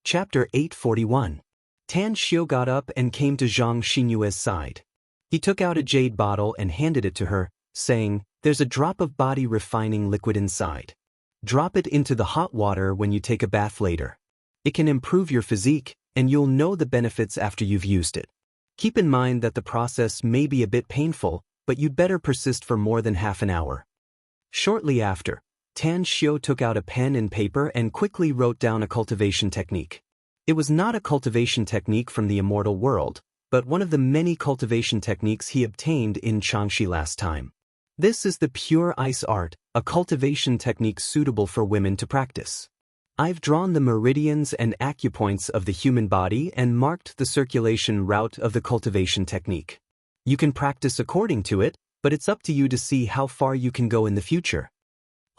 Chapter 841. Tan Xiao got up and came to Zhang Xinyue's side. He took out a jade bottle and handed it to her, saying, "There's a drop of body refining liquid inside. Drop it into the hot water when you take a bath later. It can improve your physique, and you'll know the benefits after you've used it. Keep in mind that the process may be a bit painful, but you'd better persist for more than half an hour." Shortly after, Tan Xiao took out a pen and paper and quickly wrote down a cultivation technique. It was not a cultivation technique from the immortal world, but one of the many cultivation techniques he obtained in Changxi last time. This is the pure ice art, a cultivation technique suitable for women to practice. I've drawn the meridians and acupoints of the human body and marked the circulation route of the cultivation technique. You can practice according to it, but it's up to you to see how far you can go in the future.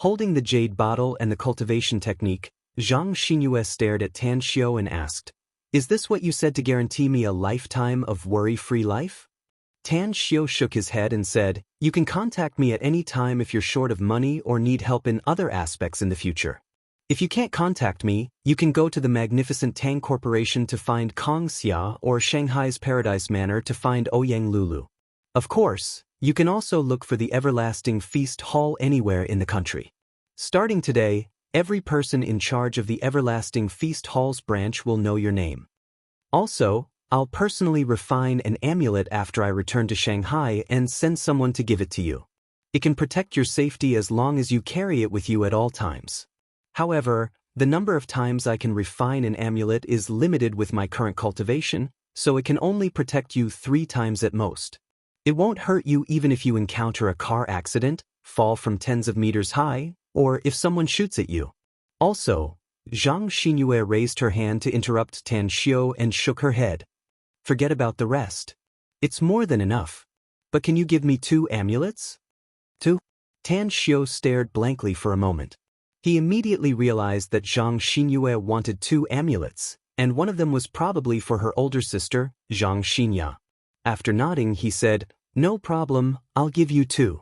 Holding the jade bottle and the cultivation technique, Zhang Xinyue stared at Tan Xiao and asked, "Is this what you said to guarantee me a lifetime of worry-free life?" Tan Xiao shook his head and said, "You can contact me at any time if you're short of money or need help in other aspects in the future. If you can't contact me, you can go to the Magnificent Tang Corporation to find Kong Xia or Shanghai's Paradise Manor to find Ouyang Lulu. Of course, you can also look for the Everlasting Feast Hall anywhere in the country. Starting today, every person in charge of the Everlasting Feast Hall's branch will know your name. Also, I'll personally refine an amulet after I return to Shanghai and send someone to give it to you. It can protect your safety as long as you carry it with you at all times. However, the number of times I can refine an amulet is limited with my current cultivation, so it can only protect you 3 times at most. It won't hurt you even if you encounter a car accident, fall from tens of meters high, or if someone shoots at you." Also, Zhang Xinyue raised her hand to interrupt Tan Xiao and shook her head. "Forget about the rest. It's more than enough. But can you give me 2 amulets?" 2? Tan Xiao stared blankly for a moment. He immediately realized that Zhang Xinyue wanted 2 amulets, and one of them was probably for her older sister, Zhang Xinya. After nodding, he said, "No problem, I'll give you 2.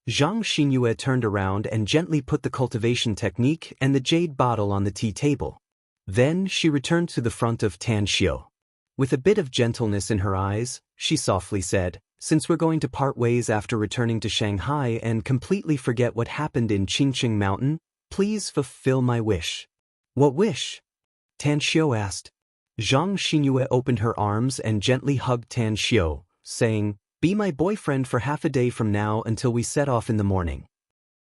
Zhang Xinyue turned around and gently put the cultivation technique and the jade bottle on the tea table. Then she returned to the front of Tan Xiao. With a bit of gentleness in her eyes, she softly said, "Since we're going to part ways after returning to Shanghai and completely forget what happened in Qingqing Mountain, please fulfill my wish." "What wish?" Tan Xiao asked. Zhang Xinyue opened her arms and gently hugged Tan Xiao, saying, "Be my boyfriend for half a day from now until we set off in the morning.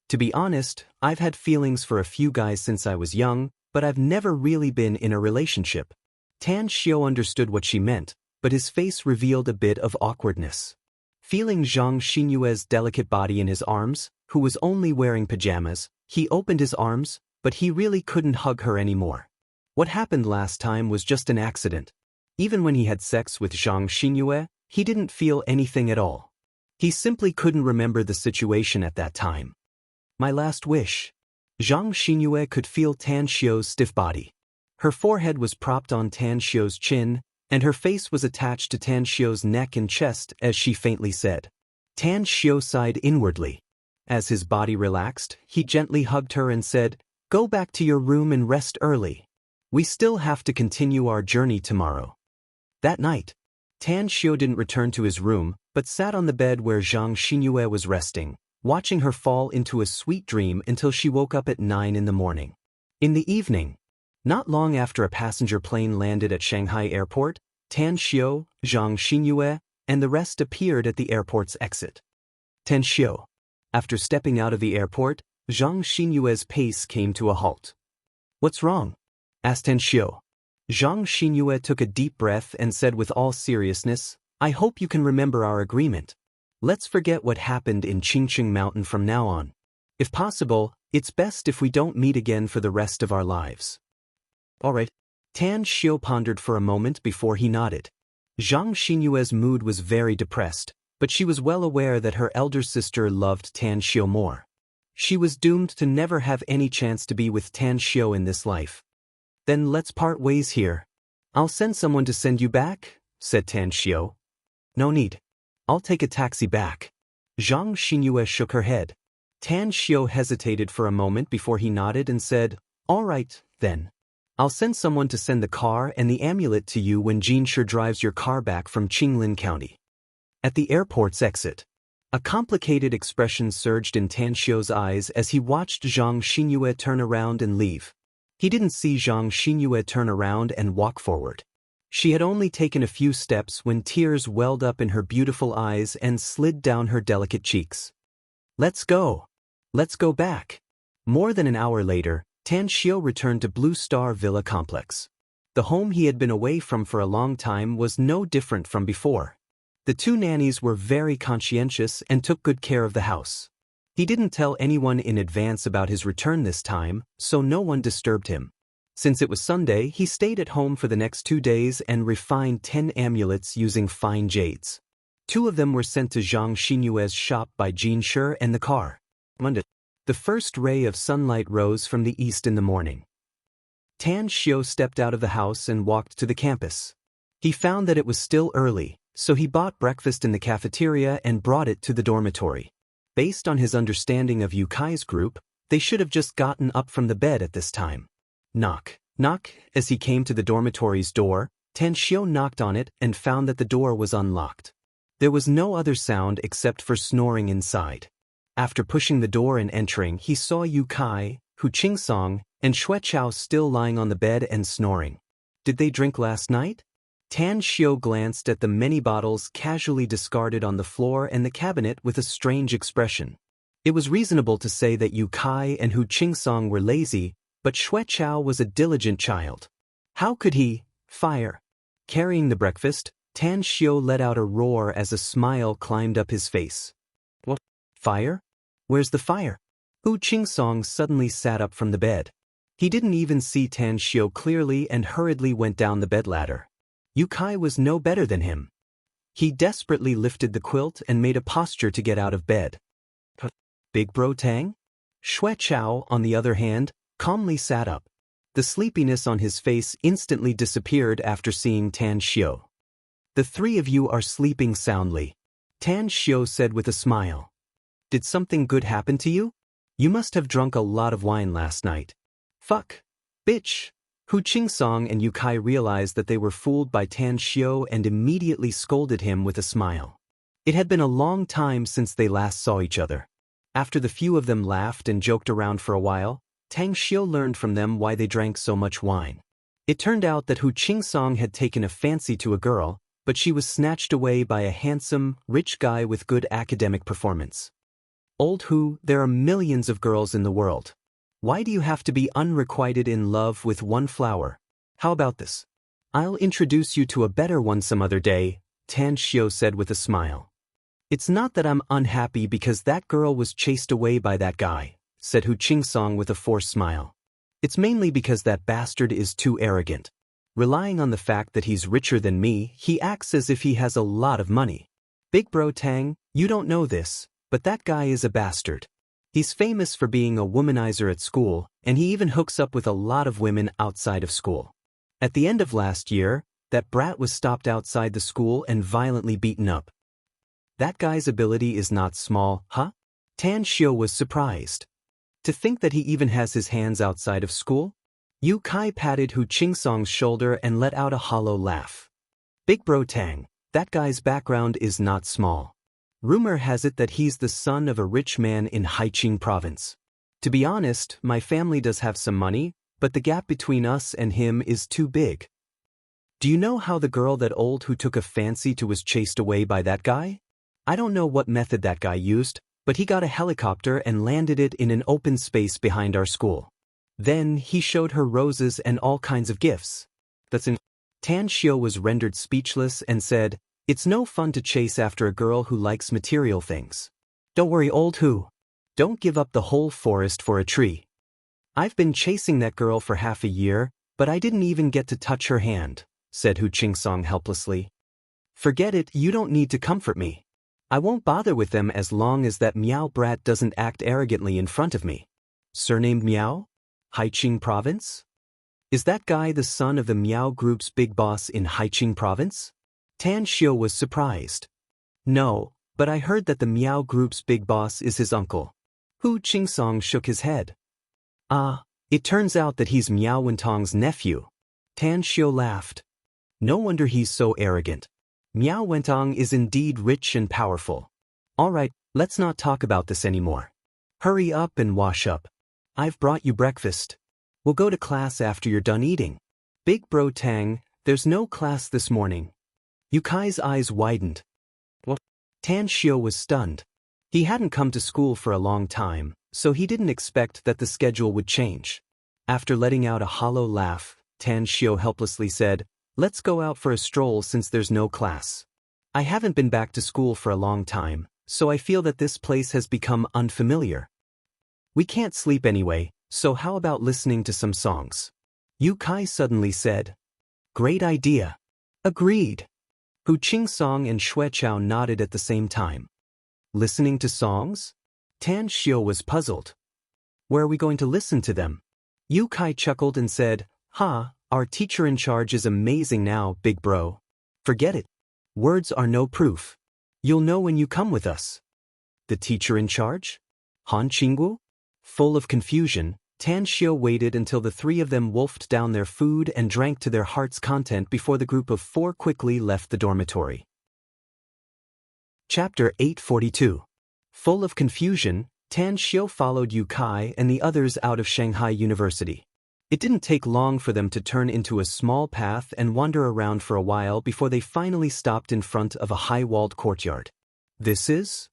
To be honest, I've had feelings for a few guys since I was young, but I've never really been in a relationship." Tan Xiao understood what she meant, but his face revealed a bit of awkwardness. Feeling Zhang Xinyue's delicate body in his arms, who was only wearing pajamas, he opened his arms, but he really couldn't hug her anymore. What happened last time was just an accident. Even when he had sex with Zhang Xinyue, he didn't feel anything at all. He simply couldn't remember the situation at that time. "My last wish." Zhang Xinyue could feel Tan Xiao's stiff body. Her forehead was propped on Tan Xiao's chin, and her face was attached to Tan Xiao's neck and chest as she faintly said. Tan Xiao sighed inwardly. As his body relaxed, he gently hugged her and said, "Go back to your room and rest early. We still have to continue our journey tomorrow." That night, Tan Xiao didn't return to his room, but sat on the bed where Zhang Xinyue was resting, watching her fall into a sweet dream until she woke up at 9 in the morning. In the evening, not long after a passenger plane landed at Shanghai Airport, Tan Xiao, Zhang Xinyue, and the rest appeared at the airport's exit. Tan Xiao. After stepping out of the airport, Zhang Xinyue's pace came to a halt. "What's wrong?" asked Tan Xiao. Zhang Xinyue took a deep breath and said with all seriousness, "I hope you can remember our agreement. Let's forget what happened in Qingqing Mountain from now on. If possible, it's best if we don't meet again for the rest of our lives." "All right." Tan Xiao pondered for a moment before he nodded. Zhang Xinyue's mood was very depressed, but she was well aware that her elder sister loved Tan Xiao more. She was doomed to never have any chance to be with Tan Xiao in this life. "Then let's part ways here. I'll send someone to send you back," said Tan Xiao. "No need. I'll take a taxi back." Zhang Xinyue shook her head. Tan Xiao hesitated for a moment before he nodded and said, "All right, then." I'll send someone to send the car and the amulet to you when Jinshi drives your car back from Qinglin County. At the airport's exit, a complicated expression surged in Tan Xiu's eyes as he watched Zhang Xinyue turn around and leave. He didn't see Zhang Xinyue turn around and walk forward. She had only taken a few steps when tears welled up in her beautiful eyes and slid down her delicate cheeks. Let's go. Let's go back. More than an hour later, Tan Xiu returned to Blue Star Villa Complex. The home he had been away from for a long time was no different from before. The two nannies were very conscientious and took good care of the house. He didn't tell anyone in advance about his return this time, so no one disturbed him. Since it was Sunday, he stayed at home for the next 2 days and refined 10 amulets using fine jades. 2 of them were sent to Zhang Xinyue's shop by Jinshi and the car. Monday. The first ray of sunlight rose from the east in the morning. Tan Xiu stepped out of the house and walked to the campus. He found that it was still early, so he bought breakfast in the cafeteria and brought it to the dormitory. Based on his understanding of Yukai's group, they should have just gotten up from the bed at this time. Knock, knock. As he came to the dormitory's door, Tan Xiu knocked on it and found that the door was unlocked. There was no other sound except for snoring inside. After pushing the door and entering, he saw Yukai, Hu Qingsong, and Xue Chao still lying on the bed and snoring. Did they drink last night? Tan Xiu glanced at the many bottles casually discarded on the floor and the cabinet with a strange expression. It was reasonable to say that Yukai and Hu Qingsong were lazy, but Xue Chao was a diligent child. How could he fire? Carrying the breakfast, Tan Xiu let out a roar as a smile climbed up his face. What? Fire? Where's the fire? Hu Qingsong suddenly sat up from the bed. He didn't even see Tan Xiu clearly and hurriedly went down the bed ladder. Yukai was no better than him. He desperately lifted the quilt and made a posture to get out of bed. Big bro Tang? Xue Chao, on the other hand, calmly sat up. The sleepiness on his face instantly disappeared after seeing Tan Xiu. The 3 of you are sleeping soundly, Tan Xiu said with a smile. Did something good happen to you? You must have drunk a lot of wine last night. Fuck. Bitch. Hu Qingsong and Yukai realized that they were fooled by Tan Xiu and immediately scolded him with a smile. It had been a long time since they last saw each other. After the few of them laughed and joked around for a while, Tang Xiu learned from them why they drank so much wine. It turned out that Hu Qingsong had taken a fancy to a girl, but she was snatched away by a handsome, rich guy with good academic performance. Old Hu, there are millions of girls in the world. Why do you have to be unrequited in love with one flower? How about this? I'll introduce you to a better one some other day, Tan Xiu said with a smile. It's not that I'm unhappy because that girl was chased away by that guy, said Hu Qingsong with a forced smile. It's mainly because that bastard is too arrogant. Relying on the fact that he's richer than me, he acts as if he has a lot of money. Big bro Tang, you don't know this, but that guy is a bastard. He's famous for being a womanizer at school, and he even hooks up with a lot of women outside of school. At the end of last year, that brat was stopped outside the school and violently beaten up. That guy's ability is not small, huh? Tan Xiu was surprised. To think that he even has his hands outside of school? Yu Kai patted Hu Qingsong's shoulder and let out a hollow laugh. Big bro Tang, that guy's background is not small. Rumor has it that he's the son of a rich man in Haiqing province. To be honest, my family does have some money, but the gap between us and him is too big. Do you know how the girl that old Hu took a fancy to was chased away by that guy? I don't know what method that guy used, but he got a helicopter and landed it in an open space behind our school. Then he showed her roses and all kinds of gifts. Tan Xiu was rendered speechless and said, "It's no fun to chase after a girl who likes material things. Don't worry, old Hu. Don't give up the whole forest for a tree. I've been chasing that girl for half a year, but I didn't even get to touch her hand," said Hu Qingsong helplessly. "Forget it, you don't need to comfort me. I won't bother with them as long as that Miao brat doesn't act arrogantly in front of me." Surnamed Miao? Haiqing province? Is that guy the son of the Miao group's big boss in Haiqing province? Tan Xiu was surprised. No, but I heard that the Miao group's big boss is his uncle. Hu Qingsong shook his head. Ah, It turns out that he's Miao Wentong's nephew. Tan Xiu laughed. No wonder he's so arrogant. Miao Wentong is indeed rich and powerful. All right, let's not talk about this anymore. Hurry up and wash up. I've brought you breakfast. We'll go to class after you're done eating. Big Bro Tang, there's no class this morning. Yukai's eyes widened. What? Tan Xiu was stunned. He hadn't come to school for a long time, so he didn't expect that the schedule would change. After letting out a hollow laugh, Tan Xiu helplessly said, "Let's go out for a stroll since there's no class. I haven't been back to school for a long time, so I feel that this place has become unfamiliar. We can't sleep anyway, so how about listening to some songs?" Yu Kai suddenly said. "Great idea." Agreed. Hu Qingsong and Xue Chao nodded at the same time. Listening to songs? Tan Xiu was puzzled. Where are we going to listen to them? Yu Kai chuckled and said, Our teacher in charge is amazing now, big bro. Forget it. Words are no proof. You'll know when you come with us." The teacher in charge? Han Qinggu? Full of confusion, Tan Xiu waited until the three of them wolfed down their food and drank to their heart's content before the group of four quickly left the dormitory. Chapter 842. Full of confusion, Tan Xiu followed Yu Kai and the others out of Shanghai University. It didn't take long for them to turn into a small path and wander around for a while before they finally stopped in front of a high-walled courtyard. This is?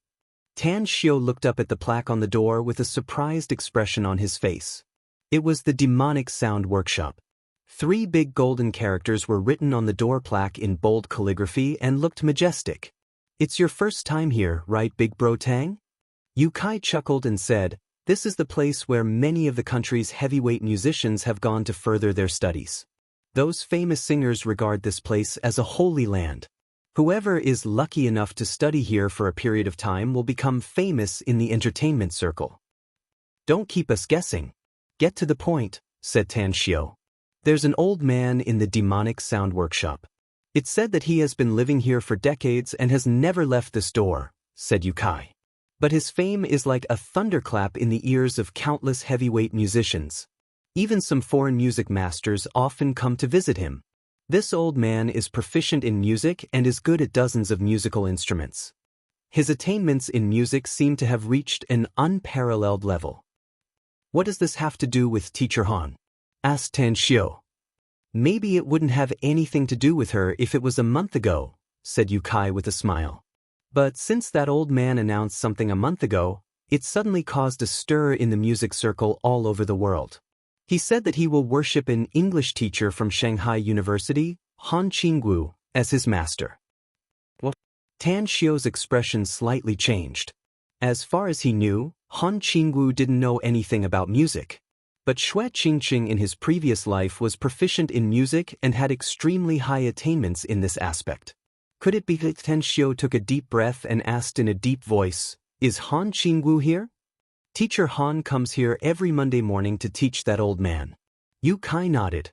Tan Xiu looked up at the plaque on the door with a surprised expression on his face. It was the Demonic Sound Workshop. 3 big golden characters were written on the door plaque in bold calligraphy and looked majestic. "It's your first time here, right, Big Bro Tang?" Yu Kai chuckled and said, "This is the place where many of the country's heavyweight musicians have gone to further their studies. Those famous singers regard this place as a holy land. Whoever is lucky enough to study here for a period of time will become famous in the entertainment circle." "Don't keep us guessing. Get to the point," said Tan Xiu. "There's an old man in the Demonic Sound Workshop. It's said that he has been living here for decades and has never left this door," said Yu Kai. "But his fame is like a thunderclap in the ears of countless heavyweight musicians. Even some foreign music masters often come to visit him. This old man is proficient in music and is good at dozens of musical instruments. His attainments in music seem to have reached an unparalleled level." "What does this have to do with Teacher Han?" asked Tan Xiu. "Maybe it wouldn't have anything to do with her if it was a month ago," said Yu Kai with a smile. "But since that old man announced something a month ago, it suddenly caused a stir in the music circle all over the world. He said that he will worship an English teacher from Shanghai University, Han Qinggu, as his master." What? Tan Xiu's expression slightly changed. As far as he knew, Han Qinggu didn't know anything about music. But Xue Qingqing in his previous life was proficient in music and had extremely high attainments in this aspect. Could it be that Tan Xiu took a deep breath and asked in a deep voice, "Is Han Qinggu here?" "Teacher Han comes here every Monday morning to teach that old man." Yu Kai nodded.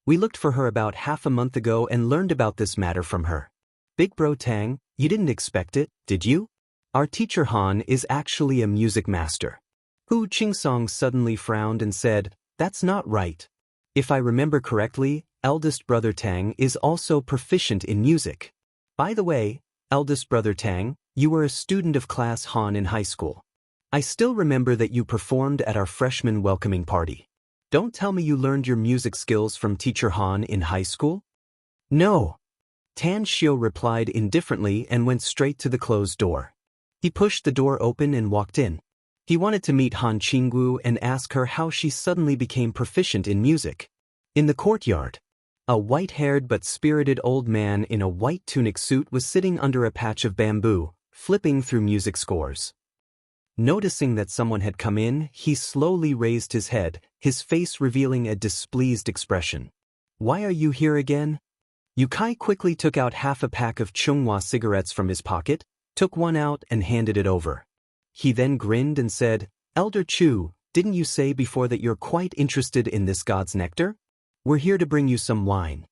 "We looked for her about half a month ago and learned about this matter from her. Big Bro Tang, you didn't expect it, did you? Our teacher Han is actually a music master." Hu Qingsong suddenly frowned and said, "That's not right. If I remember correctly, eldest brother Tang is also proficient in music. By the way, eldest brother Tang, you were a student of class Han in high school. I still remember that you performed at our freshman welcoming party. Don't tell me you learned your music skills from teacher Han in high school?" "No." Tan Xiu replied indifferently and went straight to the closed door. He pushed the door open and walked in. He wanted to meet Han Qinggu and ask her how she suddenly became proficient in music. In the courtyard, a white-haired but spirited old man in a white tunic suit was sitting under a patch of bamboo, flipping through music scores. Noticing that someone had come in, he slowly raised his head, his face revealing a displeased expression. "Why are you here again?" Yu Kai quickly took out half a pack of Chunghwa cigarettes from his pocket, took one out and handed it over. He then grinned and said, "Elder Chu, didn't you say before that you're quite interested in this God's nectar? We're here to bring you some wine."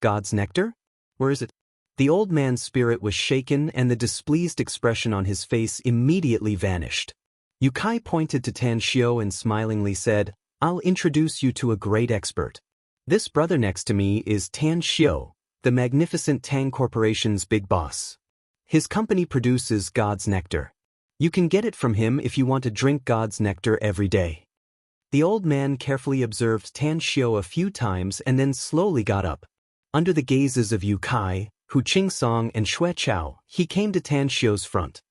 "God's nectar? Where is it?" The old man's spirit was shaken and the displeased expression on his face immediately vanished. Yu Kai pointed to Tan Xiu and smilingly said, I'll introduce you to a great expert. This brother next to me is Tan Xiu, the magnificent Tang Corporation's big boss. His company produces God's nectar. You can get it from him if you want to drink God's nectar every day. The old man carefully observed Tan Xiu a few times and then slowly got up. Under the gazes of Yu Kai, Hu Qingsong and Xue Chao, he came to Tan Xiu's front.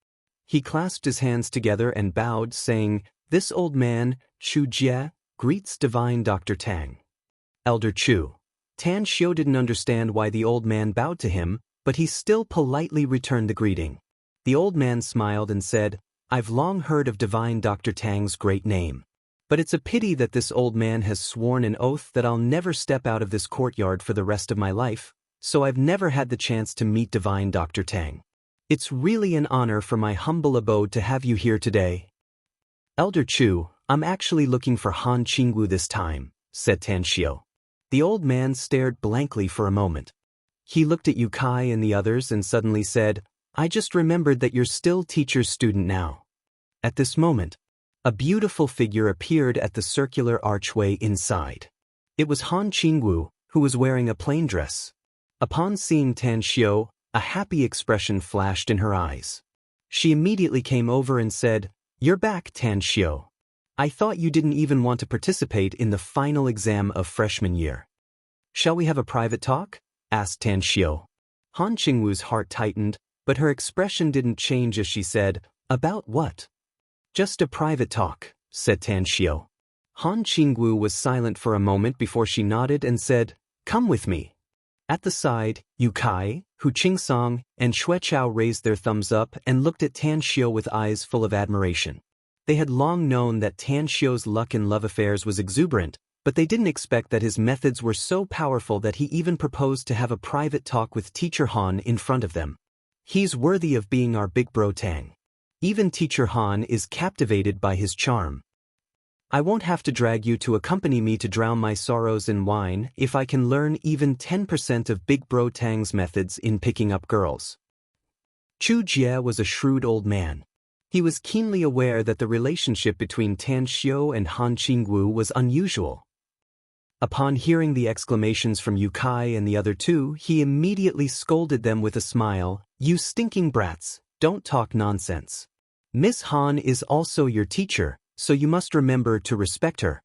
He clasped his hands together and bowed, saying, "This old man, Chu Jie, greets divine Dr. Tang." Elder Chu. Tan Xiu didn't understand why the old man bowed to him, but he still politely returned the greeting. The old man smiled and said, "I've long heard of divine Dr. Tang's great name. But it's a pity that this old man has sworn an oath that I'll never step out of this courtyard for the rest of my life, so I've never had the chance to meet divine Dr. Tang. It's really an honor for my humble abode to have you here today." "Elder Chu, I'm actually looking for Han Qingwu this time," said Tan Xiu. The old man stared blankly for a moment. He looked at Yu Kai and the others and suddenly said, "I just remembered that you're still teacher's student now." At this moment, a beautiful figure appeared at the circular archway inside. It was Han Qingwu, who was wearing a plain dress. Upon seeing Tan Xiu, a happy expression flashed in her eyes. She immediately came over and said, "You're back, Tan Xiu. I thought you didn't even want to participate in the final exam of freshman year. Shall we have a private talk?" asked Tan Xiu. Han Qingwu's heart tightened, but her expression didn't change as she said, "About what?" "Just a private talk," said Tan Xiu. Han Qingwu was silent for a moment before she nodded and said, "Come with me." At the side, Yu Kai, Hu Qingsong, and Xue Chao raised their thumbs up and looked at Tan Xiu with eyes full of admiration. They had long known that Tan Xiu's luck in love affairs was exuberant, but they didn't expect that his methods were so powerful that he even proposed to have a private talk with Teacher Han in front of them. "He's worthy of being our big bro Tang. Even Teacher Han is captivated by his charm. I won't have to drag you to accompany me to drown my sorrows in wine if I can learn even 10% of Big Bro Tang's methods in picking up girls." Chu Jie was a shrewd old man. He was keenly aware that the relationship between Tan Xiu and Han Qingwu was unusual. Upon hearing the exclamations from Yu Kai and the other two, he immediately scolded them with a smile, "You stinking brats, don't talk nonsense. Miss Han is also your teacher, so you must remember to respect her."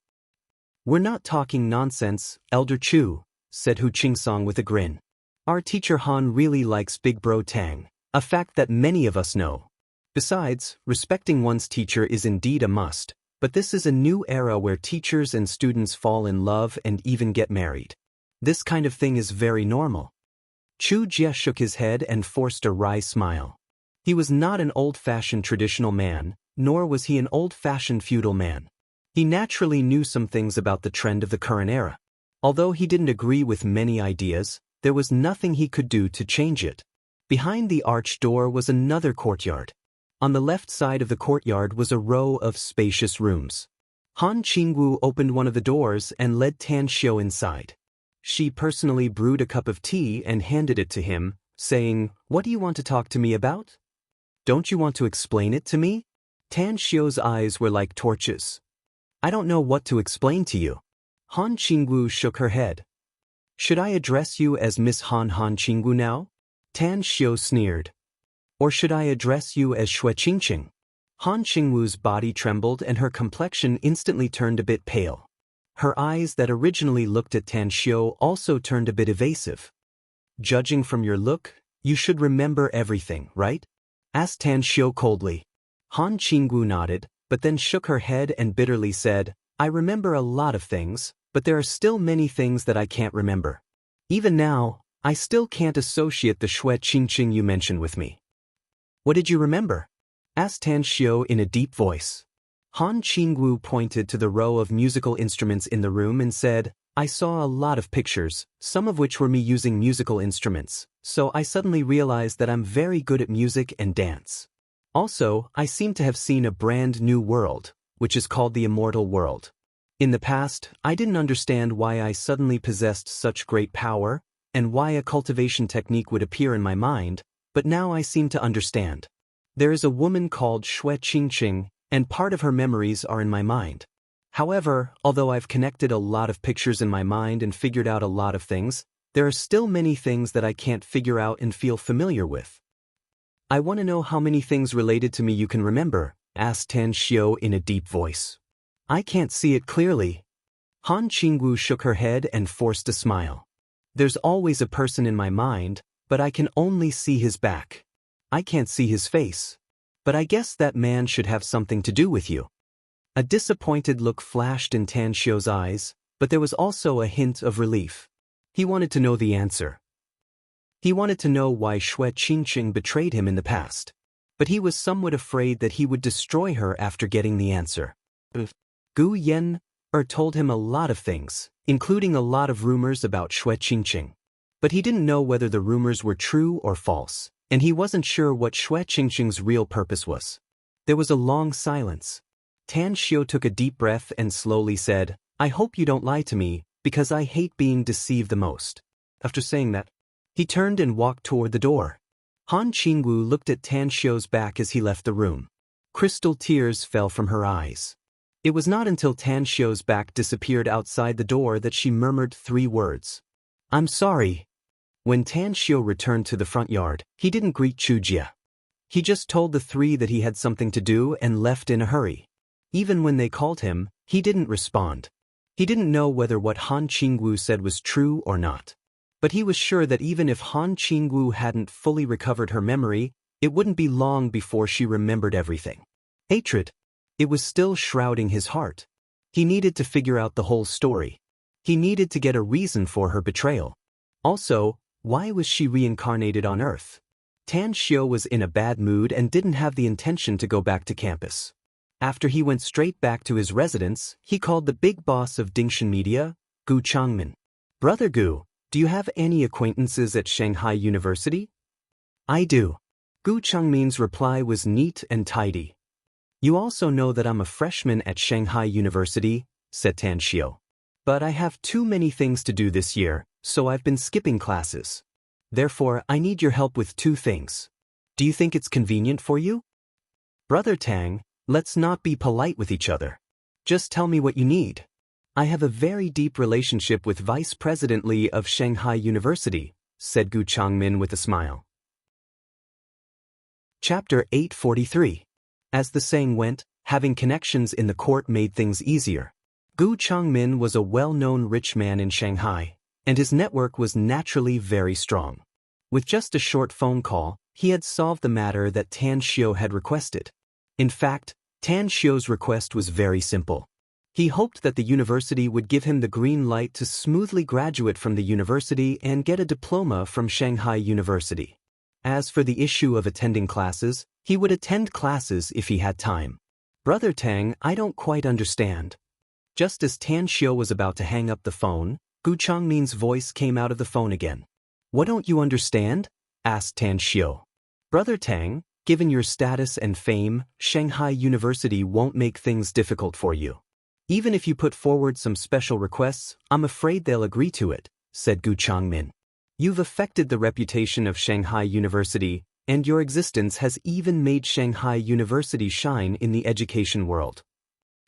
"We're not talking nonsense, Elder Chu," said Hu Qingsong with a grin. "Our teacher Han really likes Big Bro Tang, a fact that many of us know. Besides, respecting one's teacher is indeed a must, but this is a new era where teachers and students fall in love and even get married. This kind of thing is very normal." Chu Jie shook his head and forced a wry smile. He was not an old-fashioned traditional man, nor was he an old-fashioned feudal man. He naturally knew some things about the trend of the current era. Although he didn't agree with many ideas, there was nothing he could do to change it. Behind the arched door was another courtyard. On the left side of the courtyard was a row of spacious rooms. Han Qingwu opened one of the doors and led Tan Xiu inside. She personally brewed a cup of tea and handed it to him, saying, "What do you want to talk to me about? Don't you want to explain it to me?" Tan Xiu's eyes were like torches. "I don't know what to explain to you." Han Qingwu shook her head. "Should I address you as Miss Han Qingwu now?" Tan Xiu sneered. "Or should I address you as Xue Qingqing?" Han Qingwu's body trembled and her complexion instantly turned a bit pale. Her eyes that originally looked at Tan Xiu also turned a bit evasive. "Judging from your look, you should remember everything, right?" asked Tan Xiu coldly. Han Qingwu nodded, but then shook her head and bitterly said, "I remember a lot of things, but there are still many things that I can't remember. Even now, I still can't associate the Xue Qingqing you mentioned with me." "What did you remember?" asked Tan Xiu in a deep voice. Han Qingwu pointed to the row of musical instruments in the room and said, "I saw a lot of pictures, some of which were me using musical instruments, so I suddenly realized that I'm very good at music and dance. Also, I seem to have seen a brand new world, which is called the immortal world. In the past, I didn't understand why I suddenly possessed such great power, and why a cultivation technique would appear in my mind, but now I seem to understand. There is a woman called Xue Qingqing, and part of her memories are in my mind. However, although I've connected a lot of pictures in my mind and figured out a lot of things, there are still many things that I can't figure out and feel familiar with. I want to know how many things related to me you can remember, asked Tan Xiao in a deep voice. I can't see it clearly. Han Qingwu shook her head and forced a smile. There's always a person in my mind, but I can only see his back. I can't see his face. But I guess that man should have something to do with you. A disappointed look flashed in Tan Xiao's eyes, but there was also a hint of relief. He wanted to know the answer. He wanted to know why Xue Qingqing betrayed him in the past. But he was somewhat afraid that he would destroy her after getting the answer. Gu Yan told him a lot of things, including a lot of rumors about Xue Qingqing. But he didn't know whether the rumors were true or false, and he wasn't sure what Xue Qingqing's real purpose was. There was a long silence. Tan Xiao took a deep breath and slowly said, I hope you don't lie to me, because I hate being deceived the most. After saying that, he turned and walked toward the door. Han Qingwu looked at Tan Xiao's back as he left the room. Crystal tears fell from her eyes. It was not until Tan Xiao's back disappeared outside the door that she murmured 3 words. I'm sorry. When Tan Xiao returned to the front yard, he didn't greet Chu Jia. He just told the 3 that he had something to do and left in a hurry. Even when they called him, he didn't respond. He didn't know whether what Han Qingwu said was true or not. But he was sure that even if Han Qingwu hadn't fully recovered her memory, it wouldn't be long before she remembered everything. Hatred. It was still shrouding his heart. He needed to figure out the whole story. He needed to get a reason for her betrayal. Also, why was she reincarnated on Earth? Tan Xiao was in a bad mood and didn't have the intention to go back to campus. After he went straight back to his residence, he called the big boss of Dingshan Media, Gu Changmin. Brother Gu, do you have any acquaintances at Shanghai University? I do. Gu Changmin's reply was neat and tidy. You also know that I'm a freshman at Shanghai University, said Tan Xiao. But I have too many things to do this year, so I've been skipping classes. Therefore, I need your help with 2 things. Do you think it's convenient for you? Brother Tang, let's not be polite with each other. Just tell me what you need. I have a very deep relationship with Vice President Li of Shanghai University, said Gu Changmin with a smile. Chapter 843. As the saying went, having connections in the court made things easier. Gu Changmin was a well-known rich man in Shanghai, and his network was naturally very strong. With just a short phone call, he had solved the matter that Tan Xiao had requested. In fact, Tan Xiao's request was very simple. He hoped that the university would give him the green light to smoothly graduate from the university and get a diploma from Shanghai University. As for the issue of attending classes, he would attend classes if he had time. Brother Tang, I don't quite understand. Just as Tan Xiao was about to hang up the phone, Gu Changmin's voice came out of the phone again. What don't you understand? Asked Tan Xiao. Brother Tang, given your status and fame, Shanghai University won't make things difficult for you. Even if you put forward some special requests, I'm afraid they'll agree to it, said Gu Changmin. You've affected the reputation of Shanghai University, and your existence has even made Shanghai University shine in the education world.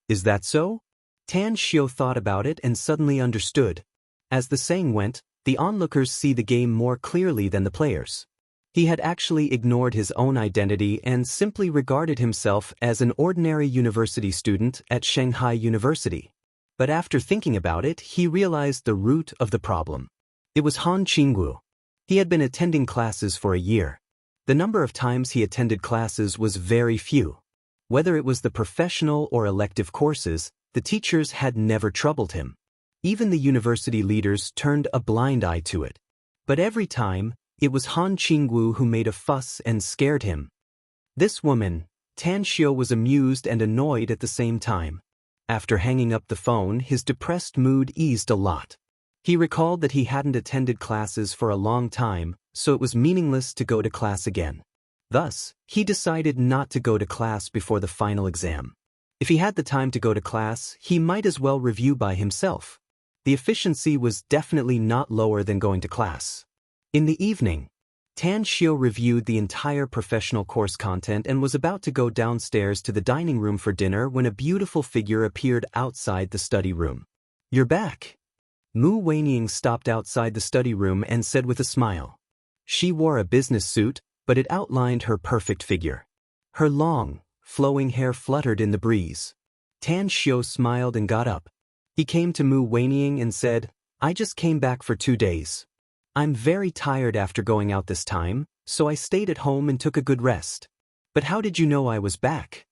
Is that so? Tan Xiao thought about it and suddenly understood. As the saying went, the onlookers see the game more clearly than the players. He had actually ignored his own identity and simply regarded himself as an ordinary university student at Shanghai University. But after thinking about it, he realized the root of the problem. It was Han Qingwu. He had been attending classes for a year. The number of times he attended classes was very few. Whether it was the professional or elective courses, the teachers had never troubled him. Even the university leaders turned a blind eye to it. But every time, it was Han Qingwu who made a fuss and scared him. This woman, Tan Xiao, was amused and annoyed at the same time. After hanging up the phone, his depressed mood eased a lot. He recalled that he hadn't attended classes for a long time, so it was meaningless to go to class again. Thus, he decided not to go to class before the final exam. If he had the time to go to class, he might as well review by himself. The efficiency was definitely not lower than going to class. In the evening, Tan Xiu reviewed the entire professional course content and was about to go downstairs to the dining room for dinner when a beautiful figure appeared outside the study room. "You're back." Mu Weining stopped outside the study room and said with a smile. She wore a business suit, but it outlined her perfect figure. Her long, flowing hair fluttered in the breeze. Tan Xiu smiled and got up. He came to Mu Weining and said, "I just came back for 2 days. I'm very tired after going out this time, so I stayed at home and took a good rest. But how did you know I was back?"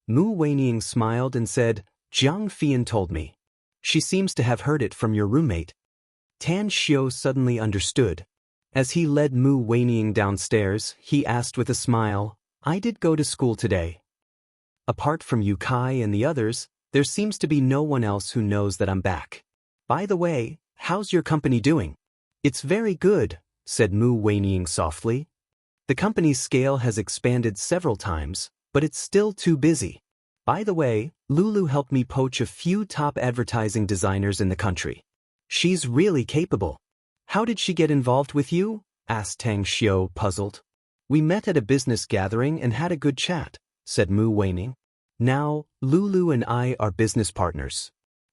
Mu Weining smiled and said, "Jiang Fian told me. She seems to have heard it from your roommate." Tan Xiu suddenly understood. As he led Mu Weining downstairs, he asked with a smile, "I did go to school today. Apart from Yu Kai and the others, there seems to be no one else who knows that I'm back. By the way, how's your company doing?" "It's very good," said Mu Weining softly. "The company's scale has expanded several times, but it's still too busy. By the way, Lulu helped me poach a few top advertising designers in the country. She's really capable." "How did she get involved with you?" asked Tang Xiu, puzzled. "We met at a business gathering and had a good chat," said Mu Weining. "Now, Lulu and I are business partners.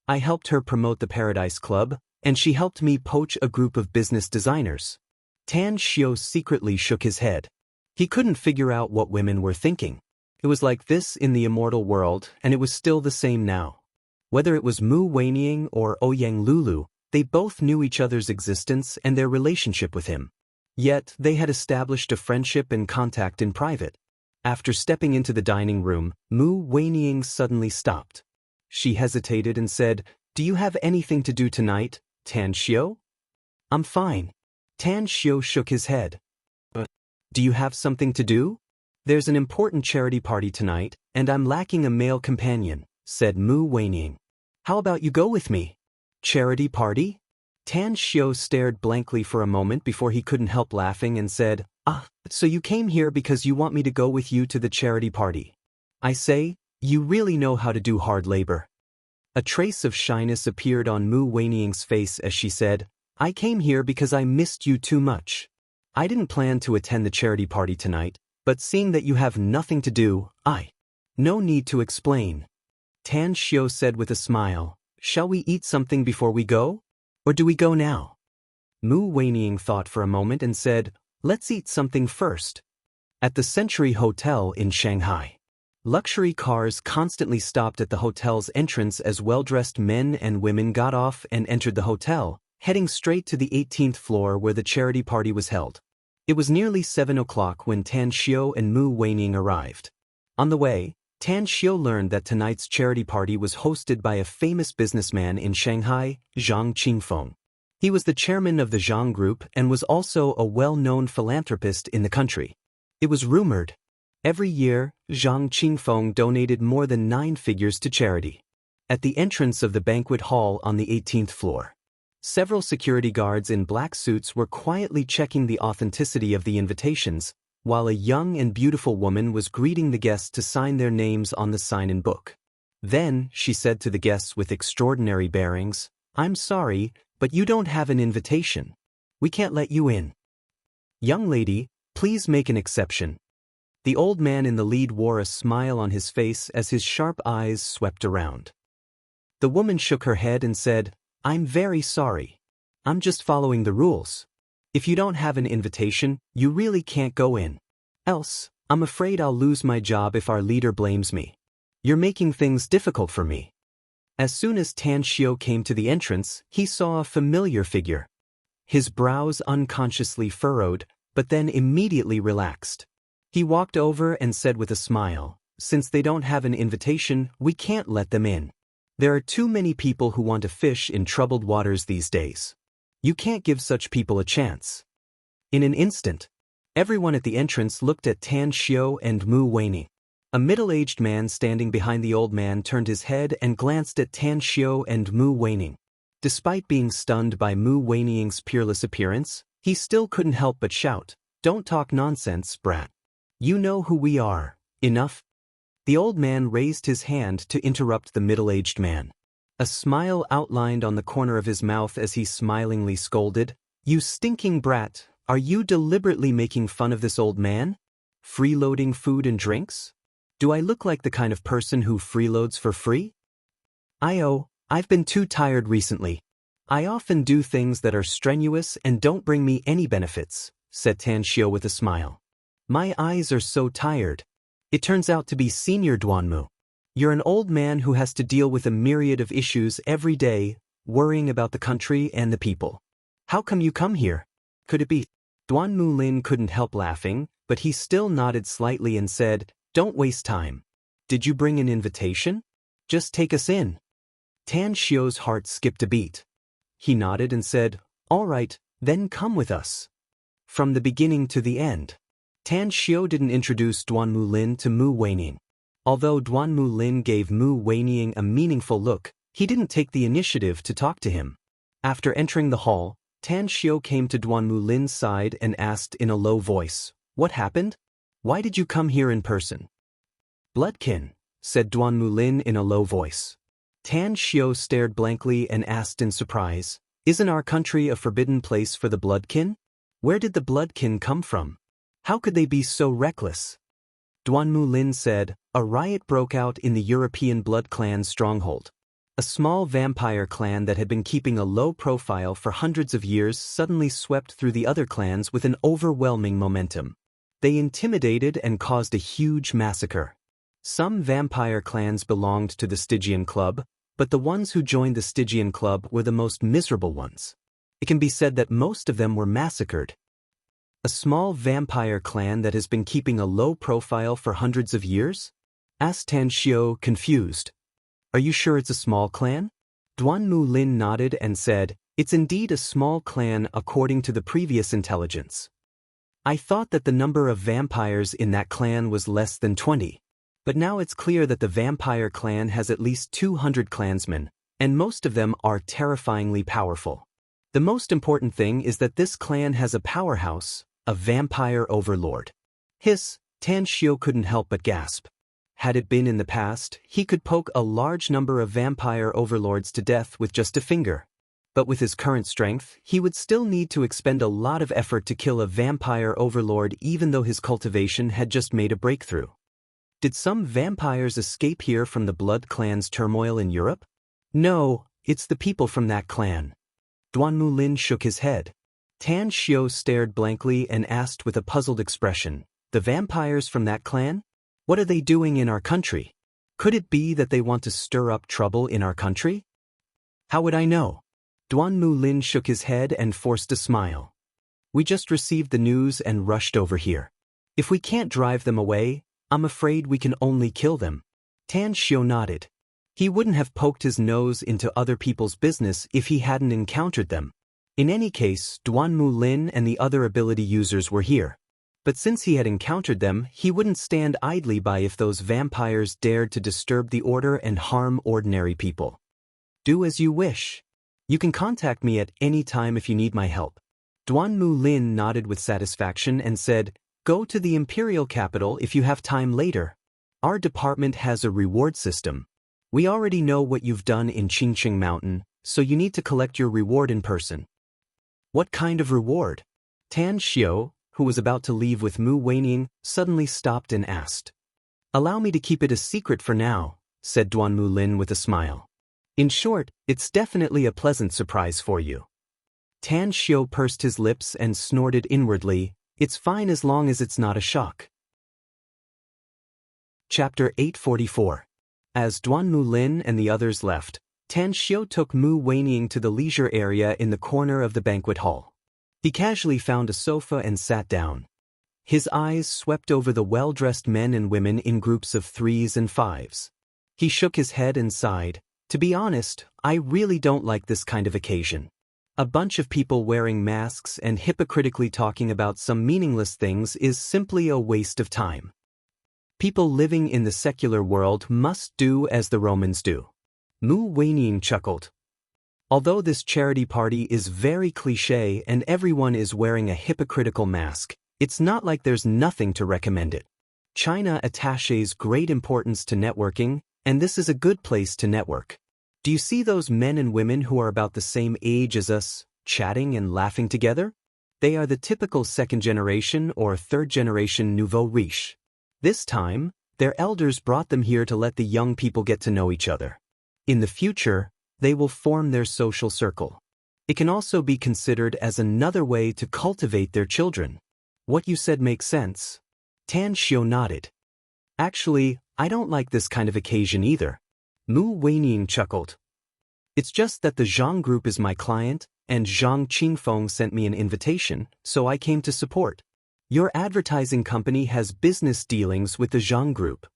I helped her promote the Paradise Club, and she helped me poach a group of business designers." Tan Xiu secretly shook his head. He couldn't figure out what women were thinking. It was like this in the immortal world, and it was still the same now. Whether it was Mu Weining or Ouyang Lulu, they both knew each other's existence and their relationship with him. Yet, they had established a friendship and contact in private. After stepping into the dining room, Mu Weining suddenly stopped. She hesitated and said, "Do you have anything to do tonight, Tan Xiu?" "I'm fine." Tan Xiu shook his head. "Do you have something to do?" "There's an important charity party tonight, and I'm lacking a male companion," said Mu Weining. "How about you go with me?" "Charity party?" Tan Xiu stared blankly for a moment before he couldn't help laughing and said, "Ah, so you came here because you want me to go with you to the charity party. I say, you really know how to do hard labor." A trace of shyness appeared on Mu Weining's face as she said, "I came here because I missed you too much. I didn't plan to attend the charity party tonight, but seeing that you have nothing to do, No need to explain." Tan Xiu said with a smile, "Shall we eat something before we go? Or do we go now?" Mu Weining thought for a moment and said, "Let's eat something first." At the Century Hotel in Shanghai. Luxury cars constantly stopped at the hotel's entrance as well-dressed men and women got off and entered the hotel, heading straight to the 18th floor where the charity party was held. It was nearly 7 o'clock when Tan Xiu and Mu Weining arrived. On the way, Tan Xiu learned that tonight's charity party was hosted by a famous businessman in Shanghai, Zhang Qingfeng. He was the chairman of the Zhang Group and was also a well-known philanthropist in the country. It was rumored. Every year, Zhang Qingfeng donated more than 9 figures to charity. At the entrance of the banquet hall on the 18th floor, several security guards in black suits were quietly checking the authenticity of the invitations, while a young and beautiful woman was greeting the guests to sign their names on the sign-in book. Then, she said to the guests with extraordinary bearings, "I'm sorry, but you don't have an invitation. We can't let you in. Young lady, please make an exception." The old man in the lead wore a smile on his face as his sharp eyes swept around. The woman shook her head and said, "I'm very sorry. I'm just following the rules. If you don't have an invitation, you really can't go in. Else, I'm afraid I'll lose my job if our leader blames me. You're making things difficult for me." As soon as Tan Xiu came to the entrance, he saw a familiar figure. His brows unconsciously furrowed, but then immediately relaxed. He walked over and said with a smile, "Since they don't have an invitation, we can't let them in. There are too many people who want to fish in troubled waters these days. You can't give such people a chance." In an instant, everyone at the entrance looked at Tan Xiu and Mu Weining. A middle-aged man standing behind the old man turned his head and glanced at Tan Xiu and Mu Weining. Despite being stunned by Mu Weining's peerless appearance, he still couldn't help but shout, "Don't talk nonsense, brat. You know who we are. Enough." The old man raised his hand to interrupt the middle-aged man. A smile outlined on the corner of his mouth as he smilingly scolded, "You stinking brat, Are you deliberately making fun of this old man? Freeloading food and drinks? Do I look like the kind of person who freeloads for free? I've been too tired recently. I often do things that are strenuous and don't bring me any benefits, said Tan Xiu with a smile. My eyes are so tired. It turns out to be Senior Duanmu. You're an old man who has to deal with a myriad of issues every day, worrying about the country and the people. How come you come here? Could it be? Duanmu Lin couldn't help laughing, but he still nodded slightly and said, Don't waste time. Did you bring an invitation? Just take us in. Tan Xiu's heart skipped a beat. He nodded and said, All right, then come with us. From the beginning to the end. Tan Xiu didn't introduce Duanmu Lin to Mu Weining. Although Duanmu Lin gave Mu Weining a meaningful look, he didn't take the initiative to talk to him. After entering the hall, Tan Xiu came to Duanmu Lin's side and asked in a low voice, What happened? Why did you come here in person? Bloodkin, said Duanmu Lin in a low voice. Tan Xiu stared blankly and asked in surprise, Isn't our country a forbidden place for the Bloodkin? Where did the Bloodkin come from? How could they be so reckless? Duanmu Lin said, A riot broke out in the European Blood Clan's stronghold. A small vampire clan that had been keeping a low profile for hundreds of years suddenly swept through the other clans with an overwhelming momentum. They intimidated and caused a huge massacre. Some vampire clans belonged to the Stygian Club, but the ones who joined the Stygian Club were the most miserable ones. It can be said that most of them were massacred. A small vampire clan that has been keeping a low profile for hundreds of years? Asked Tan Xiu, confused. Are you sure it's a small clan? Duanmu Lin nodded and said, It's indeed a small clan according to the previous intelligence. I thought that the number of vampires in that clan was less than 20. But now it's clear that the vampire clan has at least 200 clansmen, and most of them are terrifyingly powerful. The most important thing is that this clan has a powerhouse, a vampire overlord. Tan Xiu couldn't help but gasp. Had it been in the past, he could poke a large number of vampire overlords to death with just a finger. But with his current strength, he would still need to expend a lot of effort to kill a vampire overlord even though his cultivation had just made a breakthrough. Did some vampires escape here from the Blood Clan's turmoil in Europe? No, it's the people from that clan. Duanmu Lin shook his head. Tan Xiu stared blankly and asked with a puzzled expression, The vampires from that clan? What are they doing in our country? Could it be that they want to stir up trouble in our country? How would I know? Duanmu Lin shook his head and forced a smile. We just received the news and rushed over here. If we can't drive them away, I'm afraid we can only kill them. Tan Xiu nodded. He wouldn't have poked his nose into other people's business if he hadn't encountered them. In any case, Duanmu Lin and the other ability users were here. But since he had encountered them, he wouldn't stand idly by if those vampires dared to disturb the order and harm ordinary people. Do as you wish. You can contact me at any time if you need my help. Duanmu Lin nodded with satisfaction and said, Go to the imperial capital if you have time later. Our department has a reward system. We already know what you've done in Qingqing Mountain, so you need to collect your reward in person. What kind of reward? Tan Xiu, who was about to leave with Mu Weining, suddenly stopped and asked. Allow me to keep it a secret for now, said Duanmu Lin with a smile. In short, it's definitely a pleasant surprise for you. Tan Xiu pursed his lips and snorted inwardly, It's fine as long as it's not a shock. Chapter 844. As Duanmu Lin and the others left, Tan Xiu took Mu Weining to the leisure area in the corner of the banquet hall. He casually found a sofa and sat down. His eyes swept over the well-dressed men and women in groups of 3s and 5s. He shook his head and sighed. To be honest, I really don't like this kind of occasion. A bunch of people wearing masks and hypocritically talking about some meaningless things is simply a waste of time. People living in the secular world must do as the Romans do. Mu Weining chuckled. Although this charity party is very cliché and everyone is wearing a hypocritical mask, it's not like there's nothing to recommend it. China attaches great importance to networking, and this is a good place to network. Do you see those men and women who are about the same age as us, chatting and laughing together? They are the typical second-generation or third-generation nouveau riche. This time, their elders brought them here to let the young people get to know each other. In the future, they will form their social circle. It can also be considered as another way to cultivate their children. What you said makes sense. Tan Xiu nodded. Actually, I don't like this kind of occasion either. Mu Weining chuckled. It's just that the Zhang Group is my client, and Zhang Qingfeng sent me an invitation, so I came to support. Your advertising company has business dealings with the Zhang Group.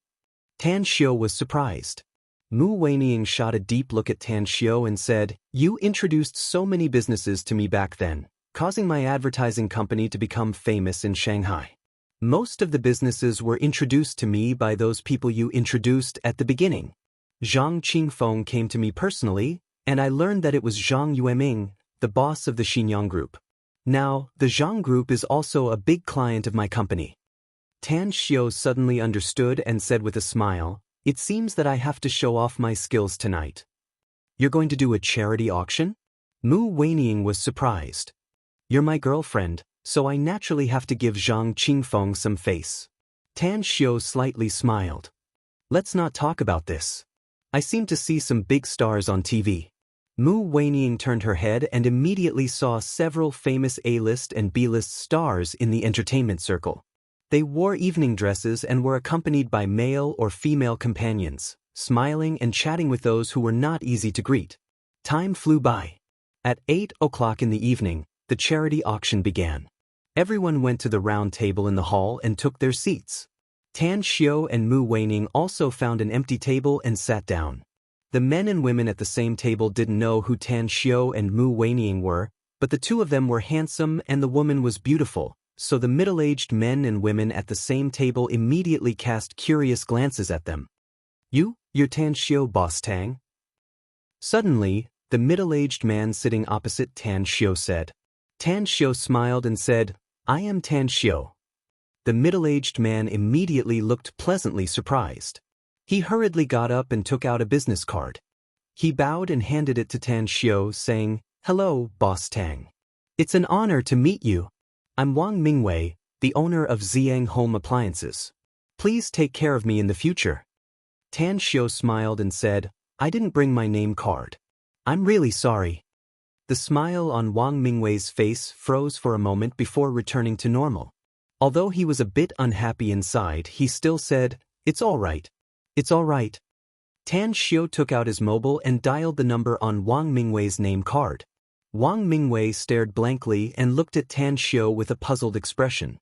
Tan Xiu was surprised. Mu Weining shot a deep look at Tan Xiu and said, "You introduced so many businesses to me back then, causing my advertising company to become famous in Shanghai. Most of the businesses were introduced to me by those people you introduced at the beginning. Zhang Qingfeng came to me personally, and I learned that it was Zhang Yueming, the boss of the Xinyang Group. Now, the Zhang Group is also a big client of my company." Tan Xiu suddenly understood and said with a smile, "It seems that I have to show off my skills tonight." "You're going to do a charity auction?" Mu Weining was surprised. "You're my girlfriend, so I naturally have to give Zhang Qingfeng some face." Tan Xiu slightly smiled. "Let's not talk about this. I seem to see some big stars on TV." Mu Weining turned her head and immediately saw several famous A-list and B-list stars in the entertainment circle. They wore evening dresses and were accompanied by male or female companions, smiling and chatting with those who were not easy to greet. Time flew by. At 8 o'clock in the evening, the charity auction began. Everyone went to the round table in the hall and took their seats. Tan Xiu and Mu Weining also found an empty table and sat down. The men and women at the same table didn't know who Tan Xiu and Mu Weining were, but the two of them were handsome and the woman was beautiful, so the middle-aged men and women at the same table immediately cast curious glances at them. You're Tan Xiu, Boss Tang?" Suddenly, the middle-aged man sitting opposite Tan Xiu said. Tan Xiu smiled and said, "I am Tan Xiu." The middle-aged man immediately looked pleasantly surprised. He hurriedly got up and took out a business card. He bowed and handed it to Tan Xiu, saying, "Hello, Boss Tang. It's an honor to meet you. I'm Wang Mingwei, the owner of Ziyang Home Appliances. Please take care of me in the future." Tan Xiu smiled and said, "I didn't bring my name card. I'm really sorry." The smile on Wang Mingwei's face froze for a moment before returning to normal. Although he was a bit unhappy inside, he still said, "It's all right. It's all right." Tan Xiu took out his mobile and dialed the number on Wang Mingwei's name card. Wang Mingwei stared blankly and looked at Tan Xiu with a puzzled expression.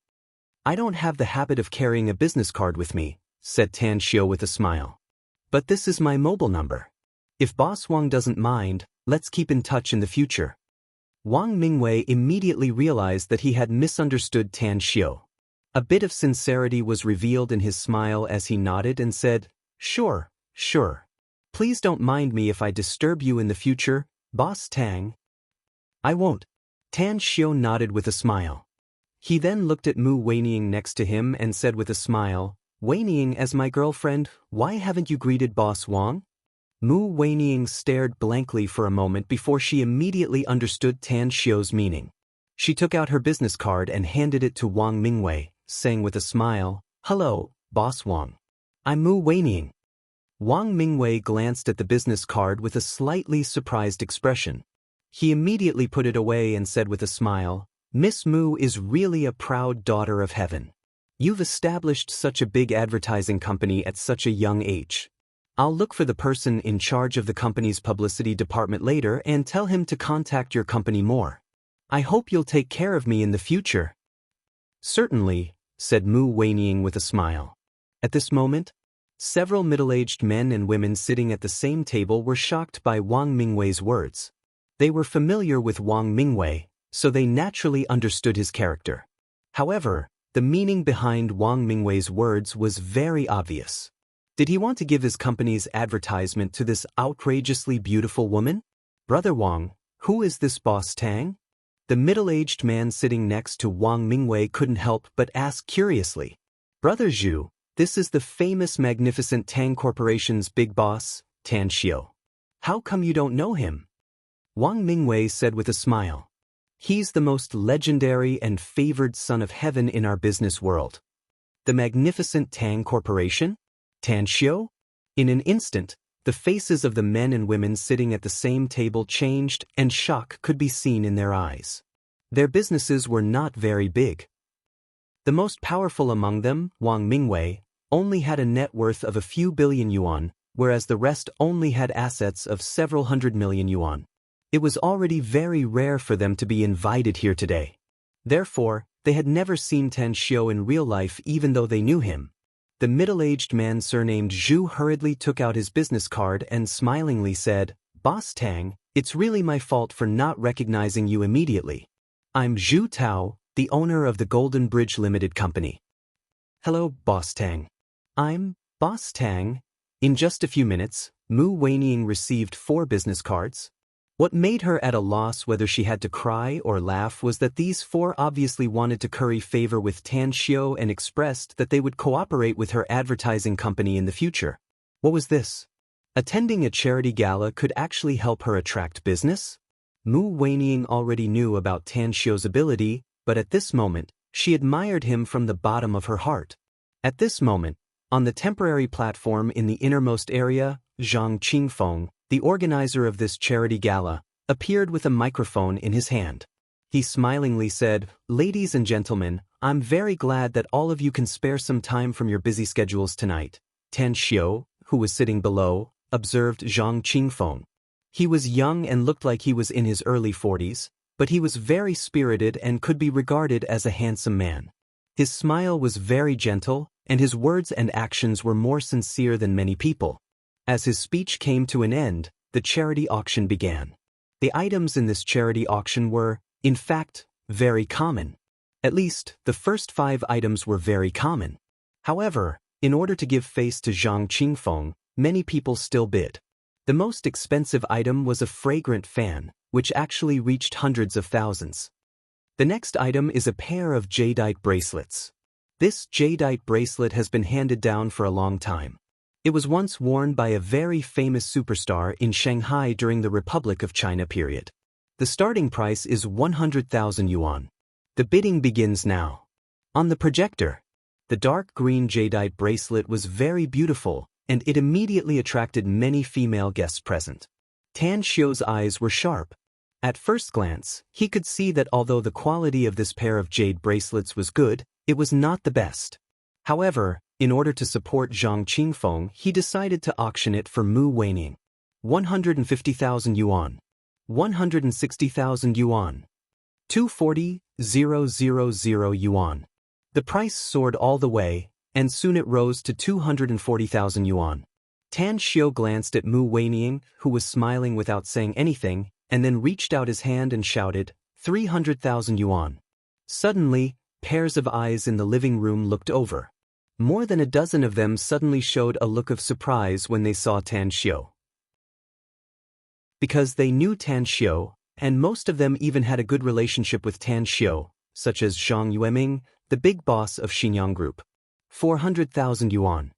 "I don't have the habit of carrying a business card with me," said Tan Xiu with a smile. "But this is my mobile number. If Boss Wang doesn't mind, let's keep in touch in the future." Wang Mingwei immediately realized that he had misunderstood Tan Xiu. A bit of sincerity was revealed in his smile as he nodded and said, Sure. Please don't mind me if I disturb you in the future, Boss Tang." "I won't." Tan Xiu nodded with a smile. He then looked at Mu Weining next to him and said with a smile, "Weining, as my girlfriend, why haven't you greeted Boss Wang?" Mu Weining stared blankly for a moment before she immediately understood Tan Xiu's meaning. She took out her business card and handed it to Wang Mingwei, saying with a smile, "Hello, Boss Wang. I'm Mu Weining." Wang Mingwei glanced at the business card with a slightly surprised expression. He immediately put it away and said with a smile, "Miss Mu is really a proud daughter of heaven. You've established such a big advertising company at such a young age. I'll look for the person in charge of the company's publicity department later and tell him to contact your company more. I hope you'll take care of me in the future." "Certainly," said Mu Weining with a smile. At this moment, several middle-aged men and women sitting at the same table were shocked by Wang Mingwei's words. They were familiar with Wang Mingwei, so they naturally understood his character. However, the meaning behind Wang Mingwei's words was very obvious. Did he want to give his company's advertisement to this outrageously beautiful woman? "Brother Wang, who is this Boss Tang?" The middle-aged man sitting next to Wang Mingwei couldn't help but ask curiously. "Brother Zhu, this is the famous magnificent Tang Corporation's big boss, Tan Xiu. How come you don't know him?" Wang Mingwei said with a smile. He's the most legendary and favored son of heaven in our business world. The magnificent Tang Corporation? Tan Xiu? In an instant, the faces of the men and women sitting at the same table changed and shock could be seen in their eyes. Their businesses were not very big. The most powerful among them, Wang Mingwei, only had a net worth of a few billion yuan, whereas the rest only had assets of several hundred million yuan. It was already very rare for them to be invited here today. Therefore, they had never seen Tan Xiu in real life even though they knew him. The middle-aged man surnamed Zhu hurriedly took out his business card and smilingly said, "Boss Tang, it's really my fault for not recognizing you immediately. I'm Zhu Tao, the owner of the Golden Bridge Limited Company." "Hello, Boss Tang." "I'm Boss Tang." In just a few minutes, Mu Weining received 4 business cards. What made her at a loss whether she had to cry or laugh was that these 4 obviously wanted to curry favor with Tan Xiu and expressed that they would cooperate with her advertising company in the future. What was this? Attending a charity gala could actually help her attract business? Mu Weining already knew about Tan Xiu's ability, but at this moment, she admired him from the bottom of her heart. At this moment, on the temporary platform in the innermost area, Zhang Qingfeng, the organizer of this charity gala, appeared with a microphone in his hand. He smilingly said, "Ladies and gentlemen, I'm very glad that all of you can spare some time from your busy schedules tonight." Tan Xiu, who was sitting below, observed Zhang Qingfeng. He was young and looked like he was in his early 40s, but he was very spirited and could be regarded as a handsome man. His smile was very gentle, and his words and actions were more sincere than many people. As his speech came to an end, the charity auction began. The items in this charity auction were, in fact, very common. At least, the first 5 items were very common. However, in order to give face to Zhang Qingfeng, many people still bid. The most expensive item was a fragrant fan, which actually reached hundreds of thousands. The next item is a pair of jadeite bracelets. This jadeite bracelet has been handed down for a long time. It was once worn by a very famous superstar in Shanghai during the Republic of China period. The starting price is 100,000 yuan. The bidding begins now. On the projector, the dark green jadeite bracelet was very beautiful, and it immediately attracted many female guests present. Tan Xiu's eyes were sharp. At first glance, he could see that although the quality of this pair of jade bracelets was good, it was not the best. However, in order to support Zhang Qingfeng, he decided to auction it for Mu Weining. 150,000 yuan. 160,000 yuan. 240,000 yuan. The price soared all the way, and soon it rose to 240,000 yuan. Tan Xiu glanced at Mu Weining, who was smiling without saying anything, and then reached out his hand and shouted, 300,000 yuan. Suddenly, pairs of eyes in the living room looked over. More than a dozen of them suddenly showed a look of surprise when they saw Tan Xiu. Because they knew Tan Xiu, and most of them even had a good relationship with Tan Xiu, such as Zhang Yueming, the big boss of Xinyang Group. 400,000 yuan.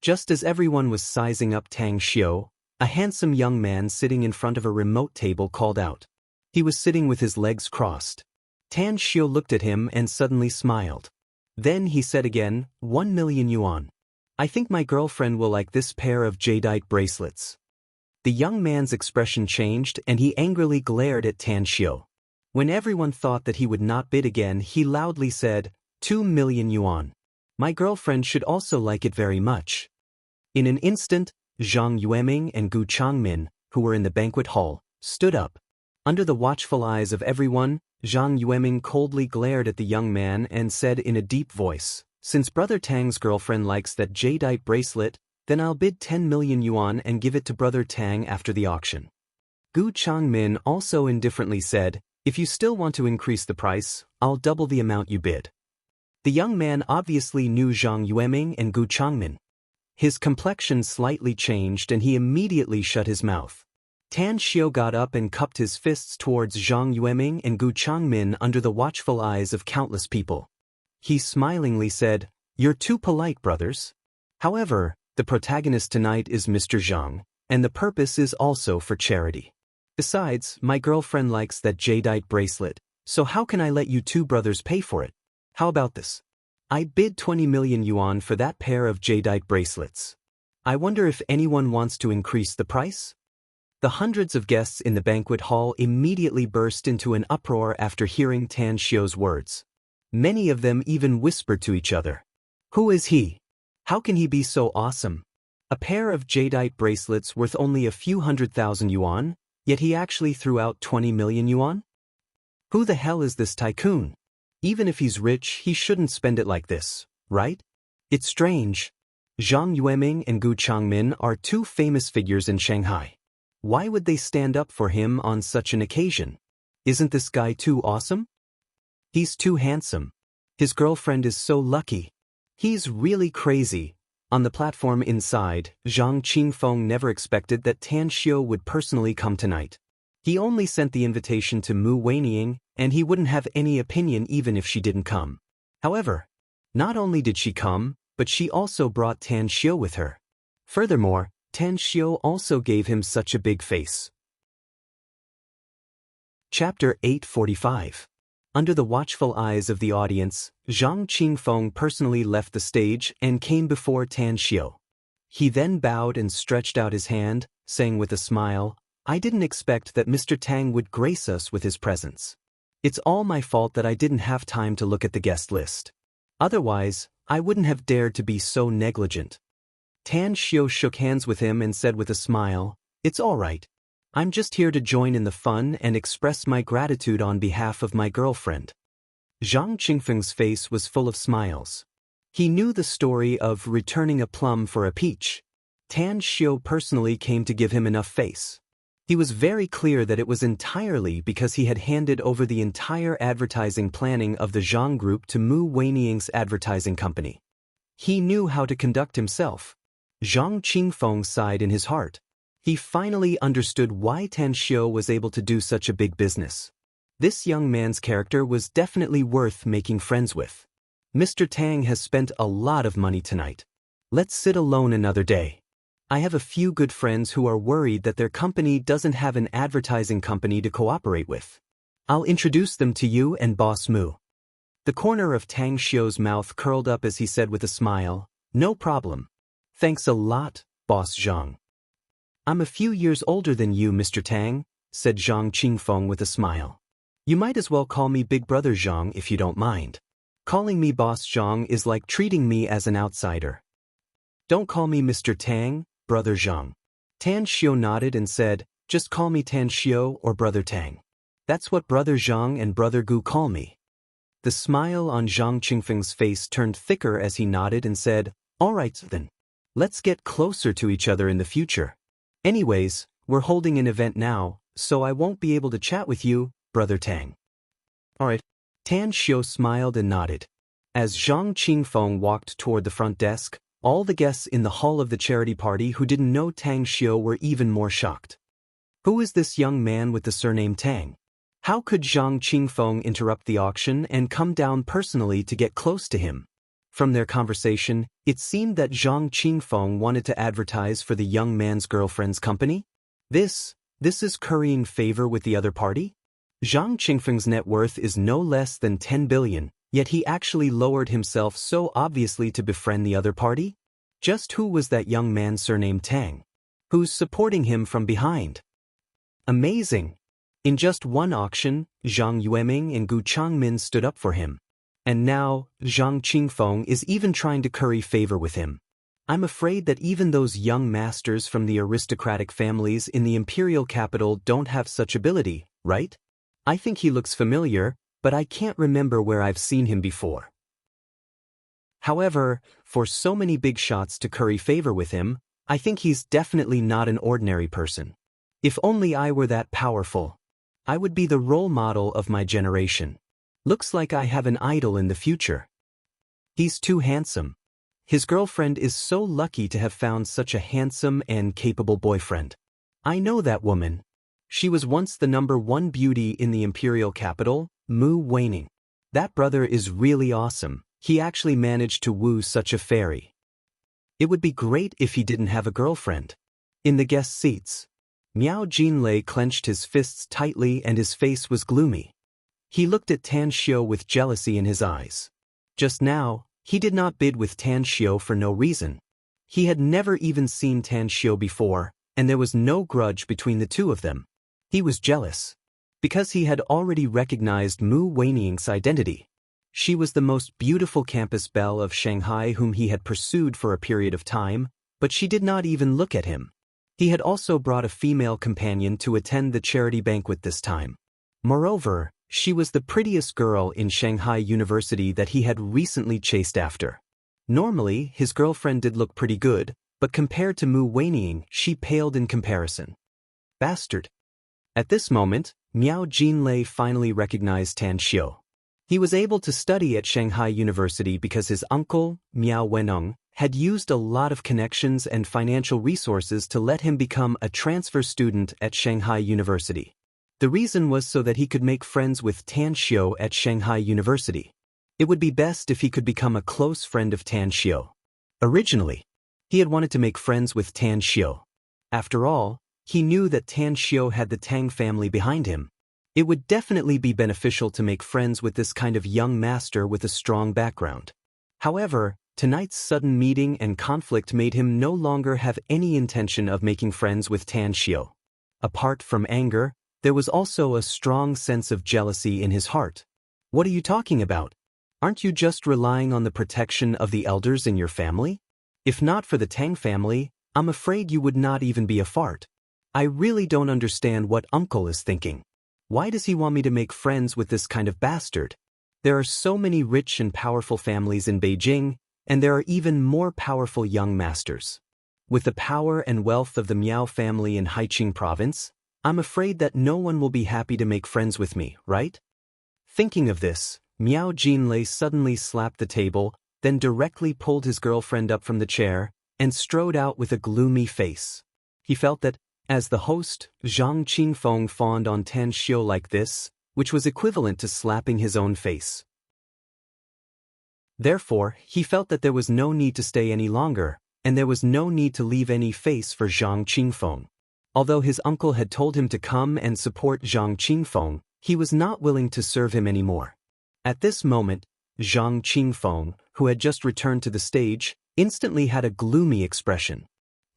Just as everyone was sizing up Tan Xiu, a handsome young man sitting in front of a remote table called out. He was sitting with his legs crossed. Tan Xiu looked at him and suddenly smiled. Then he said again, 1 million yuan. I think my girlfriend will like this pair of jadeite bracelets. The young man's expression changed and he angrily glared at Tan Xiu. When everyone thought that he would not bid again, he loudly said, 2 million yuan. My girlfriend should also like it very much. In an instant, Zhang Yueming and Gu Changmin, who were in the banquet hall, stood up. Under the watchful eyes of everyone, Zhang Yueming coldly glared at the young man and said in a deep voice, "Since Brother Tang's girlfriend likes that jadeite bracelet, then I'll bid 10 million yuan and give it to Brother Tang after the auction." Gu Changmin also indifferently said, "If you still want to increase the price, I'll double the amount you bid." The young man obviously knew Zhang Yueming and Gu Changmin. His complexion slightly changed and he immediately shut his mouth. Tan Xiu got up and cupped his fists towards Zhang Yueming and Gu Changmin under the watchful eyes of countless people. He smilingly said, "You're too polite, brothers." However, the protagonist tonight is Mr. Zhang, and the purpose is also for charity. Besides, my girlfriend likes that jadeite bracelet, so how can I let you two brothers pay for it? How about this? I bid 20 million yuan for that pair of jadeite bracelets. I wonder if anyone wants to increase the price? The hundreds of guests in the banquet hall immediately burst into an uproar after hearing Tan Xiu's words. Many of them even whispered to each other. Who is he? How can he be so awesome? A pair of jadeite bracelets worth only a few 100,000 yuan, yet he actually threw out 20 million yuan? Who the hell is this tycoon? Even if he's rich, he shouldn't spend it like this, right? It's strange. Zhang Yueming and Gu Changmin are two famous figures in Shanghai. Why would they stand up for him on such an occasion? Isn't this guy too awesome? He's too handsome. His girlfriend is so lucky. He's really crazy. On the platform inside, Zhang Qingfeng never expected that Tan Xiu would personally come tonight. He only sent the invitation to Mu Weining, and he wouldn't have any opinion even if she didn't come. However, not only did she come, but she also brought Tan Xiu with her. Furthermore, Tan Xiu also gave him such a big face. Chapter 845. Under the watchful eyes of the audience, Zhang Qingfeng personally left the stage and came before Tan Xiu. He then bowed and stretched out his hand, saying with a smile, I didn't expect that Mr. Tang would grace us with his presence. It's all my fault that I didn't have time to look at the guest list. Otherwise, I wouldn't have dared to be so negligent. Tan Xiu shook hands with him and said with a smile, It's all right. I'm just here to join in the fun and express my gratitude on behalf of my girlfriend. Zhang Qingfeng's face was full of smiles. He knew the story of returning a plum for a peach. Tan Xiu personally came to give him enough face. He was very clear that it was entirely because he had handed over the entire advertising planning of the Zhang Group to Mu Weining's advertising company. He knew how to conduct himself. Zhang Qingfeng sighed in his heart. He finally understood why Tan Xiu was able to do such a big business. This young man's character was definitely worth making friends with. Mr. Tang has spent a lot of money tonight. Let's sit alone another day. I have a few good friends who are worried that their company doesn't have an advertising company to cooperate with. I'll introduce them to you and Boss Mu. The corner of Tang Xiu's mouth curled up as he said with a smile, No problem. Thanks a lot, Boss Zhang. I'm a few years older than you, Mr. Tang, said Zhang Qingfeng with a smile. You might as well call me Big Brother Zhang if you don't mind. Calling me Boss Zhang is like treating me as an outsider. Don't call me Mr. Tang, Brother Zhang. Tan Xiu nodded and said, Just call me Tan Xiu or Brother Tang. That's what Brother Zhang and Brother Gu call me. The smile on Zhang Qingfeng's face turned thicker as he nodded and said, All right then. Let's get closer to each other in the future. Anyways, we're holding an event now, so I won't be able to chat with you, Brother Tang. All right. Tan Xiu smiled and nodded. As Zhang Qingfeng walked toward the front desk, all the guests in the hall of the charity party who didn't know Tang Xiu were even more shocked. Who is this young man with the surname Tang? How could Zhang Qingfeng interrupt the auction and come down personally to get close to him? From their conversation, it seemed that Zhang Qingfeng wanted to advertise for the young man's girlfriend's company. This is currying favor with the other party? Zhang Qingfeng's net worth is no less than 10 billion, yet he actually lowered himself so obviously to befriend the other party? Just who was that young man surnamed Tang? Who's supporting him from behind? Amazing! In just one auction, Zhang Yueming and Gu Changmin stood up for him. And now, Zhang Qingfeng is even trying to curry favor with him. I'm afraid that even those young masters from the aristocratic families in the imperial capital don't have such ability, right? I think he looks familiar, but I can't remember where I've seen him before. However, for so many big shots to curry favor with him, I think he's definitely not an ordinary person. If only I were that powerful. I would be the role model of my generation. Looks like I have an idol in the future. He's too handsome. His girlfriend is so lucky to have found such a handsome and capable boyfriend. I know that woman. She was once the #1 beauty in the imperial capital, Mu Weining. That brother is really awesome. He actually managed to woo such a fairy. It would be great if he didn't have a girlfriend. In the guest seats, Miao Jinlei clenched his fists tightly and his face was gloomy. He looked at Tan Xiu with jealousy in his eyes. Just now, he did not bid with Tan Xiu for no reason. He had never even seen Tan Xiu before, and there was no grudge between the two of them. He was jealous. Because he had already recognized Mu Weiniang's identity. She was the most beautiful campus belle of Shanghai whom he had pursued for a period of time, but she did not even look at him. He had also brought a female companion to attend the charity banquet this time. Moreover, she was the prettiest girl in Shanghai University that he had recently chased after. Normally, his girlfriend did look pretty good, but compared to Mu Weiniang, she paled in comparison. Bastard. At this moment, Miao Jinlei finally recognized Tan Xiu. He was able to study at Shanghai University because his uncle, Miao Weneng, had used a lot of connections and financial resources to let him become a transfer student at Shanghai University. The reason was so that he could make friends with Tan Xiu at Shanghai University. It would be best if he could become a close friend of Tan Xiu. Originally, he had wanted to make friends with Tan Xiu. After all, he knew that Tan Xiu had the Tang family behind him. It would definitely be beneficial to make friends with this kind of young master with a strong background. However, tonight's sudden meeting and conflict made him no longer have any intention of making friends with Tan Xiu. Apart from anger, there was also a strong sense of jealousy in his heart. What are you talking about? Aren't you just relying on the protection of the elders in your family? If not for the Tang family, I'm afraid you would not even be a fart. I really don't understand what uncle is thinking. Why does he want me to make friends with this kind of bastard? There are so many rich and powerful families in Beijing, and there are even more powerful young masters. With the power and wealth of the Miao family in Haiqing province, I'm afraid that no one will be happy to make friends with me, right? Thinking of this, Miao Jinlei suddenly slapped the table, then directly pulled his girlfriend up from the chair, and strode out with a gloomy face. He felt that, as the host, Zhang Qingfeng fawned on Tan Xiu like this, which was equivalent to slapping his own face. Therefore, he felt that there was no need to stay any longer, and there was no need to leave any face for Zhang Qingfeng. Although his uncle had told him to come and support Zhang Qingfeng, he was not willing to serve him anymore. At this moment, Zhang Qingfeng, who had just returned to the stage, instantly had a gloomy expression.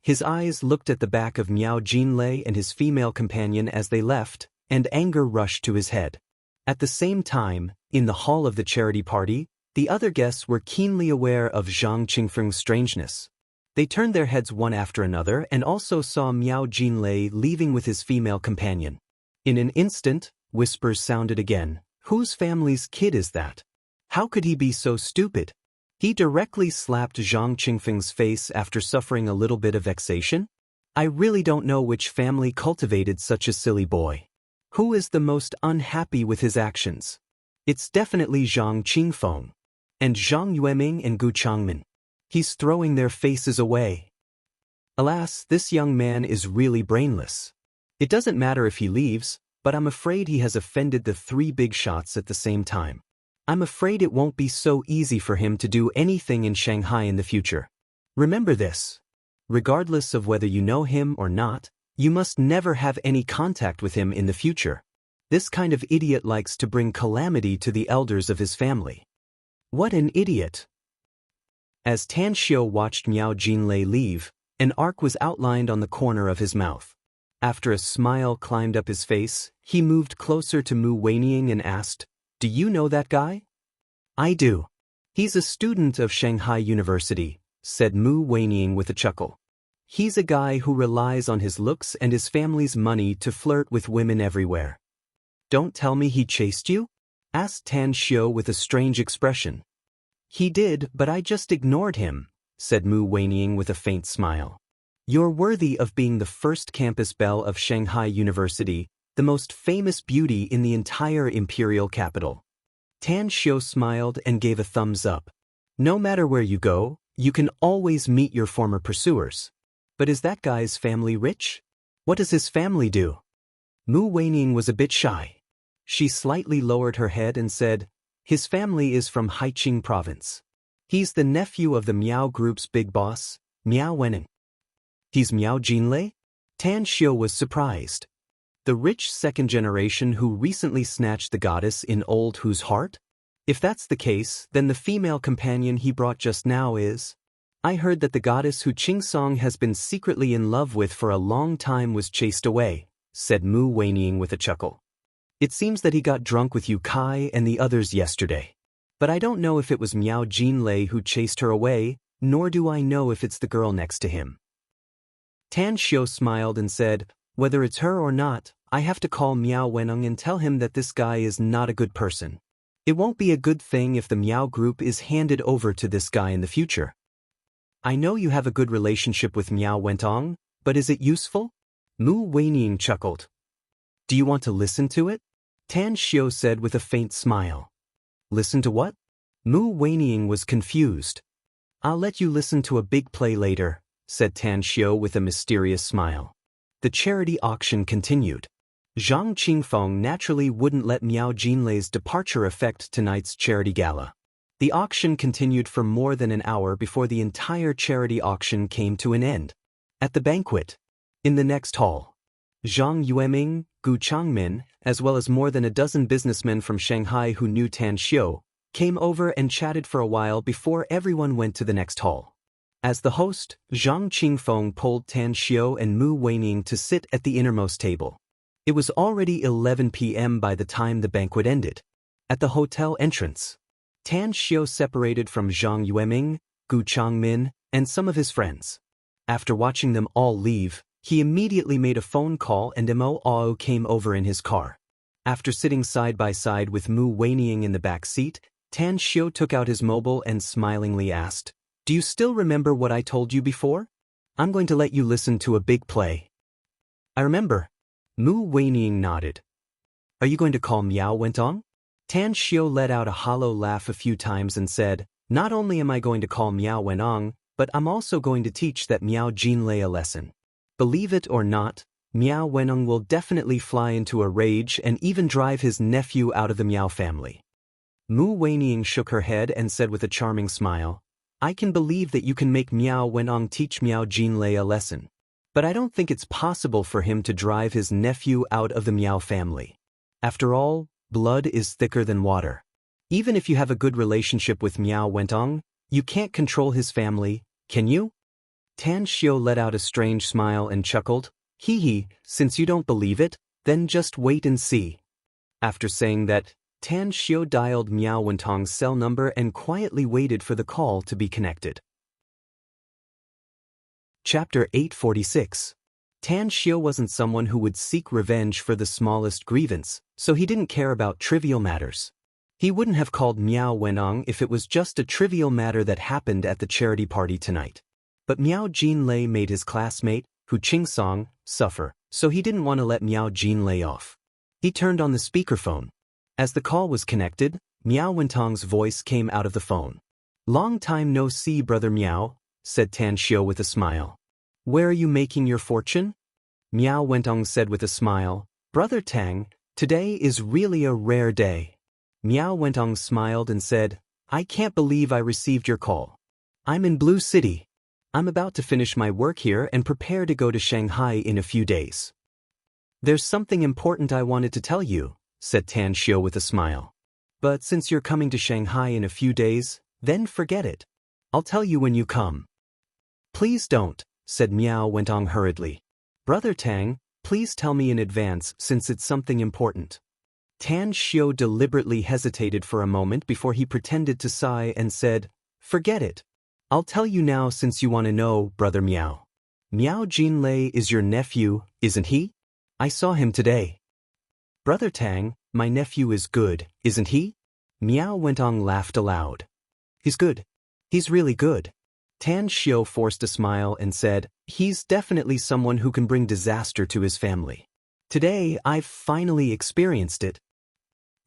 His eyes looked at the back of Miao Jinlei and his female companion as they left, and anger rushed to his head. At the same time, in the hall of the charity party, the other guests were keenly aware of Zhang Qingfeng's strangeness. They turned their heads one after another and also saw Miao Jinlei leaving with his female companion. In an instant, whispers sounded again. Whose family's kid is that? How could he be so stupid? He directly slapped Zhang Qingfeng's face after suffering a little bit of vexation. I really don't know which family cultivated such a silly boy. Who is the most unhappy with his actions? It's definitely Zhang Qingfeng. And Zhang Yueming and Gu Changmin. He's throwing their faces away. Alas, this young man is really brainless. It doesn't matter if he leaves, but I'm afraid he has offended the three big shots at the same time. I'm afraid it won't be so easy for him to do anything in Shanghai in the future. Remember this. Regardless of whether you know him or not, you must never have any contact with him in the future. This kind of idiot likes to bring calamity to the elders of his family. What an idiot! As Tan Xiu watched Miao Jinlei leave, an arc was outlined on the corner of his mouth. After a smile climbed up his face, he moved closer to Mu Weiniang and asked, "Do you know that guy?" "I do. He's a student of Shanghai University," said Mu Weiniang with a chuckle. "He's a guy who relies on his looks and his family's money to flirt with women everywhere." "Don't tell me he chased you?" asked Tan Xiu with a strange expression. "He did, but I just ignored him," said Mu Weiniang with a faint smile. "You're worthy of being the first campus belle of Shanghai University, the most famous beauty in the entire imperial capital." Tan Xiu smiled and gave a thumbs up. "No matter where you go, you can always meet your former pursuers. But is that guy's family rich? What does his family do?" Mu Weiniang was a bit shy. She slightly lowered her head and said, "His family is from Haiqing province. He's the nephew of the Miao Group's big boss, Miao Wenning." "He's Miao Jinlei?" Tan Xiu was surprised. The rich second generation who recently snatched the goddess in Old Hu's heart? If that's the case, then the female companion he brought just now is… I heard that the goddess who Qingsong has been secretly in love with for a long time was chased away, said Mu Weining with a chuckle. It seems that he got drunk with Yu Kai and the others yesterday. But I don't know if it was Miao Jinlei who chased her away, nor do I know if it's the girl next to him. Tan Xiu smiled and said, whether it's her or not, I have to call Miao Weneng and tell him that this guy is not a good person. It won't be a good thing if the Miao group is handed over to this guy in the future. I know you have a good relationship with Miao Wentong, but is it useful? Mu Weining chuckled. Do you want to listen to it? Tan Xiu said with a faint smile. Listen to what? Mu Weining was confused. I'll let you listen to a big play later, said Tan Xiu with a mysterious smile. The charity auction continued. Zhang Qingfeng naturally wouldn't let Miao Jinlei's departure affect tonight's charity gala. The auction continued for more than an hour before the entire charity auction came to an end. At the banquet, in the next hall, Zhang Yueming, Gu Changmin, as well as more than a dozen businessmen from Shanghai who knew Tan Xiu, came over and chatted for a while before everyone went to the next hall. As the host, Zhang Qingfeng pulled Tan Xiu and Mu Weining to sit at the innermost table. It was already 11 p.m. by the time the banquet ended. At the hotel entrance, Tan Xiu separated from Zhang Yueming, Gu Changmin, and some of his friends. After watching them all leave, he immediately made a phone call and Mo Ao came over in his car. After sitting side by side with Mu Weining in the back seat, Tan Xiu took out his mobile and smilingly asked, do you still remember what I told you before? I'm going to let you listen to a big play. I remember. Mu Weining nodded. Are you going to call Miao Wentong? Tan Xiu let out a hollow laugh a few times and said, not only am I going to call Miao Wenong, but I'm also going to teach that Miao Jinlei a lesson. Believe it or not, Miao Wenong will definitely fly into a rage and even drive his nephew out of the Miao family. Mu Weining shook her head and said with a charming smile, I can believe that you can make Miao Wenong teach Miao Jinlei a lesson. But I don't think it's possible for him to drive his nephew out of the Miao family. After all, blood is thicker than water. Even if you have a good relationship with Miao Wentong, you can't control his family, can you? Tan Xiu let out a strange smile and chuckled, hee hee, since you don't believe it, then just wait and see. After saying that, Tan Xiu dialed Miao Wentong's cell number and quietly waited for the call to be connected. Chapter 846. Tan Xiu wasn't someone who would seek revenge for the smallest grievance, so he didn't care about trivial matters. He wouldn't have called Miao Wenong if it was just a trivial matter that happened at the charity party tonight. But Miao Jinlei made his classmate, Hu Qingsong, suffer, so he didn't want to let Miao Jinlei off. He turned on the speakerphone. As the call was connected, Miao Wentong's voice came out of the phone. Long time no see, brother Miao, said Tan Xiu with a smile. Where are you making your fortune? Miao Wentong said with a smile, Brother Tang, today is really a rare day. Miao Wentong smiled and said, I can't believe I received your call. I'm in Blue City. I'm about to finish my work here and prepare to go to Shanghai in a few days. There's something important I wanted to tell you, said Tan Xiu with a smile. But since you're coming to Shanghai in a few days, then forget it. I'll tell you when you come. Please don't, said Miao Wentong hurriedly. Brother Tang, please tell me in advance since it's something important. Tan Xiu deliberately hesitated for a moment before he pretended to sigh and said, Forget it. I'll tell you now since you want to know, brother Miao. Miao Jinlei is your nephew, isn't he? I saw him today. Brother Tang, my nephew is good, isn't he? Miao Wentong laughed aloud. He's good. He's really good. Tan Xiu forced a smile and said, He's definitely someone who can bring disaster to his family. Today, I've finally experienced it.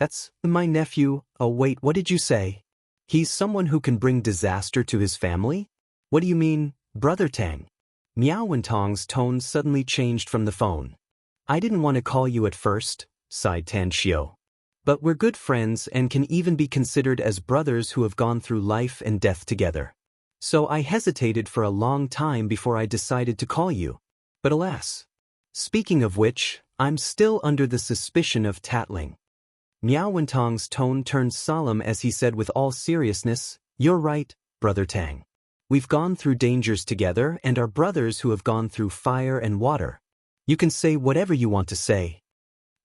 That's my nephew. Oh wait, what did you say? He's someone who can bring disaster to his family? What do you mean, brother Tang? Miao Wentong's tone suddenly changed from the phone. I didn't want to call you at first, sighed Tan Xiu. But we're good friends and can even be considered as brothers who have gone through life and death together. So I hesitated for a long time before I decided to call you. But alas, Speaking of which, I'm still under the suspicion of tattling. Miao Wentong's tone turned solemn as he said with all seriousness, "You're right, Brother Tang. We've gone through dangers together and are brothers who have gone through fire and water. You can say whatever you want to say."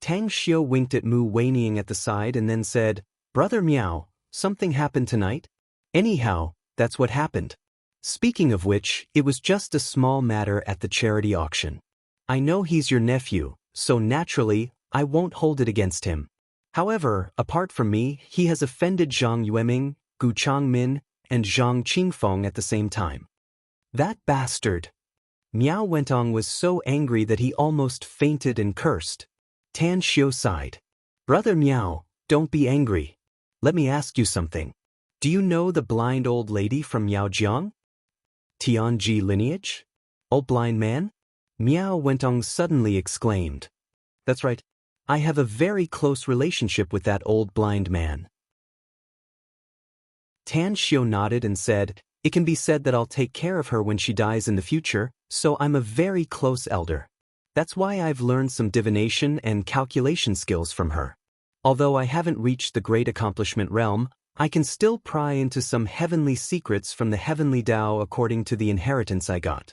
Tang Xiu winked at Mu Weining at the side and then said, "Brother Miao, something happened tonight? Anyhow, that's what happened. Speaking of which, it was just a small matter at the charity auction. I know he's your nephew, so naturally, I won't hold it against him. However, apart from me, he has offended Zhang Yueming, Gu Changmin, and Zhang Qingfeng at the same time." "That bastard!" Miao Wentong was so angry that he almost fainted and cursed. Tan Xiu sighed. "Brother Miao, don't be angry. Let me ask you something. Do you know the blind old lady from Yaojiang? Tianji lineage? Old blind man?" Miao Wentong suddenly exclaimed. "That's right. I have a very close relationship with that old blind man." Tan Xiu nodded and said, "It can be said that I'll take care of her when she dies in the future, so I'm a very close elder. That's why I've learned some divination and calculation skills from her. Although I haven't reached the great accomplishment realm, I can still pry into some heavenly secrets from the heavenly Tao according to the inheritance I got."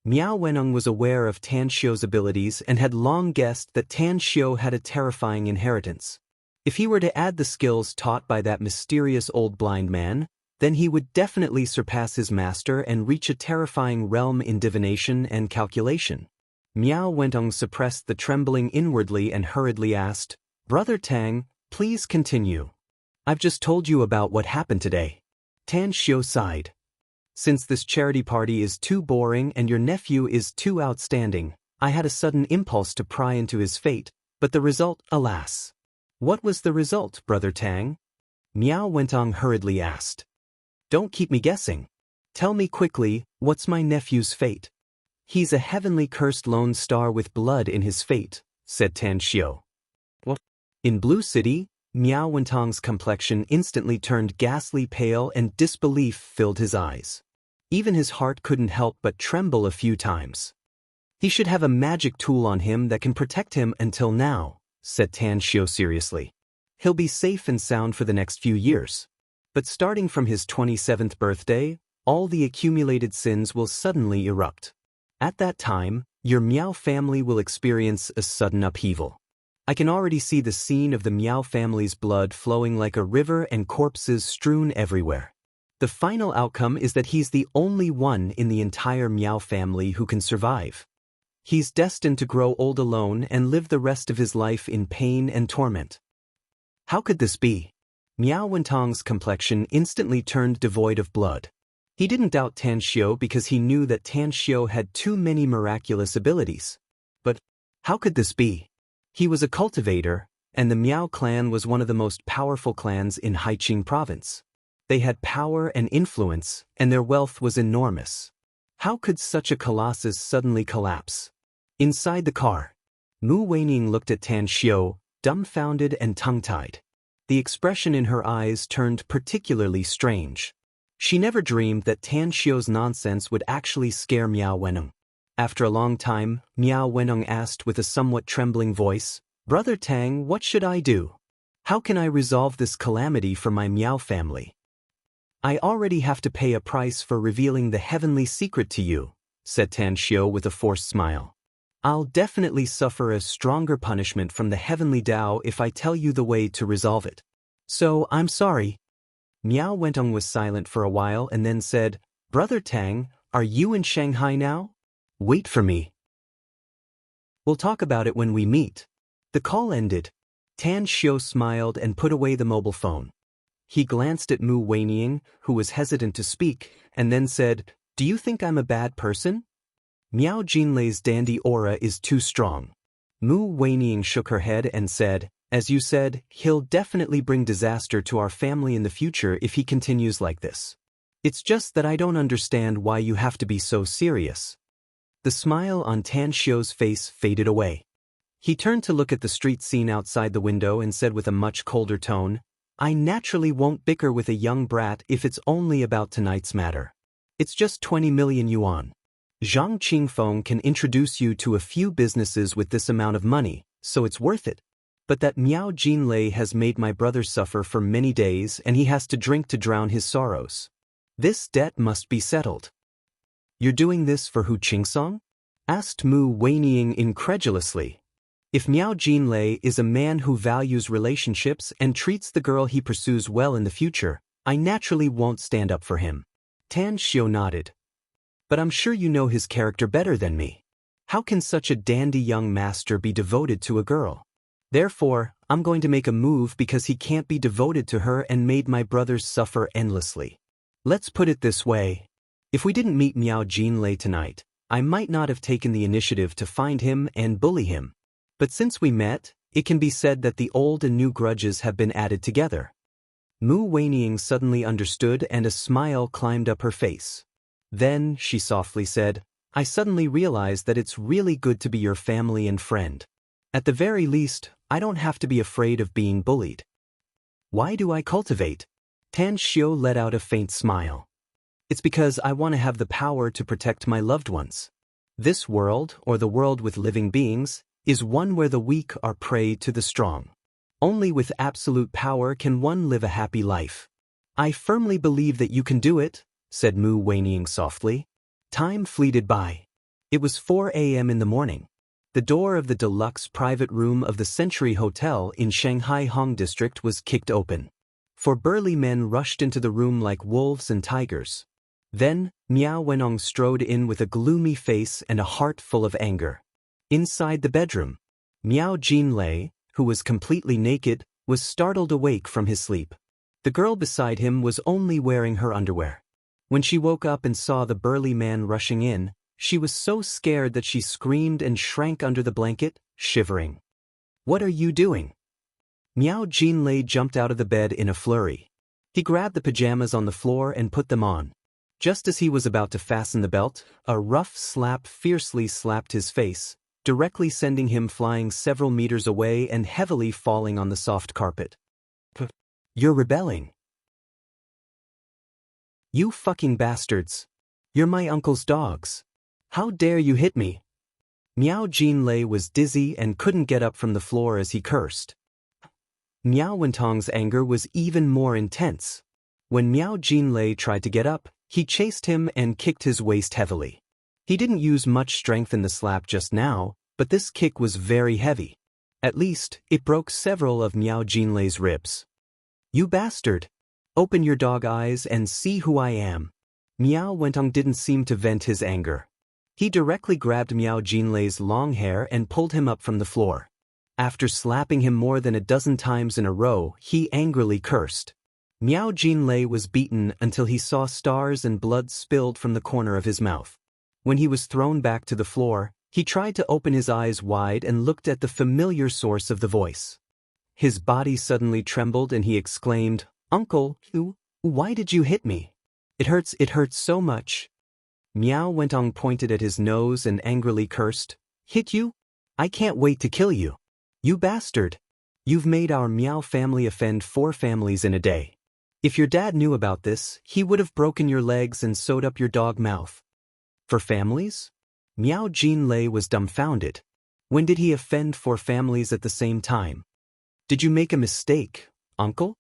Miao Wenong was aware of Tan Xiu's abilities and had long guessed that Tan Xiu had a terrifying inheritance. If he were to add the skills taught by that mysterious old blind man, then he would definitely surpass his master and reach a terrifying realm in divination and calculation. Miao Wentong suppressed the trembling inwardly and hurriedly asked, "Brother Tang, please continue. I've just told you about what happened today." Tan Xiu sighed. "Since this charity party is too boring and your nephew is too outstanding, I had a sudden impulse to pry into his fate, but the result, alas." "What was the result, Brother Tang?" Miao Wentong hurriedly asked. "Don't keep me guessing. Tell me quickly, what's my nephew's fate?" "He's a heavenly cursed lone star with blood in his fate," said Tan Xiu. "What? In Blue City?" Miao Wentong's complexion instantly turned ghastly pale and disbelief filled his eyes. Even his heart couldn't help but tremble a few times. "He should have a magic tool on him that can protect him until now," said Tan Xiu seriously. "He'll be safe and sound for the next few years. But starting from his 27th birthday, all the accumulated sins will suddenly erupt. At that time, your Miao family will experience a sudden upheaval. I can already see the scene of the Miao family's blood flowing like a river and corpses strewn everywhere. The final outcome is that he's the only one in the entire Miao family who can survive. He's destined to grow old alone and live the rest of his life in pain and torment." "How could this be?" Miao Wentong's complexion instantly turned devoid of blood. He didn't doubt Tan Xiu because he knew that Tan Xiu had too many miraculous abilities. But how could this be? He was a cultivator, and the Miao clan was one of the most powerful clans in Haiqing province. They had power and influence, and their wealth was enormous. How could such a colossus suddenly collapse? Inside the car, Mu Weining looked at Tan Xiu, dumbfounded and tongue-tied. The expression in her eyes turned particularly strange. She never dreamed that Tan Xiu's nonsense would actually scare Miao Wenong. After a long time, Miao Wenong asked with a somewhat trembling voice, "Brother Tang, what should I do? How can I resolve this calamity for my Miao family?" "I already have to pay a price for revealing the heavenly secret to you," said Tan Xiu with a forced smile. "I'll definitely suffer a stronger punishment from the heavenly Tao if I tell you the way to resolve it. So, I'm sorry." Miao Wentong was silent for a while and then said, "Brother Tang, are you in Shanghai now? Wait for me. We'll talk about it when we meet." The call ended. Tan Xiu smiled and put away the mobile phone. He glanced at Mu Weining, who was hesitant to speak, and then said, "Do you think I'm a bad person?" "Miao Jinlei's dandy aura is too strong." Mu Weining shook her head and said, "As you said, he'll definitely bring disaster to our family in the future if he continues like this. It's just that I don't understand why you have to be so serious." The smile on Tan Xiu's face faded away. He turned to look at the street scene outside the window and said with a much colder tone, "I naturally won't bicker with a young brat if it's only about tonight's matter. It's just 20 million yuan. Zhang Qingfeng can introduce you to a few businesses with this amount of money, so it's worth it. But that Miao Jinlei has made my brother suffer for many days and he has to drink to drown his sorrows. This debt must be settled. You're doing this for Hu Qingsong? Asked Mu Weining incredulously. If Miao Jinlei is a man who values relationships and treats the girl he pursues well in the future, I naturally won't stand up for him. Tan Xiu nodded. But I'm sure you know his character better than me. How can such a dandy young master be devoted to a girl? Therefore, I'm going to make a move because he can't be devoted to her and made my brothers suffer endlessly. Let's put it this way. If we didn't meet Miao Jinlei tonight, I might not have taken the initiative to find him and bully him. But since we met, it can be said that the old and new grudges have been added together. Mu Weining suddenly understood and a smile climbed up her face. Then, she softly said, I suddenly realized that it's really good to be your family and friend. At the very least, I don't have to be afraid of being bullied. Why do I cultivate? Tan Xiu let out a faint smile. It's because I want to have the power to protect my loved ones. This world, or the world with living beings, is one where the weak are prey to the strong. Only with absolute power can one live a happy life. I firmly believe that you can do it, said Mu Weining softly. Time fleeted by. It was 4 a.m. in the morning. The door of the deluxe private room of the Century Hotel in Shanghai Hong District was kicked open. 4 burly men rushed into the room like wolves and tigers. Then, Miao Wenong strode in with a gloomy face and a heart full of anger. Inside the bedroom, Miao Jinlei, who was completely naked, was startled awake from his sleep. The girl beside him was only wearing her underwear. When she woke up and saw the burly man rushing in, she was so scared that she screamed and shrank under the blanket, shivering. What are you doing? Miao Jinlei jumped out of the bed in a flurry. He grabbed the pajamas on the floor and put them on. Just as he was about to fasten the belt, a rough slap fiercely slapped his face, directly sending him flying several meters away and heavily falling on the soft carpet. You're rebelling. You fucking bastards. You're my uncle's dogs. How dare you hit me? Miao Jinlei was dizzy and couldn't get up from the floor as he cursed. Miao Wentong's anger was even more intense. When Miao Jinlei tried to get up, he chased him and kicked his waist heavily. He didn't use much strength in the slap just now, but this kick was very heavy. At least, it broke several of Miao Jinlei's ribs. You bastard! Open your dog eyes and see who I am. Miao Wentong didn't seem to vent his anger. He directly grabbed Miao Jinlei's long hair and pulled him up from the floor. After slapping him more than a dozen times in a row, he angrily cursed. Miao Jinlei was beaten until he saw stars and blood spilled from the corner of his mouth. When he was thrown back to the floor, he tried to open his eyes wide and looked at the familiar source of the voice. His body suddenly trembled and he exclaimed, Uncle, why did you hit me? It hurts so much. Miao Wentong pointed at his nose and angrily cursed, Hit you? I can't wait to kill you. You bastard. You've made our Miao family offend 4 families in a day. If your dad knew about this, he would have broken your legs and sewed up your dog mouth. For families? Miao Jinlei was dumbfounded. When did he offend 4 families at the same time? Did you make a mistake, uncle?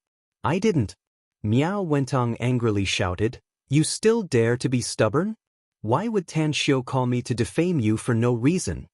I didn't. Miao Wentong angrily shouted, You still dare to be stubborn? Why would Tan Xiu call me to defame you for no reason?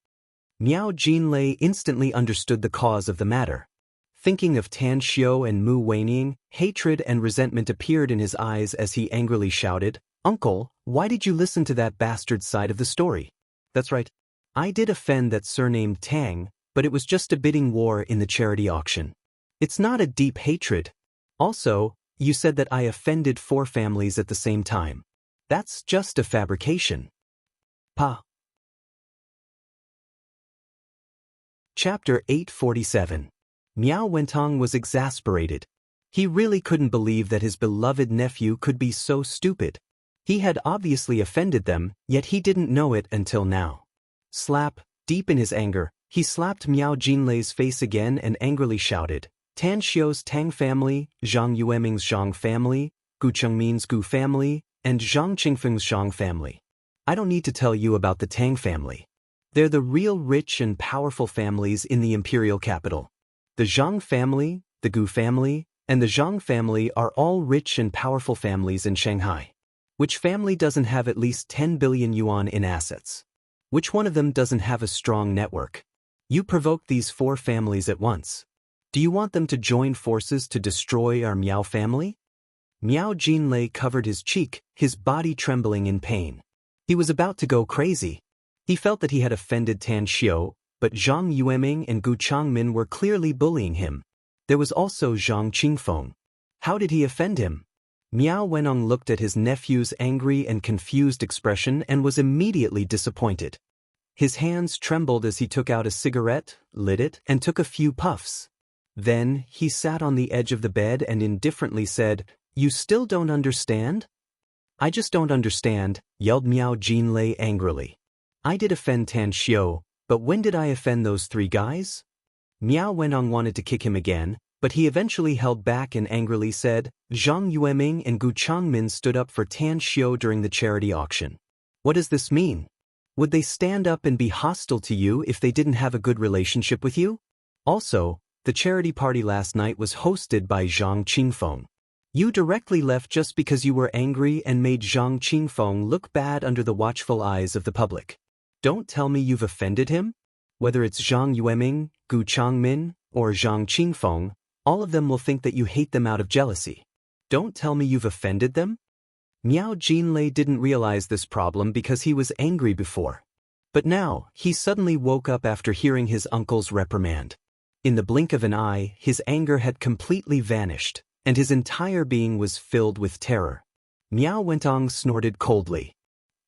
Miao Jinlei instantly understood the cause of the matter. Thinking of Tan Xiu and Mu Weining, hatred and resentment appeared in his eyes as he angrily shouted, Uncle, why did you listen to that bastard's side of the story? That's right. I did offend that surnamed Tang, but it was just a bidding war in the charity auction. It's not a deep hatred. Also, you said that I offended 4 families at the same time. That's just a fabrication. Pa. Chapter 847. Miao Wentong was exasperated. He really couldn't believe that his beloved nephew could be so stupid. He had obviously offended them, yet he didn't know it until now. Slap, deep in his anger, he slapped Miao Jinlei's face again and angrily shouted, Tan Xiu's Tang family, Zhang Yueming's Zhang family, Gu Chengmin's Gu family, and Zhang Qingfeng's Zhang family. I don't need to tell you about the Tang family. They're the real rich and powerful families in the imperial capital. The Zhang family, the Gu family, and the Zhang family are all rich and powerful families in Shanghai. Which family doesn't have at least 10 billion yuan in assets? Which one of them doesn't have a strong network? You provoked these 4 families at once. Do you want them to join forces to destroy our Miao family? Miao Jinlei covered his cheek, his body trembling in pain. He was about to go crazy. He felt that he had offended Tan Xiu, but Zhang Yueming and Gu Changmin were clearly bullying him. There was also Zhang Qingfeng. How did he offend him? Miao Wenong looked at his nephew's angry and confused expression and was immediately disappointed. His hands trembled as he took out a cigarette, lit it, and took a few puffs. Then, he sat on the edge of the bed and indifferently said, "You still don't understand?" "I just don't understand," yelled Miao Jinlei angrily. "I did offend Tan Xiu, but when did I offend those 3 guys?" Miao Wenong wanted to kick him again, but he eventually held back and angrily said, "Zhang Yueming and Gu Changmin stood up for Tan Xiu during the charity auction. What does this mean? Would they stand up and be hostile to you if they didn't have a good relationship with you? Also, the charity party last night was hosted by Zhang Qingfeng. You directly left just because you were angry and made Zhang Qingfeng look bad under the watchful eyes of the public. Don't tell me you've offended him? Whether it's Zhang Yueming, Gu Changmin, or Zhang Qingfeng, all of them will think that you hate them out of jealousy. Don't tell me you've offended them?" Miao Jinlei didn't realize this problem because he was angry before. But now, he suddenly woke up after hearing his uncle's reprimand. In the blink of an eye, his anger had completely vanished, and his entire being was filled with terror. Miao Wentong snorted coldly.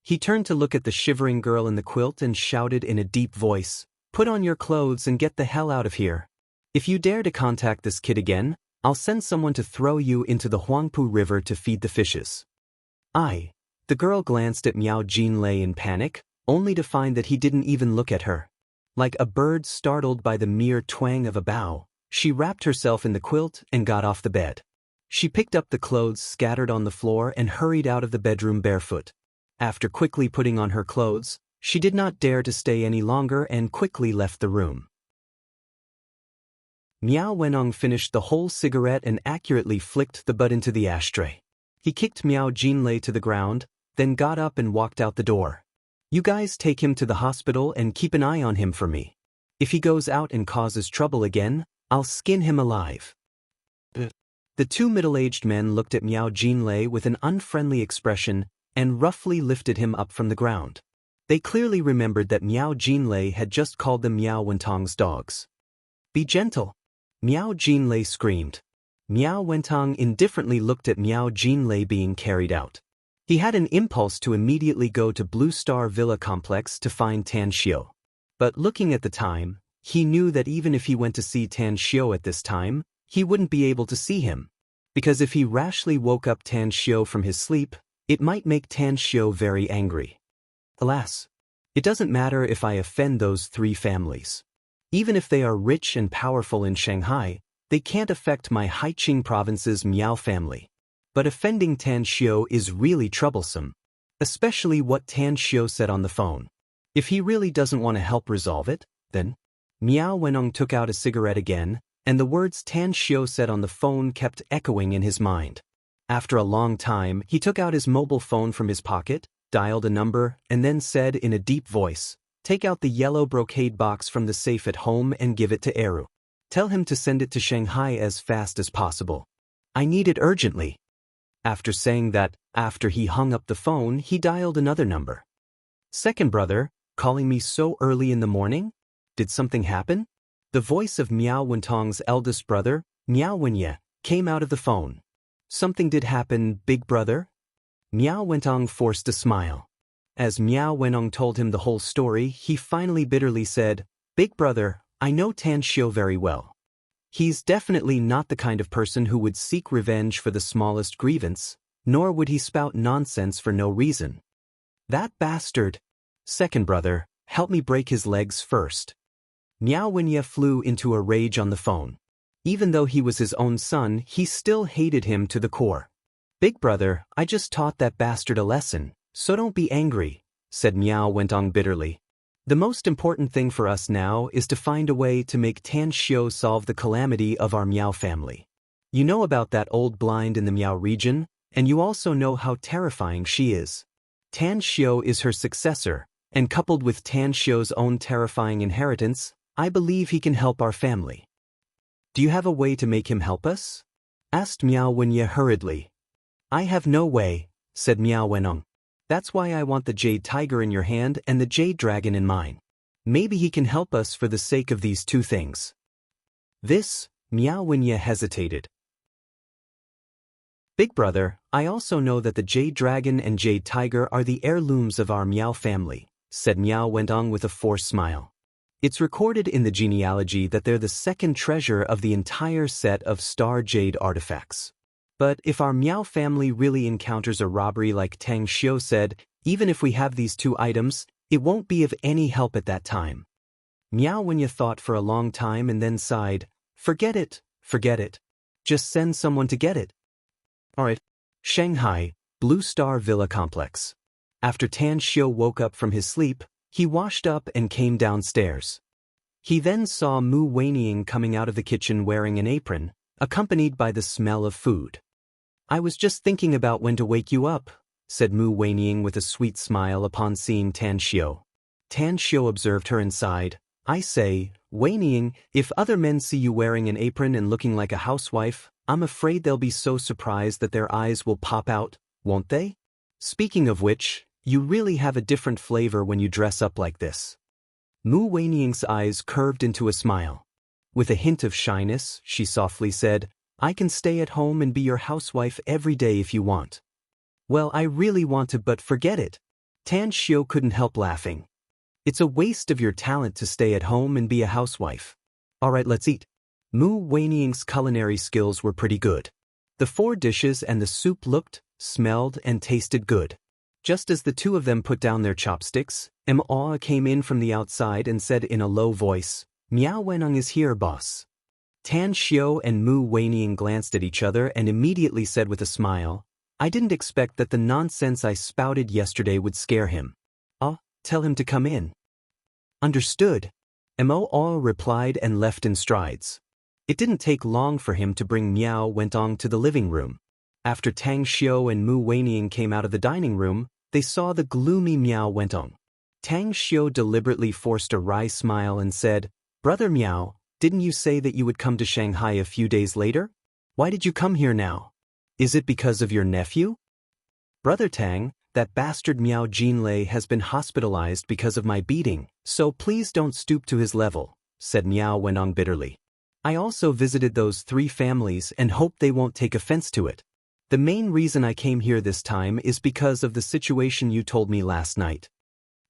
He turned to look at the shivering girl in the quilt and shouted in a deep voice, "Put on your clothes and get the hell out of here. If you dare to contact this kid again, I'll send someone to throw you into the Huangpu River to feed the fishes." The girl glanced at Miao Jinlei in panic, only to find that he didn't even look at her. Like a bird startled by the mere twang of a bough, she wrapped herself in the quilt and got off the bed. She picked up the clothes scattered on the floor and hurried out of the bedroom barefoot. After quickly putting on her clothes, she did not dare to stay any longer and quickly left the room. Miao Wenong finished the whole cigarette and accurately flicked the butt into the ashtray. He kicked Miao Jinlei to the ground, then got up and walked out the door. "You guys take him to the hospital and keep an eye on him for me. If he goes out and causes trouble again, I'll skin him alive." The 2 middle-aged men looked at Miao Jinlei with an unfriendly expression and roughly lifted him up from the ground. They clearly remembered that Miao Jinlei had just called them Miao Wentong's dogs. "Be gentle," Miao Jinlei screamed. Miao Wentong indifferently looked at Miao Jinlei being carried out. He had an impulse to immediately go to Blue Star Villa Complex to find Tan Xiu. But looking at the time, he knew that even if he went to see Tan Xiu at this time, he wouldn't be able to see him. Because if he rashly woke up Tan Xiu from his sleep, it might make Tan Xiu very angry. Alas, it doesn't matter if I offend those 3 families. Even if they are rich and powerful in Shanghai, they can't affect my Haiqing province's Miao family. But offending Tan Xiu is really troublesome. Especially what Tan Xiu said on the phone. If he really doesn't want to help resolve it, then... Miao Wenong took out a cigarette again, and the words Tan Xiu said on the phone kept echoing in his mind. After a long time, he took out his mobile phone from his pocket, dialed a number, and then said in a deep voice, "Take out the yellow brocade box from the safe at home and give it to Eru. Tell him to send it to Shanghai as fast as possible. I need it urgently." After saying that, after he hung up the phone, he dialed another number. "Second brother, calling me so early in the morning? Did something happen?" The voice of Miao Wentong's eldest brother, Miao Wenye, came out of the phone. "Something did happen, big brother?" Miao Wentong forced a smile. As Miao Wenong told him the whole story, he finally bitterly said, "Big brother, I know Tan Xiu very well. He's definitely not the kind of person who would seek revenge for the smallest grievance, nor would he spout nonsense for no reason. That bastard. Second brother, help me break his legs first." Miao Wenye flew into a rage on the phone. Even though he was his own son, he still hated him to the core. "Big brother, I just taught that bastard a lesson, so don't be angry. said Miao Wentong bitterly. The most important thing for us now is to find a way to make Tan Xiu solve the calamity of our Miao family. You know about that old blind in the Miao region, and you also know how terrifying she is. Tan Xiu is her successor, and coupled with Tan Xiu's own terrifying inheritance, I believe he can help our family. Do you have a way to make him help us? Asked Miao Wenye hurriedly. I have no way, said Miao Wenong. That's why I want the jade tiger in your hand and the jade dragon in mine. Maybe he can help us for the sake of these two things. This, Miao Wenye hesitated. Big brother, I also know that the jade dragon and jade tiger are the heirlooms of our Miao family, said Miao Wentong with a forced smile. It's recorded in the genealogy that they're the second treasure of the entire set of star jade artifacts. But if our Miao family really encounters a robbery like Tang Xiu said, even if we have these two items, it won't be of any help at that time. Miao Wenye thought for a long time and then sighed, forget it. Just send someone to get it. Alright. Shanghai, Blue Star Villa Complex. After Tan Xiu woke up from his sleep, he washed up and came downstairs. He then saw Mu Weining coming out of the kitchen wearing an apron, accompanied by the smell of food. I was just thinking about when to wake you up, said Mu Weining with a sweet smile upon seeing Tan Xiu. Tan Xiu observed her and sighed. I say, Weining, if other men see you wearing an apron and looking like a housewife, I'm afraid they'll be so surprised that their eyes will pop out, won't they? Speaking of which, you really have a different flavor when you dress up like this. Mu Weining's eyes curved into a smile. With a hint of shyness, she softly said, I can stay at home and be your housewife every day if you want. Well, I really want to, but forget it. Tan Xiu couldn't help laughing. It's a waste of your talent to stay at home and be a housewife. Alright, let's eat. Mu Weining's culinary skills were pretty good. The 4 dishes and the soup looked, smelled, and tasted good. Just as the two of them put down their chopsticks, Ma came in from the outside and said in a low voice, Miao Wenong is here, boss. Tan Xiu and Mu Weining glanced at each other and immediately said with a smile, I didn't expect that the nonsense I spouted yesterday would scare him. Tell him to come in. Understood. Ma replied and left in strides. It didn't take long for him to bring Miao Wentong to the living room. After Tang Xiu and Mu Weining came out of the dining room, they saw the gloomy Miao Wentong. Tang Xiu deliberately forced a wry smile and said, Brother Miao, didn't you say that you would come to Shanghai a few days later? Why did you come here now? Is it because of your nephew? Brother Tang, that bastard Miao Jinlei has been hospitalized because of my beating, so please don't stoop to his level, said Miao Wentong bitterly. I also visited those 3 families and hope they won't take offense to it. The main reason I came here this time is because of the situation you told me last night.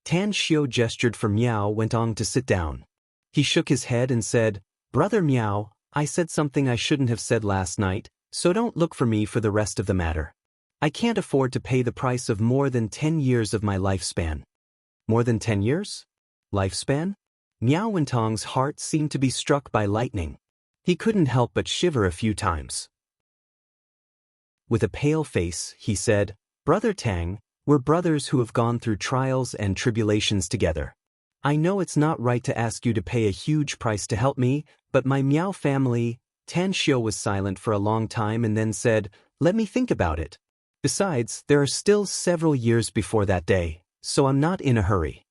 Tan Xiu gestured for Miao Wentong to sit down. He shook his head and said, Brother Miao, I said something I shouldn't have said last night, so don't look for me for the rest of the matter. I can't afford to pay the price of more than 10 years of my lifespan. More than 10 years? Lifespan? Miao Wentong's heart seemed to be struck by lightning. He couldn't help but shiver a few times. With a pale face, he said, Brother Tang, we're brothers who have gone through trials and tribulations together. I know it's not right to ask you to pay a huge price to help me, but my Miao family. Tan Xiu was silent for a long time and then said, Let me think about it. Besides, there are still several years before that day, so I'm not in a hurry.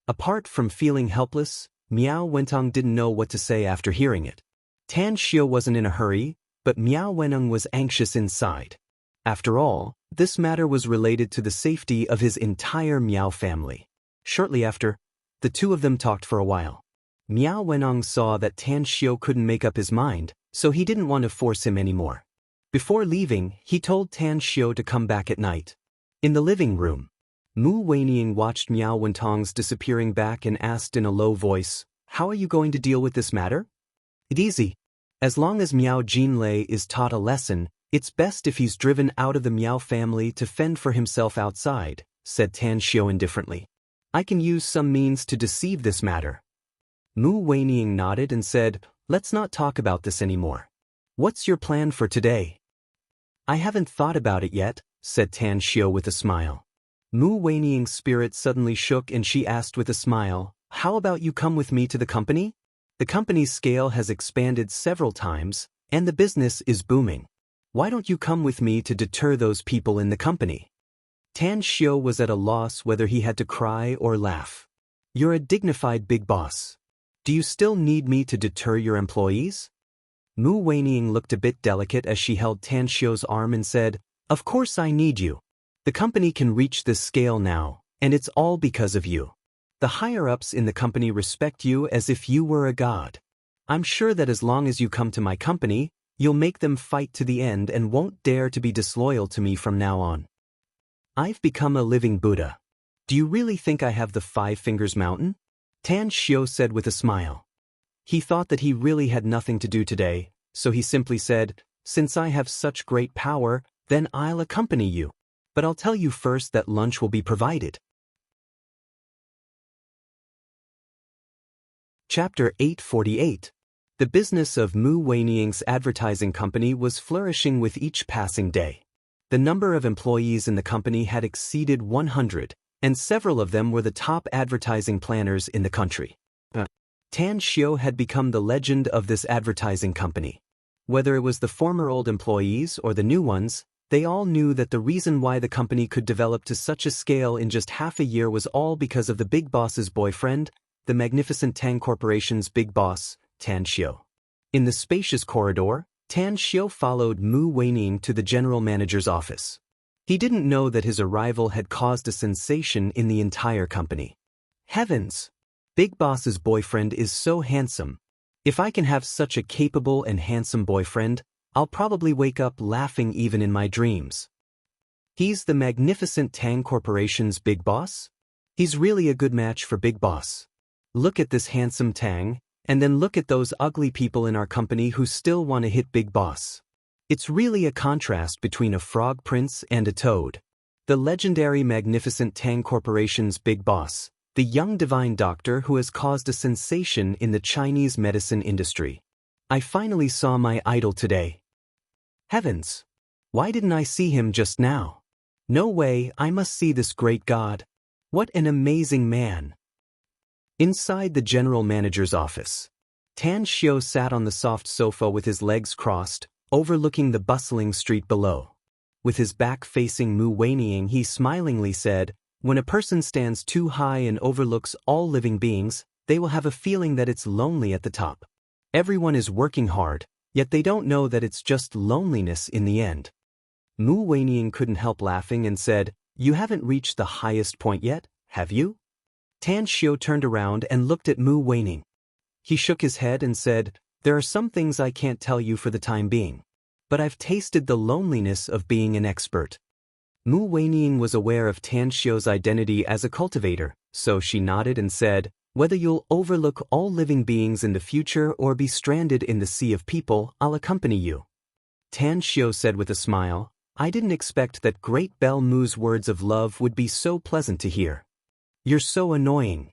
Apart from feeling helpless, Miao Wentong didn't know what to say after hearing it. Tan Xiu wasn't in a hurry, but Miao Wenong was anxious inside. After all, this matter was related to the safety of his entire Miao family. Shortly after, the two of them talked for a while. Miao Wenong saw that Tan Xiu couldn't make up his mind, so he didn't want to force him anymore. Before leaving, he told Tan Xiu to come back at night. In the living room, Mu Weining watched Miao Wentong's disappearing back and asked in a low voice, How are you going to deal with this matter? It's easy. As long as Miao Jinlei is taught a lesson, it's best if he's driven out of the Miao family to fend for himself outside, said Tan Xiu indifferently. I can use some means to deceive this matter. Mu Weining nodded and said, Let's not talk about this anymore. What's your plan for today? I haven't thought about it yet, said Tan Xiu with a smile. Mu Weiniang's spirit suddenly shook and she asked with a smile, "How about you come with me to the company? The company's scale has expanded several times, and the business is booming. Why don't you come with me to deter those people in the company?" Tan Xiu was at a loss whether he had to cry or laugh. "You're a dignified big boss. Do you still need me to deter your employees?" Mu Weiniang looked a bit delicate as she held Tan Xiu's arm and said, "Of course I need you. The company can reach this scale now, and it's all because of you. The higher-ups in the company respect you as if you were a god. I'm sure that as long as you come to my company, you'll make them fight to the end and won't dare to be disloyal to me from now on. I've become a living Buddha. Do you really think I have the 5 Fingers Mountain?" Tan Xiu said with a smile. He thought that he really had nothing to do today, so he simply said, "Since I have such great power, then I'll accompany you. But I'll tell you first that lunch will be provided." Chapter 848. The business of Mu Weiniang's advertising company was flourishing with each passing day. The number of employees in the company had exceeded 100, and several of them were the top advertising planners in the country. Tan Xiu had become the legend of this advertising company. Whether it was the former old employees or the new ones, they all knew that the reason why the company could develop to such a scale in just half a year was all because of the big boss's boyfriend, the magnificent Tang Corporation's big boss, Tan Xiu. In the spacious corridor, Tan Xiu followed Mu Weiniang to the general manager's office. He didn't know that his arrival had caused a sensation in the entire company. Heavens! Big boss's boyfriend is so handsome. If I can have such a capable and handsome boyfriend, I'll probably wake up laughing even in my dreams. He's the magnificent Tang Corporation's big boss? He's really a good match for Big Boss. Look at this handsome Tang, and then look at those ugly people in our company who still want to hit Big Boss. It's really a contrast between a frog prince and a toad. The legendary magnificent Tang Corporation's big boss, the young divine doctor who has caused a sensation in the Chinese medicine industry. I finally saw my idol today. Heavens! Why didn't I see him just now? No way, I must see this great god. What an amazing man. Inside the general manager's office, Tan Xiu sat on the soft sofa with his legs crossed, overlooking the bustling street below. With his back facing Mu Weiniang, he smilingly said, "When a person stands too high and overlooks all living beings, they will have a feeling that it's lonely at the top. Everyone is working hard, yet they don't know that it's just loneliness in the end." Mu Weiniang couldn't help laughing and said, "You haven't reached the highest point yet, have you?" Tan Xiu turned around and looked at Mu Weiniang. He shook his head and said, "There are some things I can't tell you for the time being. But I've tasted the loneliness of being an expert." Mu Weiniang was aware of Tan Xiu's identity as a cultivator, so she nodded and said, "Whether you'll overlook all living beings in the future or be stranded in the sea of people, I'll accompany you." Tan Xiu said with a smile, "I didn't expect that Great Bell Mu's words of love would be so pleasant to hear. You're so annoying."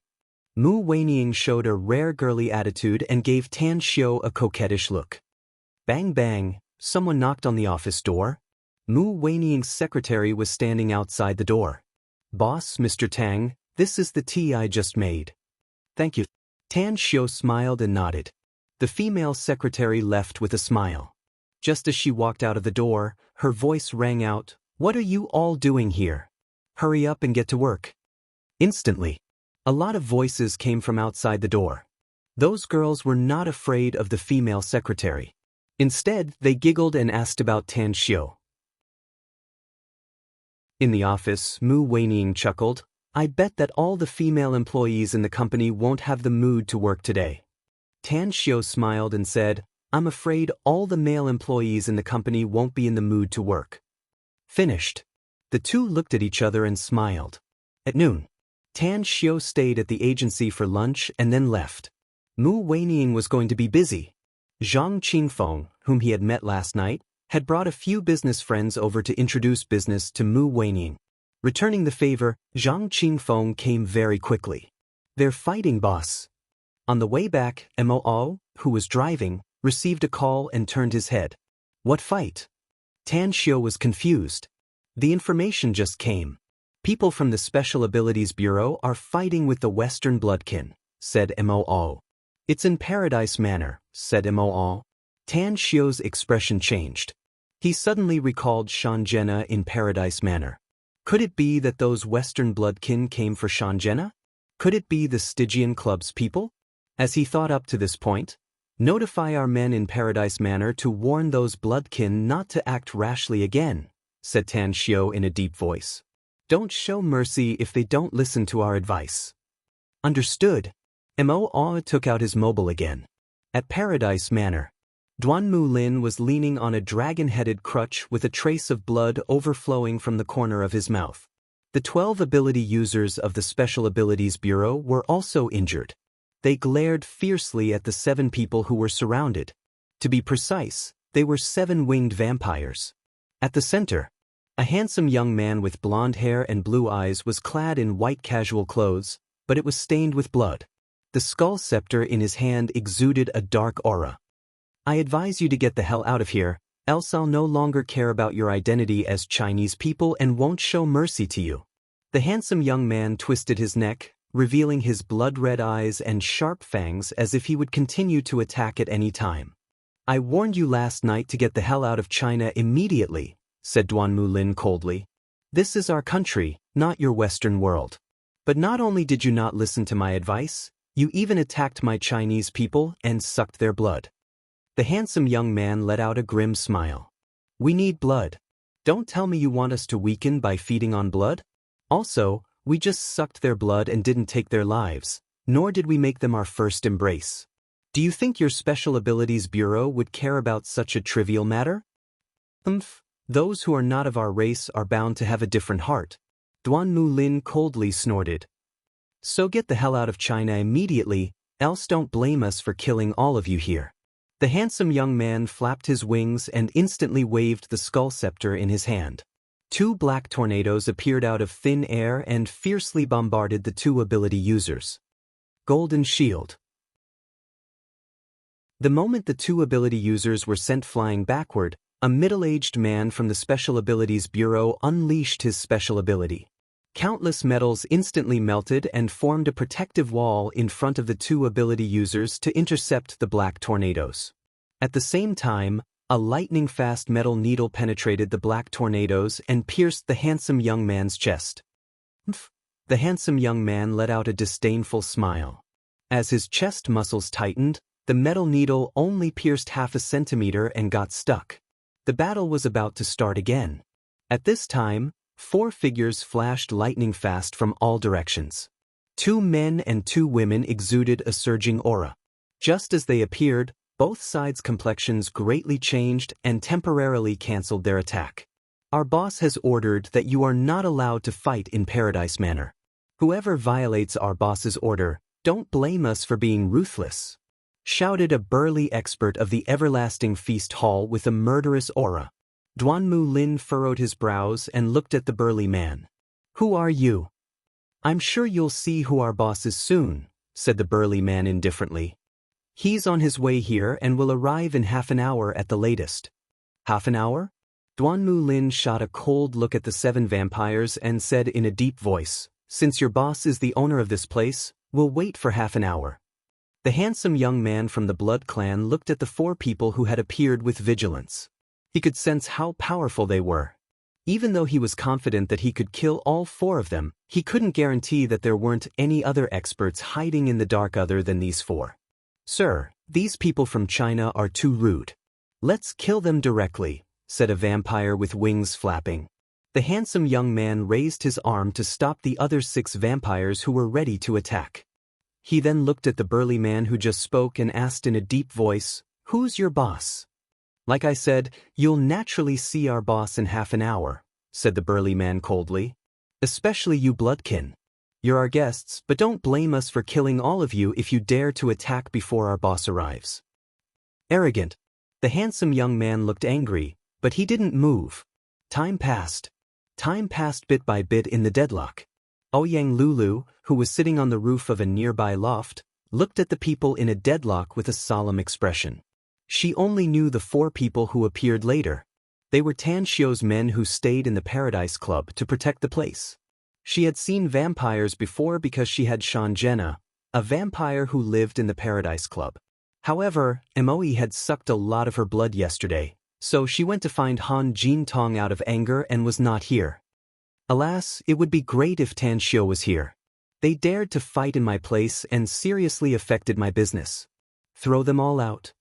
Mu Weiniang showed a rare girly attitude and gave Tan Xiu a coquettish look. Bang bang, someone knocked on the office door. Mu Weiniang's secretary was standing outside the door. "Boss, Mr. Tang, this is the tea I just made." "Thank you." Tan Xiu smiled and nodded. The female secretary left with a smile. Just as she walked out of the door, her voice rang out, "What are you all doing here? Hurry up and get to work." Instantly, a lot of voices came from outside the door. Those girls were not afraid of the female secretary. Instead, they giggled and asked about Tan Xiu. In the office, Mu Weiniang chuckled, "I bet that all the female employees in the company won't have the mood to work today." Tan Xiu smiled and said, "I'm afraid all the male employees in the company won't be in the mood to work." Finished. The two looked at each other and smiled. At noon, Tan Xiu stayed at the agency for lunch and then left. Mu Weiniang was going to be busy. Zhang Qingfeng, whom he had met last night, had brought a few business friends over to introduce business to Mu Weiniang. Returning the favor, Zhang Qingfeng came very quickly. "They're fighting, boss." On the way back, Moo, who was driving, received a call and turned his head. "What fight?" Tan Xiu was confused. "The information just came. People from the Special Abilities Bureau are fighting with the Western Bloodkin, said Moo. It's in Paradise Manor, said Moo. Tan Xiu's expression changed. He suddenly recalled Shanjena in Paradise Manor. Could it be that those Western Bloodkin came for Shanjena? Could it be the Stygian Club's people? As he thought up to this point, notify our men in Paradise Manor to warn those Bloodkin not to act rashly again, said Tan Xiu in a deep voice. Don't show mercy if they don't listen to our advice. Understood. Moo took out his mobile again. At Paradise Manor, Duanmu Lin was leaning on a dragon-headed crutch with a trace of blood overflowing from the corner of his mouth. The 12 ability users of the Special Abilities Bureau were also injured. They glared fiercely at the 7 people who were surrounded. To be precise, they were 7 winged vampires. At the center, a handsome young man with blonde hair and blue eyes was clad in white casual clothes, but it was stained with blood. The skull scepter in his hand exuded a dark aura. I advise you to get the hell out of here, else I'll no longer care about your identity as Chinese people and won't show mercy to you. The handsome young man twisted his neck, revealing his blood-red eyes and sharp fangs as if he would continue to attack at any time. I warned you last night to get the hell out of China immediately, said Duanmu Lin coldly. This is our country, not your Western world. But not only did you not listen to my advice, you even attacked my Chinese people and sucked their blood. The handsome young man let out a grim smile. We need blood. Don't tell me you want us to weaken by feeding on blood? Also, we just sucked their blood and didn't take their lives, nor did we make them our first embrace. Do you think your Special Abilities Bureau would care about such a trivial matter? Those who are not of our race are bound to have a different heart. Duanmu Lin coldly snorted. So get the hell out of China immediately, else don't blame us for killing all of you here. The handsome young man flapped his wings and instantly waved the skull scepter in his hand. 2 black tornadoes appeared out of thin air and fiercely bombarded the 2 ability users. Golden Shield. The moment the 2 ability users were sent flying backward, a middle-aged man from the Special Abilities Bureau unleashed his special ability. Countless metals instantly melted and formed a protective wall in front of the 2 ability users to intercept the black tornadoes. At the same time, a lightning-fast metal needle penetrated the black tornadoes and pierced the handsome young man's chest. The handsome young man let out a disdainful smile. As his chest muscles tightened, the metal needle only pierced half a centimeter and got stuck. The battle was about to start again. At this time, 4 figures flashed lightning fast from all directions. 2 men and 2 women exuded a surging aura. Just as they appeared, both sides' complexions greatly changed and temporarily cancelled their attack. Our boss has ordered that you are not allowed to fight in Paradise Manor. Whoever violates our boss's order, don't blame us for being ruthless, shouted a burly expert of the Everlasting Feast Hall with a murderous aura. Duanmu Lin furrowed his brows and looked at the burly man. Who are you? I'm sure you'll see who our boss is soon, said the burly man indifferently. He's on his way here and will arrive in half an hour at the latest. Half an hour? Duanmu Lin shot a cold look at the 7 vampires and said in a deep voice, Since your boss is the owner of this place, we'll wait for half an hour. The handsome young man from the Blood Clan looked at the 4 people who had appeared with vigilance. He could sense how powerful they were. Even though he was confident that he could kill all 4 of them, he couldn't guarantee that there weren't any other experts hiding in the dark other than these 4. Sir, these people from China are too rude. Let's kill them directly, said a vampire with wings flapping. The handsome young man raised his arm to stop the other 6 vampires who were ready to attack. He then looked at the burly man who just spoke and asked in a deep voice, Who's your boss? Like I said, you'll naturally see our boss in half an hour, said the burly man coldly. Especially you Bloodkin. You're our guests, but don't blame us for killing all of you if you dare to attack before our boss arrives. Arrogant. The handsome young man looked angry, but he didn't move. Time passed. Time passed bit by bit in the deadlock. Ouyang Lulu, who was sitting on the roof of a nearby loft, looked at the people in a deadlock with a solemn expression. She only knew the 4 people who appeared later. They were Tan Xiu's men who stayed in the Paradise Club to protect the place. She had seen vampires before because she had Shanjena, a vampire who lived in the Paradise Club. However, Moe had sucked a lot of her blood yesterday, so she went to find Han Jin Tong out of anger and was not here. Alas, it would be great if Tan Xiu was here. They dared to fight in my place and seriously affected my business. Throw them all out.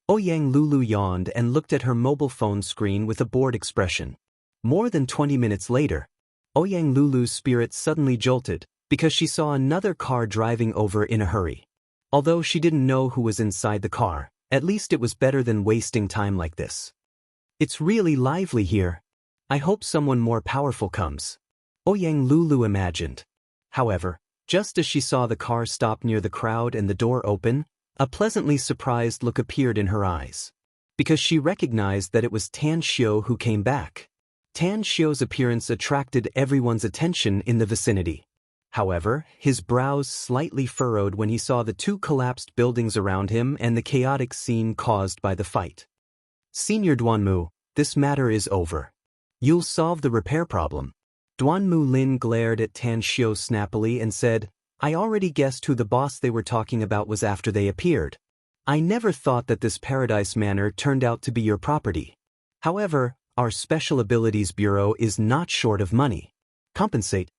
Ouyang Lulu yawned and looked at her mobile phone screen with a bored expression. More than 20 minutes later, Ouyang Lulu's spirit suddenly jolted because she saw another car driving over in a hurry. Although she didn't know who was inside the car, at least it was better than wasting time like this. It's really lively here. I hope someone more powerful comes. Ouyang Lulu imagined. However, just as she saw the car stop near the crowd and the door open, a pleasantly surprised look appeared in her eyes. Because she recognized that it was Tan Xiu who came back. Tan Xiu's appearance attracted everyone's attention in the vicinity. However, his brows slightly furrowed when he saw the two collapsed buildings around him and the chaotic scene caused by the fight. Senior Duanmu, this matter is over. You'll solve the repair problem. Duanmu Lin glared at Tan Xiu snappily and said, I already guessed who the boss they were talking about was after they appeared. I never thought that this Paradise Manor turned out to be your property. However, our Special Abilities Bureau is not short of money. Compensate.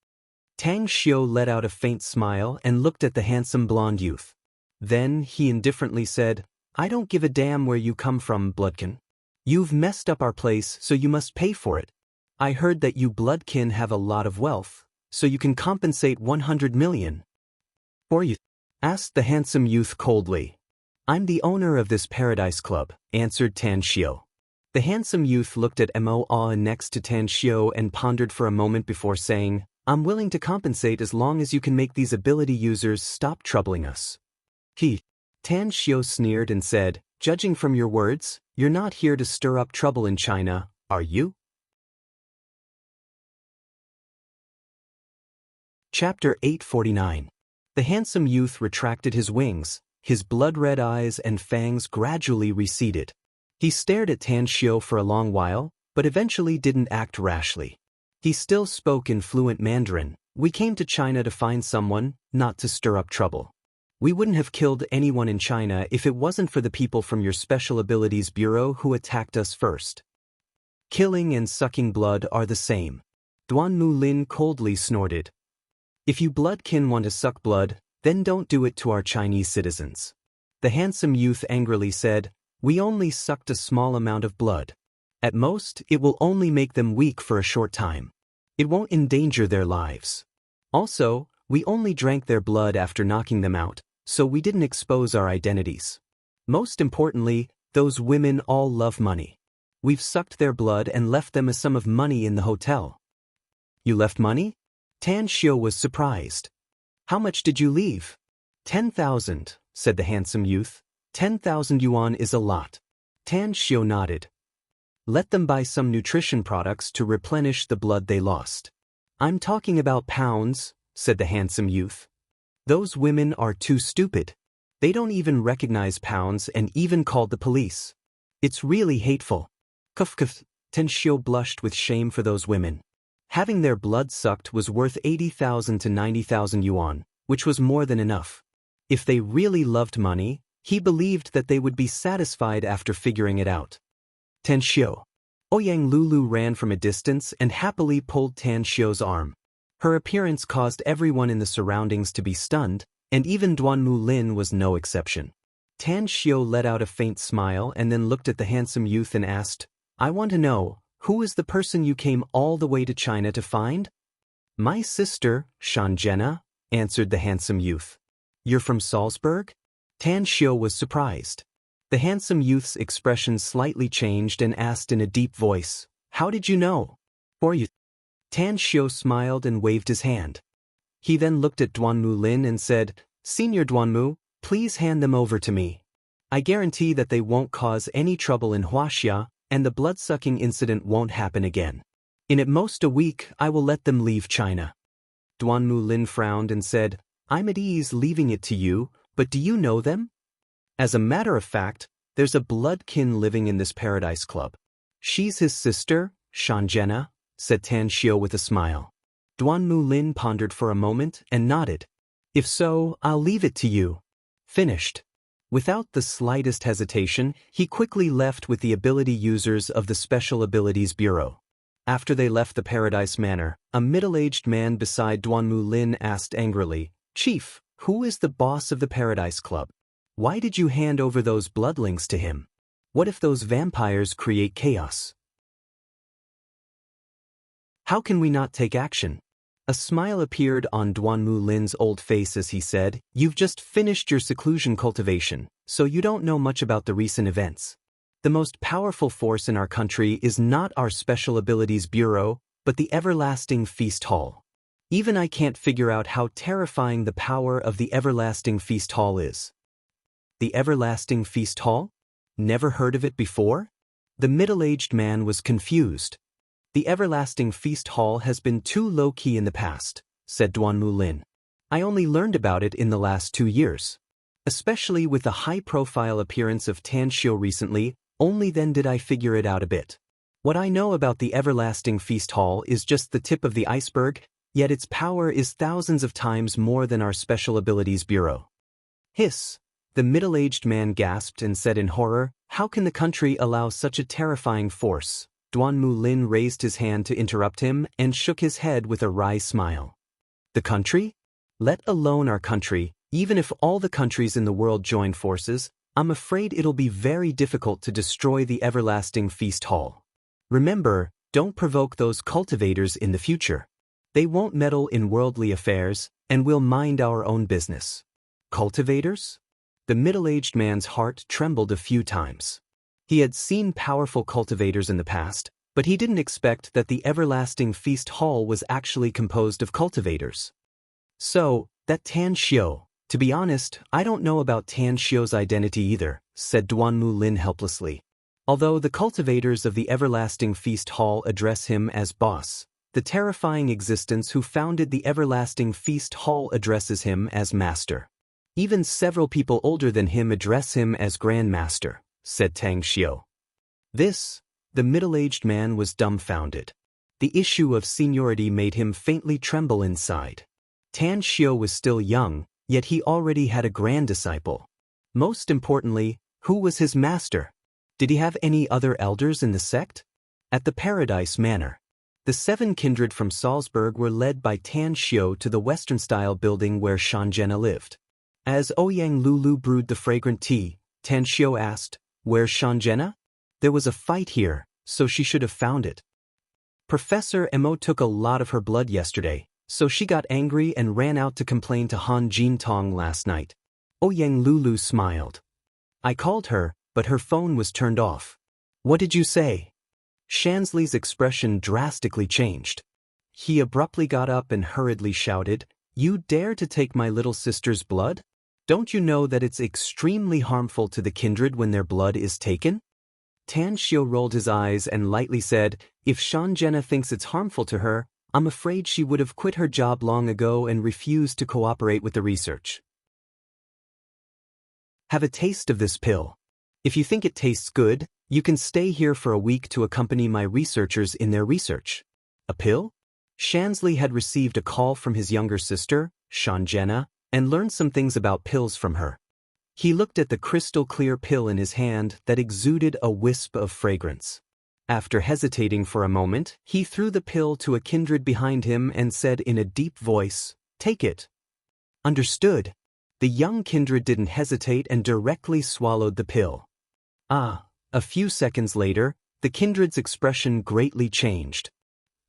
Tang Xiu let out a faint smile and looked at the handsome blonde youth. Then he indifferently said, I don't give a damn where you come from, Bloodkin. You've messed up our place, so you must pay for it. I heard that you Bloodkin have a lot of wealth, so you can compensate 100 million. For you? Asked the handsome youth coldly. I'm the owner of this Paradise Club, answered Tan Xiu. The handsome youth looked at Mo next to Tan Xiu and pondered for a moment before saying, I'm willing to compensate as long as you can make these ability users stop troubling us. Tan Xiu sneered and said, judging from your words, you're not here to stir up trouble in China, are you? Chapter 849. The handsome youth retracted his wings, his blood-red eyes and fangs gradually receded. He stared at Tan Xiu for a long while, but eventually didn't act rashly. He still spoke in fluent Mandarin. We came to China to find someone, not to stir up trouble. We wouldn't have killed anyone in China if it wasn't for the people from your Special Abilities Bureau who attacked us first. Killing and sucking blood are the same. Duanmu Lin coldly snorted. If you Bloodkin want to suck blood, then don't do it to our Chinese citizens. The handsome youth angrily said, we only sucked a small amount of blood. At most, it will only make them weak for a short time. It won't endanger their lives. Also, we only drank their blood after knocking them out, so we didn't expose our identities. Most importantly, those women all love money. We've sucked their blood and left them a sum of money in the hotel. You left money? Tan Xiu was surprised. How much did you leave? 10,000, said the handsome youth. 10,000 yuan is a lot. Tan Xiu nodded. Let them buy some nutrition products to replenish the blood they lost. I'm talking about pounds, said the handsome youth. Those women are too stupid. They don't even recognize pounds and even called the police. It's really hateful. Kuf. Tan Xiu blushed with shame for those women. Having their blood sucked was worth 80,000 to 90,000 yuan, which was more than enough. If they really loved money, he believed that they would be satisfied after figuring it out. Tan Xiu. Ouyang Lulu ran from a distance and happily pulled Tan Xiu's arm. Her appearance caused everyone in the surroundings to be stunned, and even Duanmu Lin was no exception. Tan Xiu let out a faint smile and then looked at the handsome youth and asked, I want to know, who is the person you came all the way to China to find? My sister, Shanjena, answered the handsome youth. You're from Salzburg? Tan Xiu was surprised. The handsome youth's expression slightly changed and asked in a deep voice, How did you know? For you. Tan Xiu smiled and waved his hand. He then looked at Duanmu Lin and said, Senior Duanmu, please hand them over to me. I guarantee that they won't cause any trouble in Huaxia, and the blood-sucking incident won't happen again. In at most a week, I will let them leave China. Duanmu Lin frowned and said, I'm at ease leaving it to you, but do you know them? As a matter of fact, there's a bloodkin living in this Paradise Club. She's his sister, Shanjena, said Tan Xiu with a smile. Duanmu Lin pondered for a moment and nodded. If so, I'll leave it to you. Finished. Without the slightest hesitation, he quickly left with the ability users of the Special Abilities Bureau. After they left the Paradise Manor, a middle-aged man beside Duanmu Lin asked angrily, Chief, who is the boss of the Paradise Club? Why did you hand over those bloodlings to him? What if those vampires create chaos? How can we not take action? A smile appeared on Duanmu Lin's old face as he said, You've just finished your seclusion cultivation, so you don't know much about the recent events. The most powerful force in our country is not our Special Abilities Bureau, but the Everlasting Feast Hall. Even I can't figure out how terrifying the power of the Everlasting Feast Hall is. The Everlasting Feast Hall? Never heard of it before? The middle-aged man was confused. The Everlasting Feast Hall has been too low-key in the past, said Duanmu Lin. I only learned about it in the last 2 years. Especially with the high-profile appearance of Tan Xiu recently, only then did I figure it out a bit. What I know about the Everlasting Feast Hall is just the tip of the iceberg, yet its power is thousands of times more than our Special Abilities Bureau. Hiss! The middle-aged man gasped and said in horror, How can the country allow such a terrifying force? Duanmu Lin raised his hand to interrupt him and shook his head with a wry smile. The country? Let alone our country, even if all the countries in the world join forces, I'm afraid it'll be very difficult to destroy the Everlasting Feast Hall. Remember, don't provoke those cultivators in the future. They won't meddle in worldly affairs, and we'll mind our own business. Cultivators? The middle-aged man's heart trembled a few times. He had seen powerful cultivators in the past, but he didn't expect that the Everlasting Feast Hall was actually composed of cultivators. So, that Tan Xiu. To be honest, I don't know about Tan Xiu's identity either, said Duanmu Lin helplessly. Although the cultivators of the Everlasting Feast Hall address him as boss, the terrifying existence who founded the Everlasting Feast Hall addresses him as master. Even several people older than him address him as Grand Master, said Tang Xiu. The middle-aged man was dumbfounded. The issue of seniority made him faintly tremble inside. Tan Xiu was still young, yet he already had a grand disciple. Most importantly, who was his master? Did he have any other elders in the sect? At the Paradise Manor, the 7 kindred from Salzburg were led by Tan Xiu to the Western-style building where Shanjena lived. As Ouyang Lulu brewed the fragrant tea, Tan Xiu asked, Where's Shanjena? There was a fight here, so she should have found it. Professor Emo took a lot of her blood yesterday, so she got angry and ran out to complain to Han Jintong last night. Ouyang Lulu smiled. I called her, but her phone was turned off. What did you say? Shansley's expression drastically changed. He abruptly got up and hurriedly shouted, You dare to take my little sister's blood? Don't you know that it's extremely harmful to the kindred when their blood is taken? Tan Xiu rolled his eyes and lightly said, If Shanjena thinks it's harmful to her, I'm afraid she would have quit her job long ago and refused to cooperate with the research. Have a taste of this pill. If you think it tastes good, you can stay here for a week to accompany my researchers in their research. A pill? Shansley had received a call from his younger sister, Shanjena, and learned some things about pills from her. He looked at the crystal-clear pill in his hand that exuded a wisp of fragrance. After hesitating for a moment, he threw the pill to a kindred behind him and said in a deep voice, Take it. Understood. The young kindred didn't hesitate and directly swallowed the pill. A few seconds later, the kindred's expression greatly changed.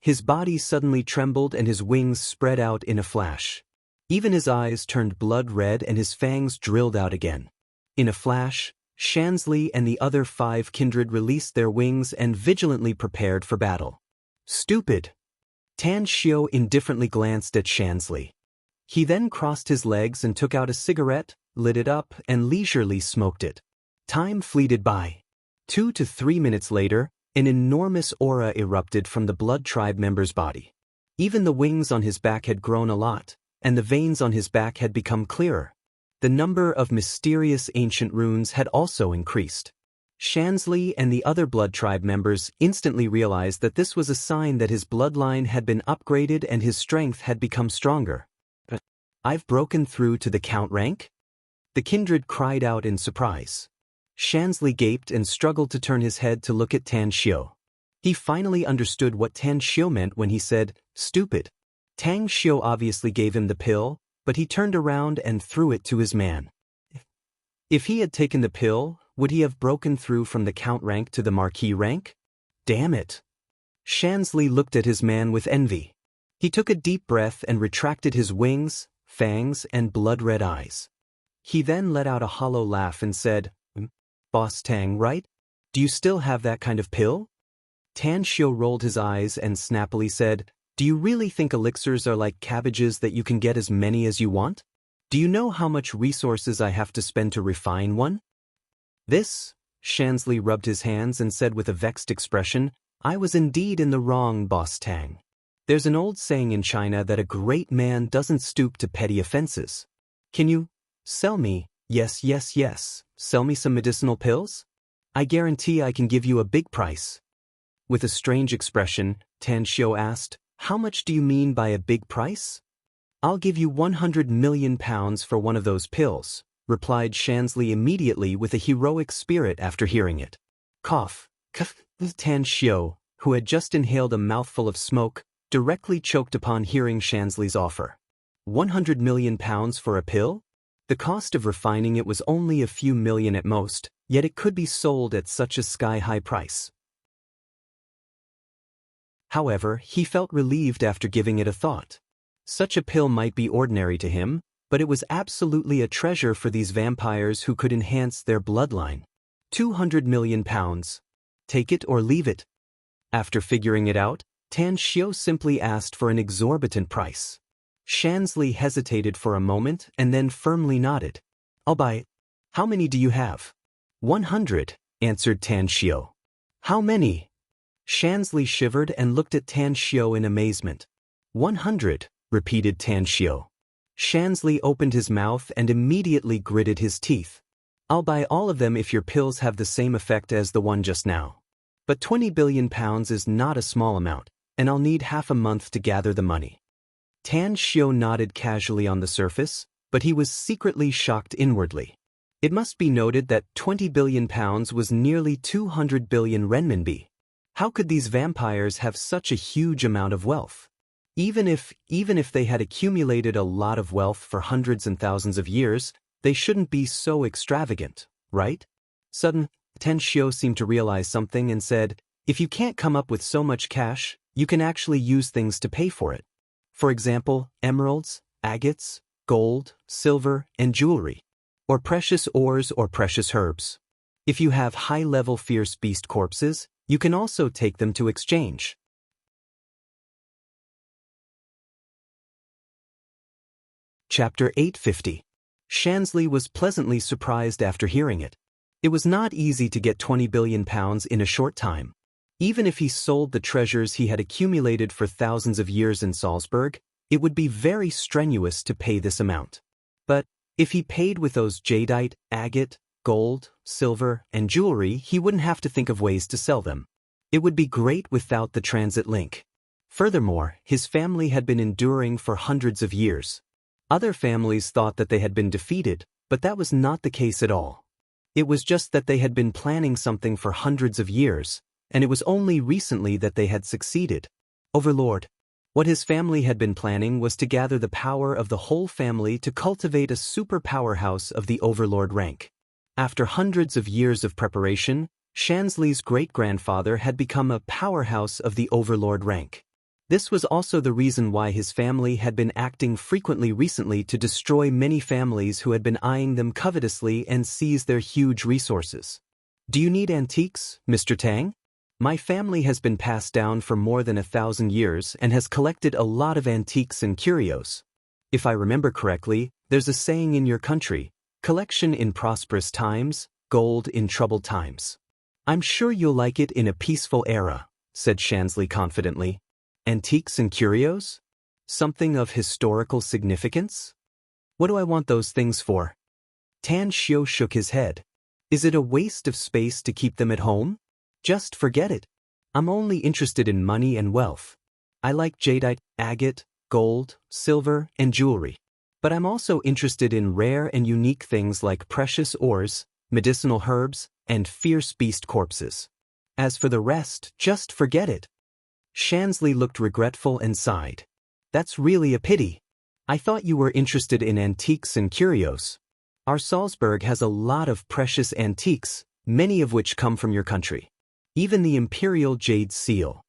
His body suddenly trembled and his wings spread out in a flash. Even his eyes turned blood red and his fangs drilled out again. In a flash, Shansley and the other 5 kindred released their wings and vigilantly prepared for battle. Stupid! Tan Xiu indifferently glanced at Shansley. He then crossed his legs and took out a cigarette, lit it up, and leisurely smoked it. Time fleeted by. 2 to 3 minutes later, an enormous aura erupted from the blood tribe member's body. Even the wings on his back had grown a lot, and the veins on his back had become clearer. The number of mysterious ancient runes had also increased. Shansley and the other blood tribe members instantly realized that this was a sign that his bloodline had been upgraded and his strength had become stronger. I've broken through to the count rank? The kindred cried out in surprise. Shansley gaped and struggled to turn his head to look at Tan Xiu. He finally understood what Tan Xiu meant when he said, "Stupid." Tang Xiu obviously gave him the pill, but he turned around and threw it to his man. If he had taken the pill, would he have broken through from the count rank to the marquis rank? Damn it. Shansley looked at his man with envy. He took a deep breath and retracted his wings, fangs, and blood-red eyes. He then let out a hollow laugh and said, "Boss Tang, right? Do you still have that kind of pill?" Tan Xiu rolled his eyes and snappily said, "Do you really think elixirs are like cabbages that you can get as many as you want? Do you know how much resources I have to spend to refine one?" This, Shansley rubbed his hands and said with a vexed expression, "I was indeed in the wrong, Boss Tang. There's an old saying in China that a great man doesn't stoop to petty offenses. Can you sell me, yes, sell me some medicinal pills? I guarantee I can give you a big price." With a strange expression, Tan Xiu asked, "How much do you mean by a big price?" "I'll give you 100 million pounds for one of those pills," replied Shansley immediately with a heroic spirit after hearing it. Cough. Tan Xiu, who had just inhaled a mouthful of smoke, directly choked upon hearing Shansley's offer. 100 million pounds for a pill? The cost of refining it was only a few million at most, yet it could be sold at such a sky-high price. However, he felt relieved after giving it a thought. Such a pill might be ordinary to him, but it was absolutely a treasure for these vampires who could enhance their bloodline. 200 million pounds. Take it or leave it. After figuring it out, Tan Xiu simply asked for an exorbitant price. Shansley hesitated for a moment and then firmly nodded. "I'll buy it. How many do you have?" 100, answered Tan Xiu. "How many?" Shansley shivered and looked at Tan Xiu in amazement. 100, repeated Tan Xiu. Shansley opened his mouth and immediately gritted his teeth. "I'll buy all of them if your pills have the same effect as the one just now. But 20 billion pounds is not a small amount, and I'll need half a month to gather the money." Tan Xiu nodded casually on the surface, but he was secretly shocked inwardly. It must be noted that 20 billion pounds was nearly 200 billion renminbi. How could these vampires have such a huge amount of wealth? Even if they had accumulated a lot of wealth for hundreds and thousands of years, they shouldn't be so extravagant, right? Suddenly, Tan Xiu seemed to realize something and said, "If you can't come up with so much cash, you can actually use things to pay for it. For example, emeralds, agates, gold, silver, and jewelry. Or precious ores or precious herbs. If you have high-level fierce beast corpses, you can also take them to exchange." Chapter 850. Shansley was pleasantly surprised after hearing it. It was not easy to get 20 billion pounds in a short time. Even if he sold the treasures he had accumulated for thousands of years in Salzburg, it would be very strenuous to pay this amount. But if he paid with those jadeite, agate, gold, silver, and jewelry, he wouldn't have to think of ways to sell them. It would be great without the transit link. Furthermore, his family had been enduring for hundreds of years. Other families thought that they had been defeated, but that was not the case at all. It was just that they had been planning something for hundreds of years, and it was only recently that they had succeeded. Overlord. What his family had been planning was to gather the power of the whole family to cultivate a super powerhouse of the Overlord rank. After hundreds of years of preparation, Shansley's great-grandfather had become a powerhouse of the Overlord rank. This was also the reason why his family had been acting frequently recently to destroy many families who had been eyeing them covetously and seize their huge resources. "Do you need antiques, Mr. Tang? My family has been passed down for more than 1,000 years and has collected a lot of antiques and curios. If I remember correctly, there's a saying in your country, collection in prosperous times, gold in troubled times. I'm sure you'll like it in a peaceful era," said Shansley confidently. "Antiques and curios? Something of historical significance? What do I want those things for?" Tan Xiu shook his head. Is it a waste of space to keep them at home? Just forget it. I'm only interested in money and wealth. I like jadeite, agate, gold, silver, and jewelry. But I'm also interested in rare and unique things like precious ores, medicinal herbs, and fierce beast corpses. As for the rest, just forget it. Shansley looked regretful and sighed. That's really a pity. I thought you were interested in antiques and curios. Our Salzburg has a lot of precious antiques, many of which come from your country. Even the imperial jade seal.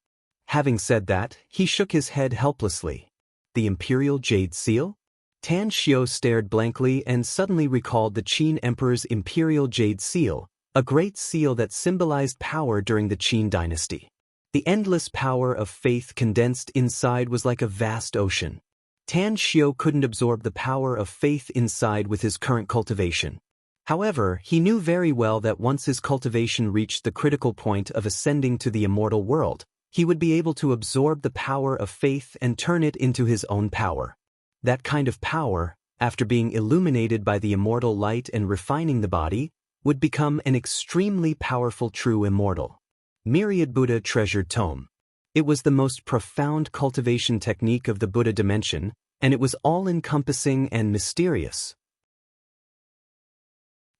Having said that, he shook his head helplessly. The imperial jade seal? Tan Xiao stared blankly and suddenly recalled the Qin Emperor's imperial jade seal, a great seal that symbolized power during the Qin dynasty. The endless power of faith condensed inside was like a vast ocean. Tan Xiao couldn't absorb the power of faith inside with his current cultivation. However, he knew very well that once his cultivation reached the critical point of ascending to the immortal world, he would be able to absorb the power of faith and turn it into his own power. That kind of power, after being illuminated by the immortal light and refining the body, would become an extremely powerful true immortal. Myriad Buddha Treasured Tome. It was the most profound cultivation technique of the Buddha dimension, and it was all-encompassing and mysterious.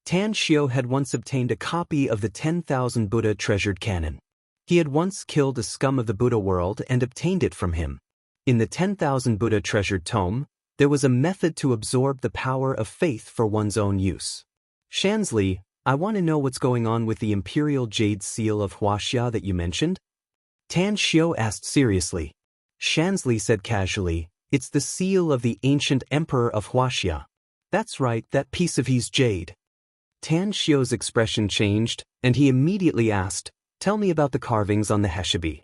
Tan Xiao had once obtained a copy of the 10,000 Buddha Treasured Canon. He had once killed a scum of the Buddha world and obtained it from him. In the 10,000 Buddha Treasured Tome, there was a method to absorb the power of faith for one's own use. Shansley, I want to know what's going on with the imperial jade seal of Huaxia that you mentioned? Tan Xiao asked seriously. Shansley said casually, it's the seal of the ancient emperor of Huaxia. That's right, that piece of his jade. Tan Xiao's expression changed, and he immediately asked, tell me about the carvings on the heshabi.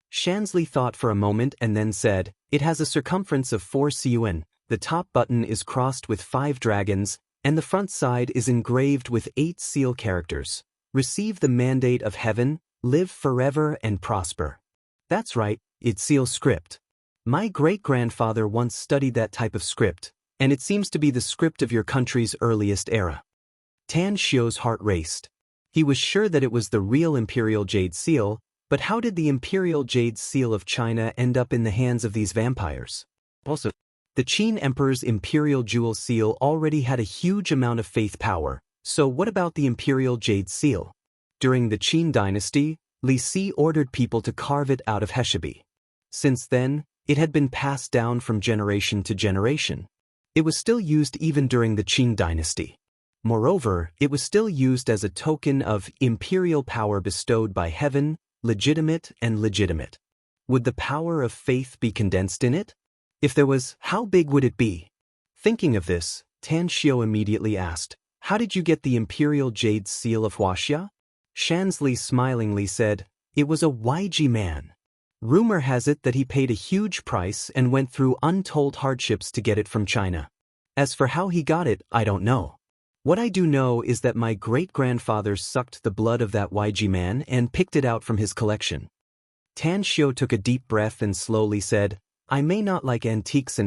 Shansley thought for a moment and then said, it has a circumference of 4 cun, the top button is crossed with 5 dragons, and the front side is engraved with 8 seal characters. Receive the mandate of heaven, live forever and prosper. That's right, it's seal script. My great-grandfather once studied that type of script, and it seems to be the script of your country's earliest era. Tan Xiao's heart raced. He was sure that it was the real imperial jade seal, but how did the imperial jade seal of China end up in the hands of these vampires? Also, the Qin Emperor's imperial jewel seal already had a huge amount of faith power, so what about the imperial jade seal? During the Qin dynasty, Li Si ordered people to carve it out of heshabi. Since then, it had been passed down from generation to generation. It was still used even during the Qin dynasty. Moreover, it was still used as a token of imperial power bestowed by heaven, legitimate and legitimate. Would the power of faith be condensed in it? If there was, how big would it be? Thinking of this, Tan Xiao immediately asked, how did you get the imperial jade seal of Huaxia? Shansley smilingly said, it was a YG man. Rumor has it that he paid a huge price and went through untold hardships to get it from China. As for how he got it, I don't know. What I do know is that my great-grandfather sucked the blood of that YG man and picked it out from his collection. Tan Xiao took a deep breath and slowly said, I may not like antiques,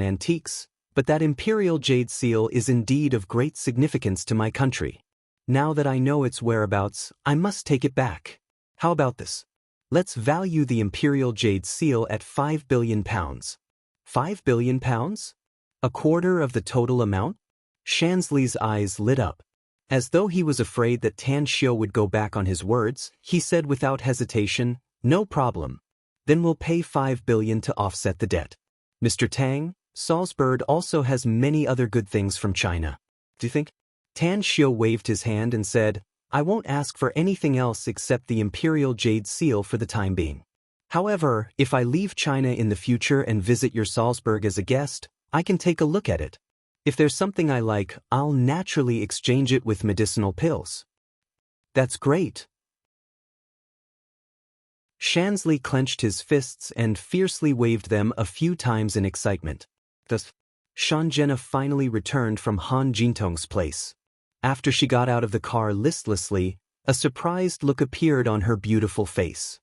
but that imperial jade seal is indeed of great significance to my country. Now that I know its whereabouts, I must take it back. How about this? Let's value the imperial jade seal at £5 billion. £5 billion? A quarter of the total amount? Shansley's eyes lit up. As though he was afraid that Tan Xiao would go back on his words, he said without hesitation, no problem. Then we'll pay $5 billion to offset the debt. Mr. Tang, Salzburg also has many other good things from China. Do you think? Tan Xiao waved his hand and said, I won't ask for anything else except the imperial jade seal for the time being. However, if I leave China in the future and visit your Salzburg as a guest, I can take a look at it. If there's something I like, I'll naturally exchange it with medicinal pills. That's great. Shansley clenched his fists and fiercely waved them a few times in excitement. Thus, Shanjena finally returned from Han Jintong's place. After she got out of the car listlessly, a surprised look appeared on her beautiful face.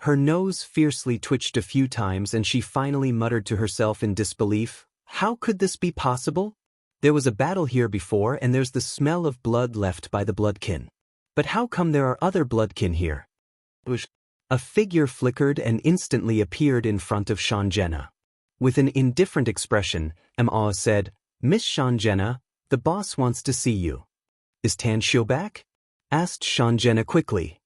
Her nose fiercely twitched a few times and she finally muttered to herself in disbelief, how could this be possible? There was a battle here before and there's the smell of blood left by the bloodkin. But how come there are other bloodkin here? A figure flickered and instantly appeared in front of Shanjena. With an indifferent expression, Ma said, Miss Shanjena, the boss wants to see you. Is Tan Xiu back? Asked Shanjena quickly.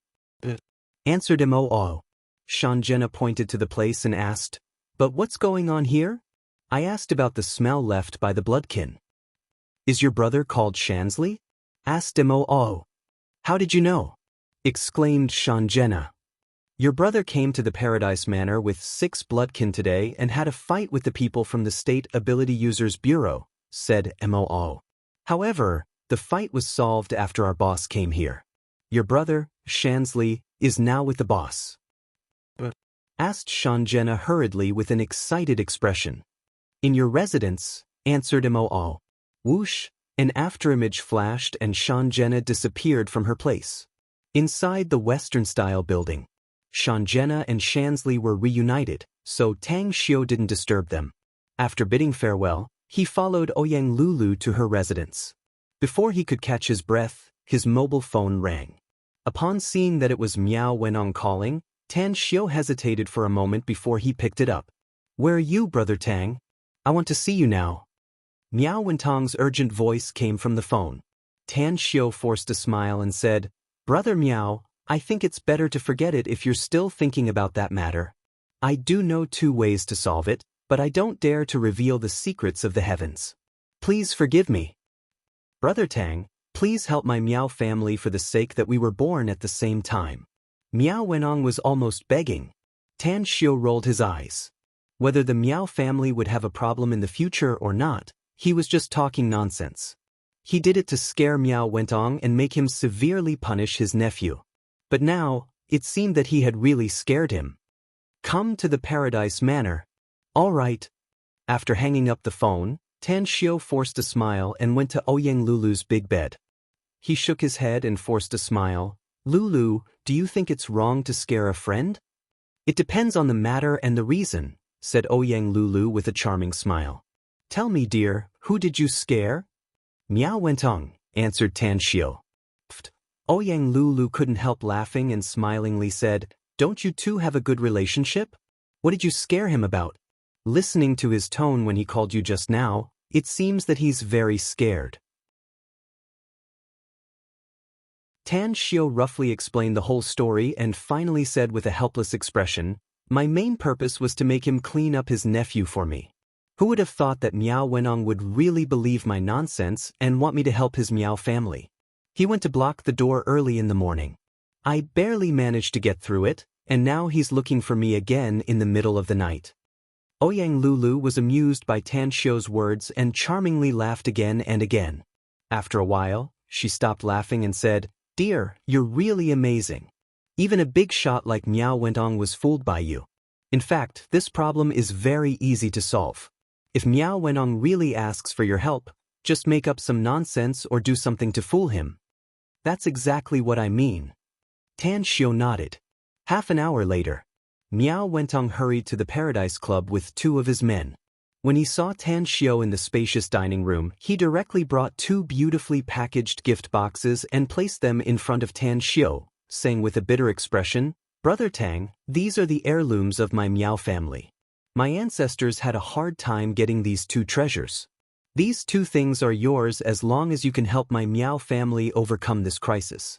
Answered Mo. Shanjena pointed to the place and asked, But what's going on here? I asked about the smell left by the bloodkin. Is your brother called Shansley? Asked Mo. How did you know? Exclaimed Shanjena. Your brother came to the Paradise Manor with 6 bloodkin today and had a fight with the people from the State Ability Users Bureau, said Mo. However, the fight was solved after our boss came here. Your brother, Shansley, is now with the boss. Asked Shanjena hurriedly with an excited expression. In your residence, answered Mo. Whoosh, an afterimage flashed and Shanjena disappeared from her place. Inside the Western-style building, Shanjena and Shansley were reunited, so Tang Xiu didn't disturb them. After bidding farewell, he followed Ouyang Lulu to her residence. Before he could catch his breath, his mobile phone rang. Upon seeing that it was Miao Wenong calling, Tan Xiu hesitated for a moment before he picked it up. Where are you, Brother Tang? I want to see you now. Miao Wentong's urgent voice came from the phone. Tan Xiu forced a smile and said, Brother Miao, I think it's better to forget it if you're still thinking about that matter. I do know 2 ways to solve it, but I don't dare to reveal the secrets of the heavens. Please forgive me. Brother Tang, please help my Miao family for the sake that we were born at the same time. Miao Wenong was almost begging. Tan Xiu rolled his eyes. Whether the Miao family would have a problem in the future or not, he was just talking nonsense. He did it to scare Miao Wentong and make him severely punish his nephew. But now, it seemed that he had really scared him. Come to the Paradise Manor. All right. After hanging up the phone, Tan Xiu forced a smile and went to Ouyang Lulu's big bed. He shook his head and forced a smile. Lulu, do you think it's wrong to scare a friend? It depends on the matter and the reason, said Ouyang Lulu with a charming smile. Tell me, dear, who did you scare? Miao Wentong, answered Tan Xiu. Ouyang Lulu couldn't help laughing and smilingly said, Don't you two have a good relationship? What did you scare him about? Listening to his tone when he called you just now, it seems that he's very scared. Tan Xiu roughly explained the whole story and finally said with a helpless expression, My main purpose was to make him clean up his nephew for me. Who would have thought that Miao Wenong would really believe my nonsense and want me to help his Miao family? He went to block the door early in the morning. I barely managed to get through it, and now he's looking for me again in the middle of the night. Ouyang Lulu was amused by Tan Xiu's words and charmingly laughed again and again. After a while, she stopped laughing and said, Dear, you're really amazing. Even a big shot like Miao Wentong was fooled by you. In fact, this problem is very easy to solve. If Miao Wenong really asks for your help, just make up some nonsense or do something to fool him. That's exactly what I mean. Tan Xiu nodded. Half an hour later, Miao Wentong hurried to the Paradise Club with 2 of his men. When he saw Tan Xiu in the spacious dining room, he directly brought 2 beautifully packaged gift boxes and placed them in front of Tan Xiu, saying with a bitter expression, Brother Tang, these are the heirlooms of my Miao family. My ancestors had a hard time getting these 2 treasures. These 2 things are yours as long as you can help my Miao family overcome this crisis.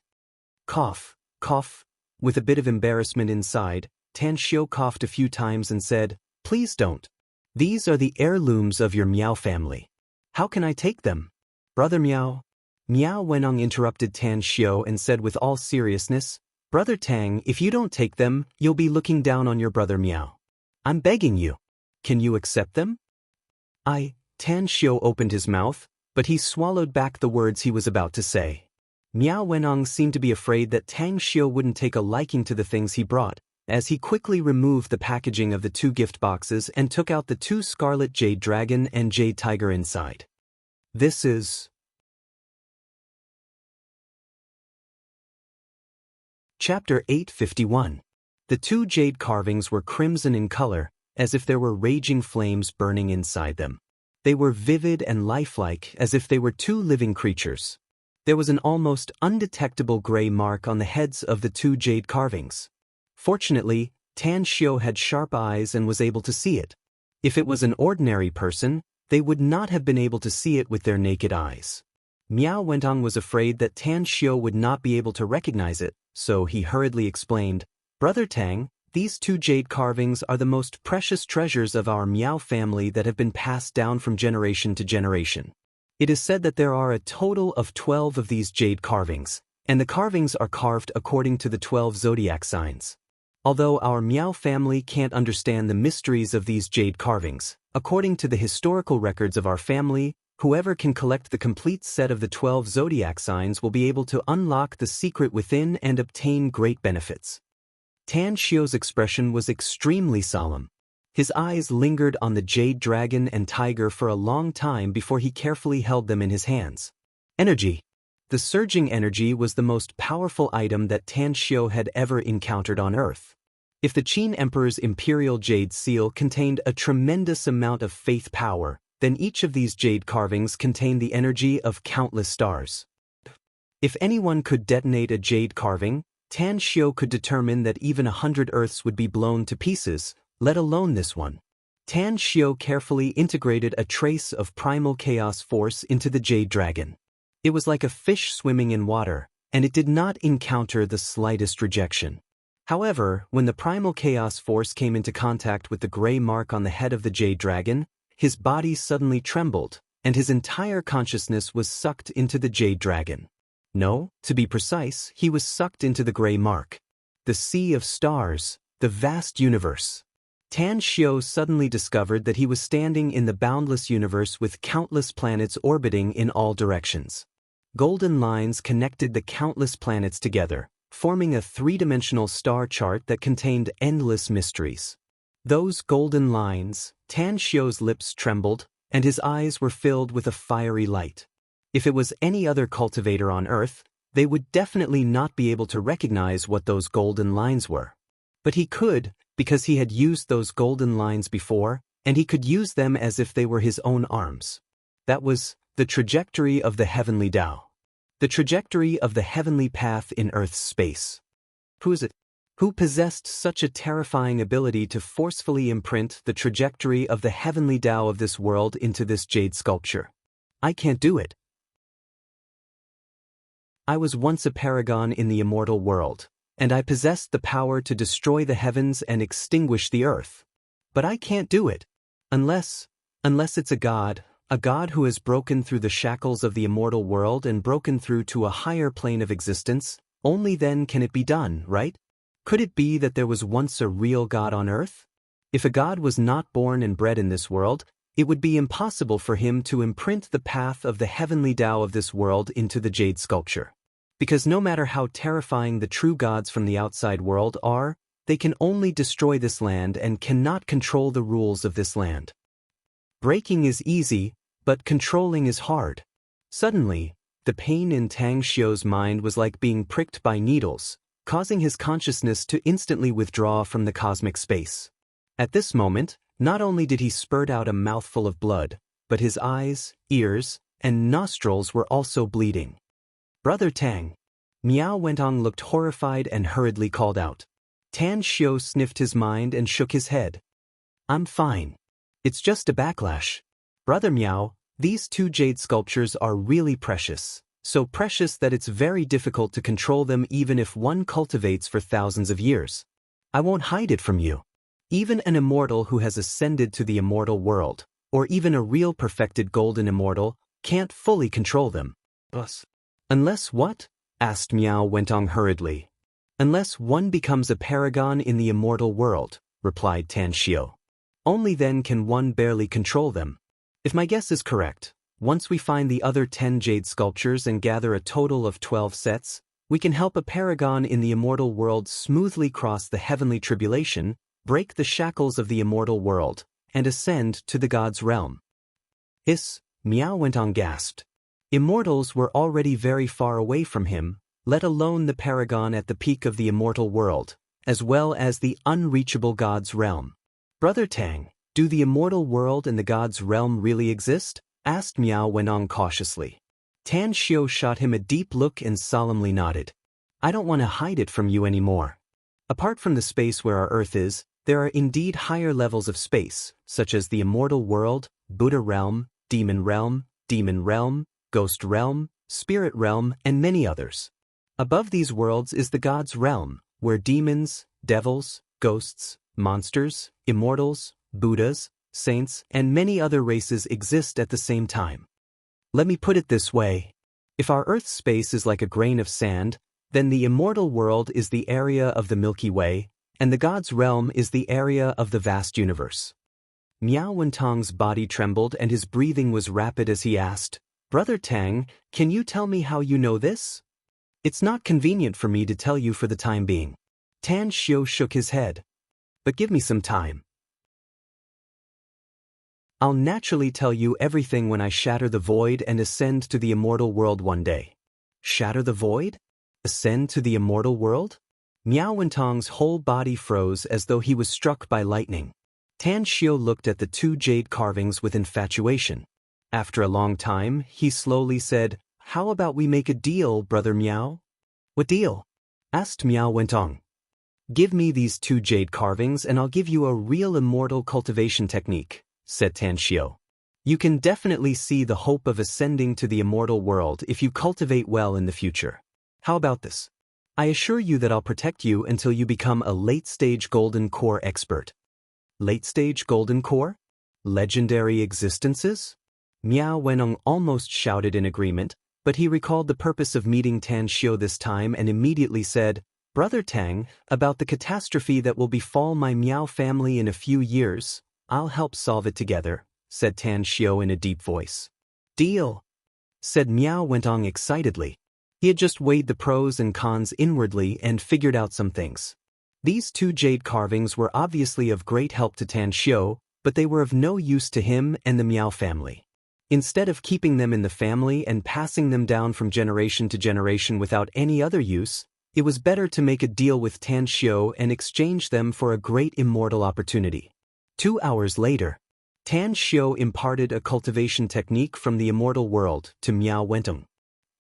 Cough, cough. With a bit of embarrassment inside, Tan Xiu coughed a few times and said, Please don't. These are the heirlooms of your Miao family. How can I take them? Brother Miao? Miao Wenong interrupted Tan Xiu and said with all seriousness, Brother Tang, if you don't take them, you'll be looking down on your brother Miao. I'm begging you. Can you accept them? Tan Xiu opened his mouth, but he swallowed back the words he was about to say. Miao Wenong seemed to be afraid that Tang Xiu wouldn't take a liking to the things he brought, as he quickly removed the packaging of the 2 gift boxes and took out the 2 scarlet jade dragon and jade tiger inside. This is... Chapter 851. The 2 jade carvings were crimson in color, as if there were raging flames burning inside them. They were vivid and lifelike, as if they were 2 living creatures. There was an almost undetectable gray mark on the heads of the two jade carvings. Fortunately, Tan Xiu had sharp eyes and was able to see it. If it was an ordinary person, they would not have been able to see it with their naked eyes. Miao Wentong was afraid that Tan Xiu would not be able to recognize it, so he hurriedly explained, "Brother Tang, these two jade carvings are the most precious treasures of our Miao family that have been passed down from generation to generation. It is said that there are a total of 12 of these jade carvings, and the carvings are carved according to the 12 zodiac signs. Although our Miao family can't understand the mysteries of these jade carvings, according to the historical records of our family, whoever can collect the complete set of the 12 zodiac signs will be able to unlock the secret within and obtain great benefits." Tan Xiu's expression was extremely solemn. His eyes lingered on the jade dragon and tiger for a long time before he carefully held them in his hands. Energy. The surging energy was the most powerful item that Tan Xiu had ever encountered on Earth. If the Qin Emperor's imperial jade seal contained a tremendous amount of faith power, then each of these jade carvings contained the energy of countless stars. If anyone could detonate a jade carving, Tan Xiu could determine that even 100 Earths would be blown to pieces, let alone this one. Tan Xiu carefully integrated a trace of primal chaos force into the jade dragon. It was like a fish swimming in water, and it did not encounter the slightest rejection. However, when the primal chaos force came into contact with the gray mark on the head of the jade dragon, his body suddenly trembled, and his entire consciousness was sucked into the jade dragon. No, to be precise, he was sucked into the gray mark. The sea of stars, the vast universe. Tan Xiu suddenly discovered that he was standing in the boundless universe with countless planets orbiting in all directions. Golden lines connected the countless planets together, forming a three-dimensional star chart that contained endless mysteries. Those golden lines, Tan Xiu's lips trembled, and his eyes were filled with a fiery light. If it was any other cultivator on Earth, they would definitely not be able to recognize what those golden lines were. But he could, because he had used those golden lines before, and he could use them as if they were his own arms. That was the trajectory of the heavenly Tao. The trajectory of the heavenly path in Earth's space. Who is it? Who possessed such a terrifying ability to forcefully imprint the trajectory of the heavenly Tao of this world into this jade sculpture? I can't do it. I was once a paragon in the immortal world, and I possessed the power to destroy the heavens and extinguish the earth. But I can't do it. Unless it's a god who has broken through the shackles of the immortal world and broken through to a higher plane of existence, only then can it be done, right? Could it be that there was once a real god on Earth? If a god was not born and bred in this world, it would be impossible for him to imprint the path of the heavenly Tao of this world into the jade sculpture. Because no matter how terrifying the true gods from the outside world are, they can only destroy this land and cannot control the rules of this land. Breaking is easy, but controlling is hard. Suddenly, the pain in Tang Xiu's mind was like being pricked by needles, causing his consciousness to instantly withdraw from the cosmic space. At this moment, not only did he spurt out a mouthful of blood, but his eyes, ears, and nostrils were also bleeding. "Brother Tang." Miao Wentong looked horrified and hurriedly called out. Tan Xiu sniffed his mind and shook his head. "I'm fine. It's just a backlash. Brother Miao, these two jade sculptures are really precious, so precious that it's very difficult to control them even if one cultivates for thousands of years. I won't hide it from you. Even an immortal who has ascended to the immortal world, or even a real perfected golden immortal, can't fully control them." "Unless what?" asked Miao Wentong hurriedly. "Unless one becomes a paragon in the immortal world," replied Tan Xiu. "Only then can one barely control them. If my guess is correct, once we find the other 10 jade sculptures and gather a total of 12 sets, we can help a paragon in the immortal world smoothly cross the heavenly tribulation, break the shackles of the immortal world, and ascend to the god's realm." Miao Wentong gasped. Immortals were already very far away from him, let alone the paragon at the peak of the immortal world, as well as the unreachable god's realm. "Brother Tang, do the immortal world and the god's realm really exist?" asked Miao Wentong cautiously. Tan Xiu shot him a deep look and solemnly nodded. I don't want to hide it from you anymore. Apart from the space where our Earth is, there are indeed higher levels of space, such as the immortal world, Buddha realm, demon realm, ghost realm, spirit realm, and many others. Above these worlds is the gods' realm, where demons, devils, ghosts, monsters, immortals, Buddhas, saints, and many other races exist at the same time. Let me put it this way. If our Earth's space is like a grain of sand, then the immortal world is the area of the Milky Way, and the gods' realm is the area of the vast universe. Miao Wentong's body trembled and his breathing was rapid as he asked, Brother Tang, can you tell me how you know this? It's not convenient for me to tell you for the time being. Tan Xiu shook his head. But give me some time. I'll naturally tell you everything when I shatter the void and ascend to the immortal world one day. Shatter the void? Ascend to the immortal world? Miao Wentong's whole body froze as though he was struck by lightning. Tan Xiu looked at the two jade carvings with infatuation. After a long time, he slowly said, How about we make a deal, Brother Miao? What deal? Asked Miao Wentong. Give me these two jade carvings and I'll give you a real immortal cultivation technique, said Tan Xiu. You can definitely see the hope of ascending to the immortal world if you cultivate well in the future. How about this? I assure you that I'll protect you until you become a late-stage golden core expert. Late-stage golden core? Legendary existences? Miao Wenong almost shouted in agreement, but he recalled the purpose of meeting Tan Xiu this time and immediately said, Brother Tang, about the catastrophe that will befall my Miao family in a few years, I'll help solve it together, said Tan Xiu in a deep voice. Deal, said Miao Wentong excitedly. He had just weighed the pros and cons inwardly and figured out some things. These two jade carvings were obviously of great help to Tan Xiu, but they were of no use to him and the Miao family. Instead of keeping them in the family and passing them down from generation to generation without any other use, it was better to make a deal with Tan Xiu and exchange them for a great immortal opportunity. 2 hours later, Tan Xiu imparted a cultivation technique from the immortal world to Miao Wentong.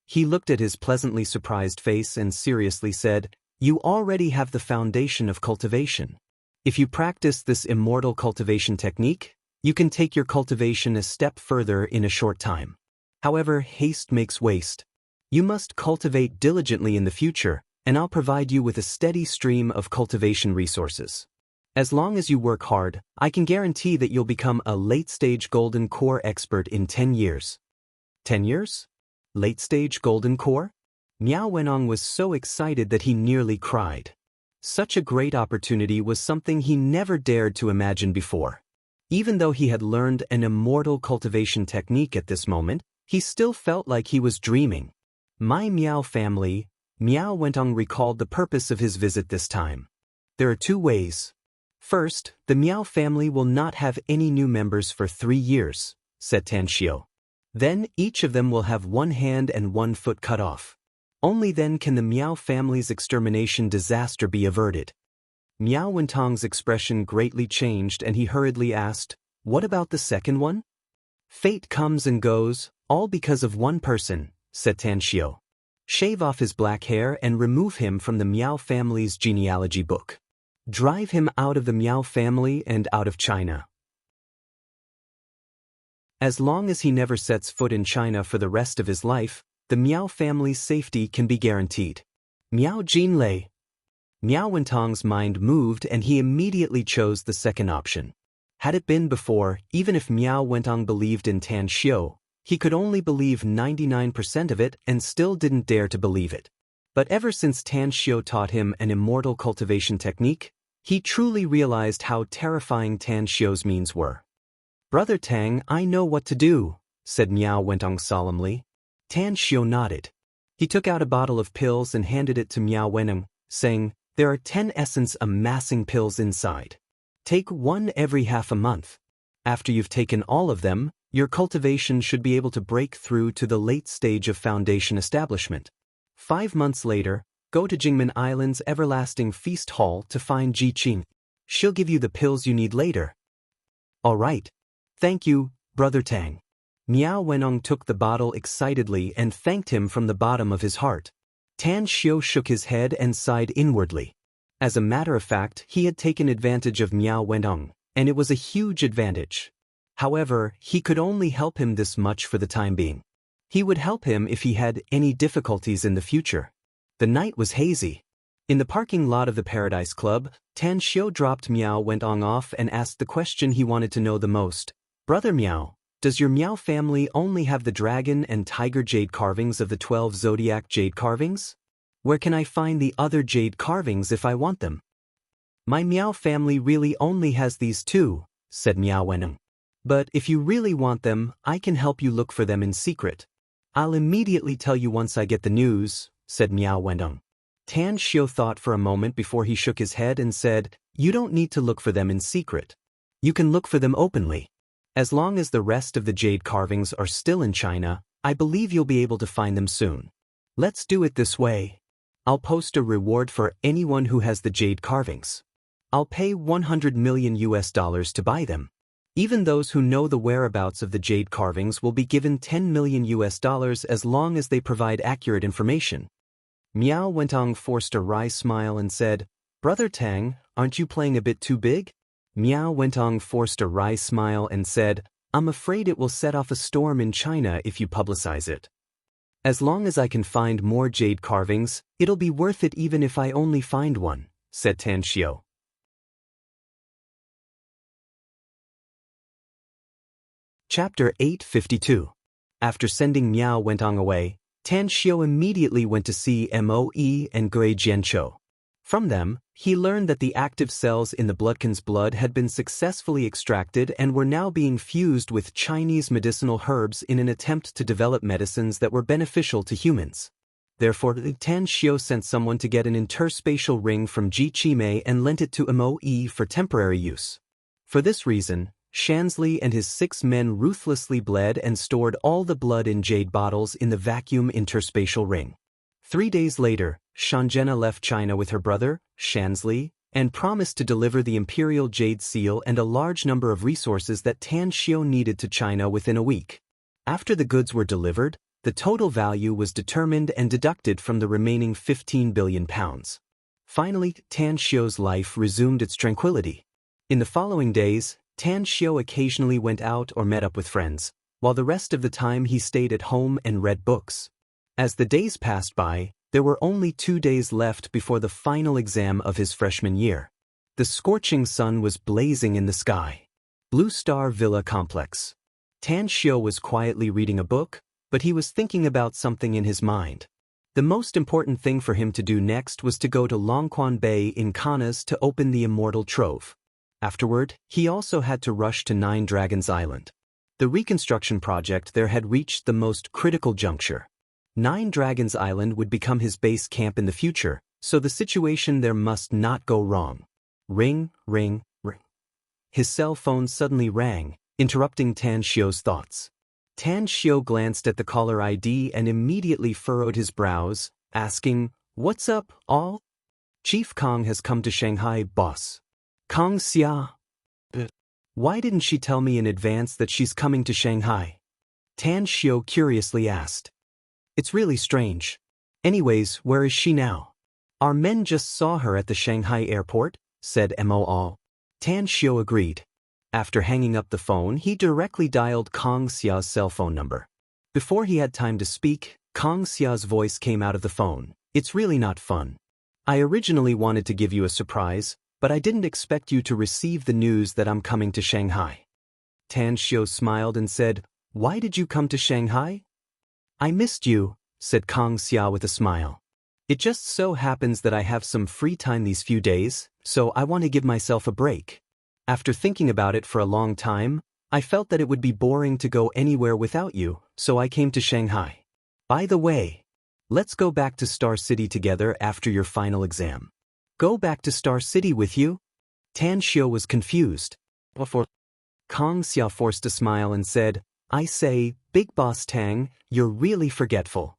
He looked at his pleasantly surprised face and seriously said, You already have the foundation of cultivation. If you practice this immortal cultivation technique, you can take your cultivation a step further in a short time. However, haste makes waste. You must cultivate diligently in the future, and I'll provide you with a steady stream of cultivation resources. As long as you work hard, I can guarantee that you'll become a late-stage golden core expert in 10 years. 10 years? Late-stage golden core? Miao Wenong was so excited that he nearly cried. Such a great opportunity was something he never dared to imagine before. Even though he had learned an immortal cultivation technique at this moment, he still felt like he was dreaming. My Miao family, Miao Wentong recalled the purpose of his visit this time. There are 2 ways. First, the Miao family will not have any new members for 3 years, said Tan Xiu. Then each of them will have 1 hand and 1 foot cut off. Only then can the Miao family's extermination disaster be averted. Miao Wentong's expression greatly changed and he hurriedly asked, What about the second one? Fate comes and goes, all because of one person, said Tan Xiu. Shave off his black hair and remove him from the Miao family's genealogy book. Drive him out of the Miao family and out of China. As long as he never sets foot in China for the rest of his life, the Miao family's safety can be guaranteed. Miao Jinlei. Miao Wentong's mind moved and he immediately chose the second option. Had it been before, even if Miao Wentong believed in Tan Xiu, he could only believe 99% of it and still didn't dare to believe it. But ever since Tan Xiu taught him an immortal cultivation technique, he truly realized how terrifying Tan Xiu's means were. Brother Tang, I know what to do, said Miao Wentong solemnly. Tan Xiu nodded. He took out a bottle of pills and handed it to Miao Wenong, saying, There are 10 essence amassing pills inside. Take 1 every half a month. After you've taken all of them, your cultivation should be able to break through to the late stage of foundation establishment. 5 months later, go to Jingmen Island's Everlasting Feast Hall to find Ji Qing. She'll give you the pills you need later. All right. Thank you, Brother Tang. Miao Wenong took the bottle excitedly and thanked him from the bottom of his heart. Tan Xiao shook his head and sighed inwardly. As a matter of fact, he had taken advantage of Miao Wenong, and it was a huge advantage. However, he could only help him this much for the time being. He would help him if he had any difficulties in the future. The night was hazy. In the parking lot of the Paradise Club, Tan Xiao dropped Miao Wenong off and asked the question he wanted to know the most. Brother Miao, does your Miao family only have the dragon and tiger jade carvings of the 12 zodiac jade carvings? Where can I find the other jade carvings if I want them? My Miao family really only has these two, said Miao Wenong. But if you really want them, I can help you look for them in secret. I'll immediately tell you once I get the news, said Miao Wenong. Tan Xiao thought for a moment before he shook his head and said, You don't need to look for them in secret. You can look for them openly. As long as the rest of the jade carvings are still in China, I believe you'll be able to find them soon. Let's do it this way. I'll post a reward for anyone who has the jade carvings. I'll pay $100 million to buy them. Even those who know the whereabouts of the jade carvings will be given $10 million as long as they provide accurate information. Miao Wenong forced a wry smile and said, Brother Tang, aren't you playing a bit too big? Miao Wenong forced a wry smile and said, I'm afraid it will set off a storm in China if you publicize it. As long as I can find more jade carvings, it'll be worth it even if I only find one, said Tan Xiao. Chapter 852. After sending Miao Wenong away, Tan Xiao immediately went to see Moe and Gui Jianqiu. From them, he learned that the active cells in the bloodkin's blood had been successfully extracted and were now being fused with Chinese medicinal herbs in an attempt to develop medicines that were beneficial to humans. Therefore, Tan Xiao sent someone to get an interspatial ring from Ji Qimei and lent it to Moe for temporary use. For this reason, Shansley and his 6 men ruthlessly bled and stored all the blood in jade bottles in the vacuum interspatial ring. 3 days later, Shanjena left China with her brother, Shansley, and promised to deliver the imperial jade seal and a large number of resources that Tan Xiao needed to China within a week. After the goods were delivered, the total value was determined and deducted from the remaining 15 billion pounds. Finally, Tan Xiao's life resumed its tranquility. In the following days, Tan Xiao occasionally went out or met up with friends, while the rest of the time he stayed at home and read books. As the days passed by, there were only 2 days left before the final exam of his freshman year. The scorching sun was blazing in the sky. Blue Star Villa Complex. Tan Xiao was quietly reading a book, but he was thinking about something in his mind. The most important thing for him to do next was to go to Longquan Bay in Kanas to open the Immortal Trove. Afterward, he also had to rush to 9 Dragons Island. The reconstruction project there had reached the most critical juncture. 9 Dragons Island would become his base camp in the future, so the situation there must not go wrong. Ring, ring, ring. His cell phone suddenly rang, interrupting Tan Xiao's thoughts. Tan Xiao glanced at the caller ID and immediately furrowed his brows, asking, What's up, all? Chief Kong has come to Shanghai, boss. Kong Xia. Why didn't she tell me in advance that she's coming to Shanghai? Tan Xiao curiously asked. It's really strange. Anyways, where is she now? Our men just saw her at the Shanghai airport, said Mo. Tan Xiao agreed. After hanging up the phone, he directly dialed Kong Xia's cell phone number. Before he had time to speak, Kong Xia's voice came out of the phone. It's really not fun. I originally wanted to give you a surprise, but I didn't expect you to receive the news that I'm coming to Shanghai. Tan Xiao smiled and said, Why did you come to Shanghai? I missed you, said Kong Xia with a smile. It just so happens that I have some free time these few days, so I want to give myself a break. After thinking about it for a long time, I felt that it would be boring to go anywhere without you, so I came to Shanghai. By the way, let's go back to Star City together after your final exam. Go back to Star City with you? Tan Xiao was confused. Before Kong Xia forced a smile and said, I say, Big Boss Tang, you're really forgetful.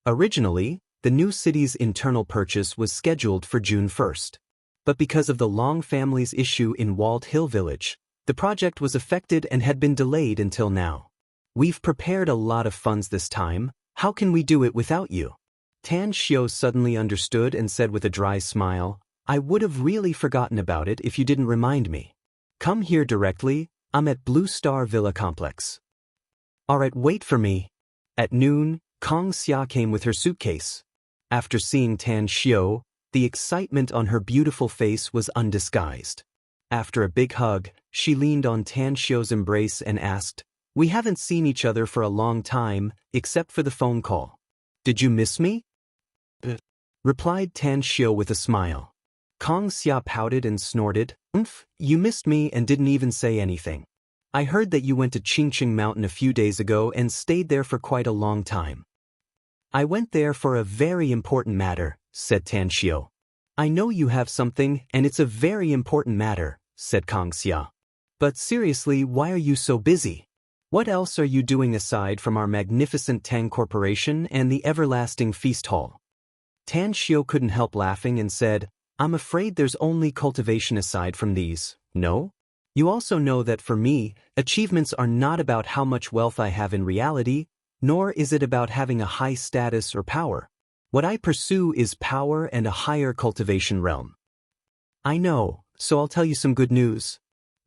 Originally, the new city's internal purchase was scheduled for June 1st. But because of the Long family's issue in Walled Hill Village, The project was affected and had been delayed until now. We've prepared a lot of funds this time. How can we do it without you? Tan Xiu suddenly understood and said with a dry smile, I would have really forgotten about it if you didn't remind me. Come here directly, I'm at Blue Star Villa Complex. Alright, wait for me. At noon, Kong Xia came with her suitcase. After seeing Tan Xiu, the excitement on her beautiful face was undisguised. After a big hug, she leaned on Tan Xiu's embrace and asked, We haven't seen each other for a long time, except for the phone call. Did you miss me? Replied Tan Xiu with a smile. Kong Xia pouted and snorted, You missed me and didn't even say anything. I heard that you went to Qingqing Mountain a few days ago and stayed there for quite a long time. I went there for a very important matter, said Tan Xiu. I know you have something, and it's a very important matter, said Kong Xia. But seriously, why are you so busy? What else are you doing aside from our magnificent Tang Corporation and the everlasting feast hall? Tan Xiu couldn't help laughing and said, I'm afraid there's only cultivation aside from these, no? You also know that for me, achievements are not about how much wealth I have in reality, nor is it about having a high status or power. What I pursue is power and a higher cultivation realm. I know, so I'll tell you some good news.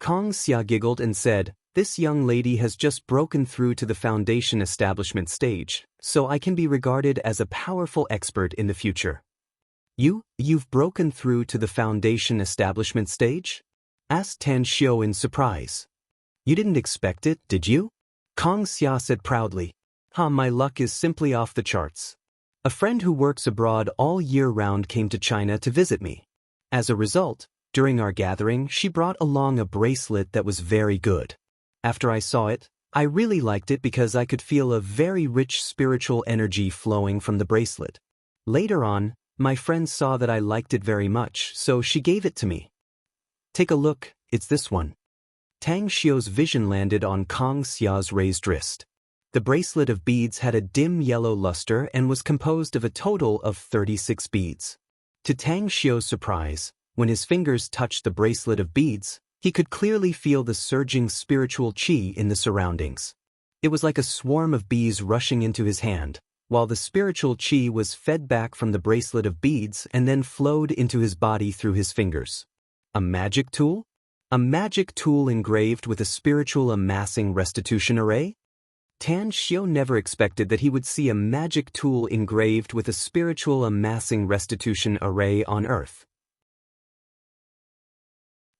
Kong Xia giggled and said, This young lady has just broken through to the foundation establishment stage, so I can be regarded as a powerful expert in the future. You've broken through to the foundation establishment stage? Asked Tan Xiu in surprise. You didn't expect it, did you? Kong Xia said proudly. My luck is simply off the charts. A friend who works abroad all year round came to China to visit me. As a result, during our gathering, she brought along a bracelet that was very good. After I saw it, I really liked it because I could feel a very rich spiritual energy flowing from the bracelet. Later on, my friend saw that I liked it very much, so she gave it to me. Take a look, it's this one. Tang Xiu's vision landed on Kong Xia's raised wrist. The bracelet of beads had a dim yellow luster and was composed of a total of 36 beads. To Tang Xiu's surprise, when his fingers touched the bracelet of beads, he could clearly feel the surging spiritual qi in the surroundings. It was like a swarm of bees rushing into his hand, while the spiritual qi was fed back from the bracelet of beads and then flowed into his body through his fingers. A magic tool? A magic tool engraved with a spiritual amassing restitution array? Tan Xiu never expected that he would see a magic tool engraved with a spiritual amassing restitution array on Earth.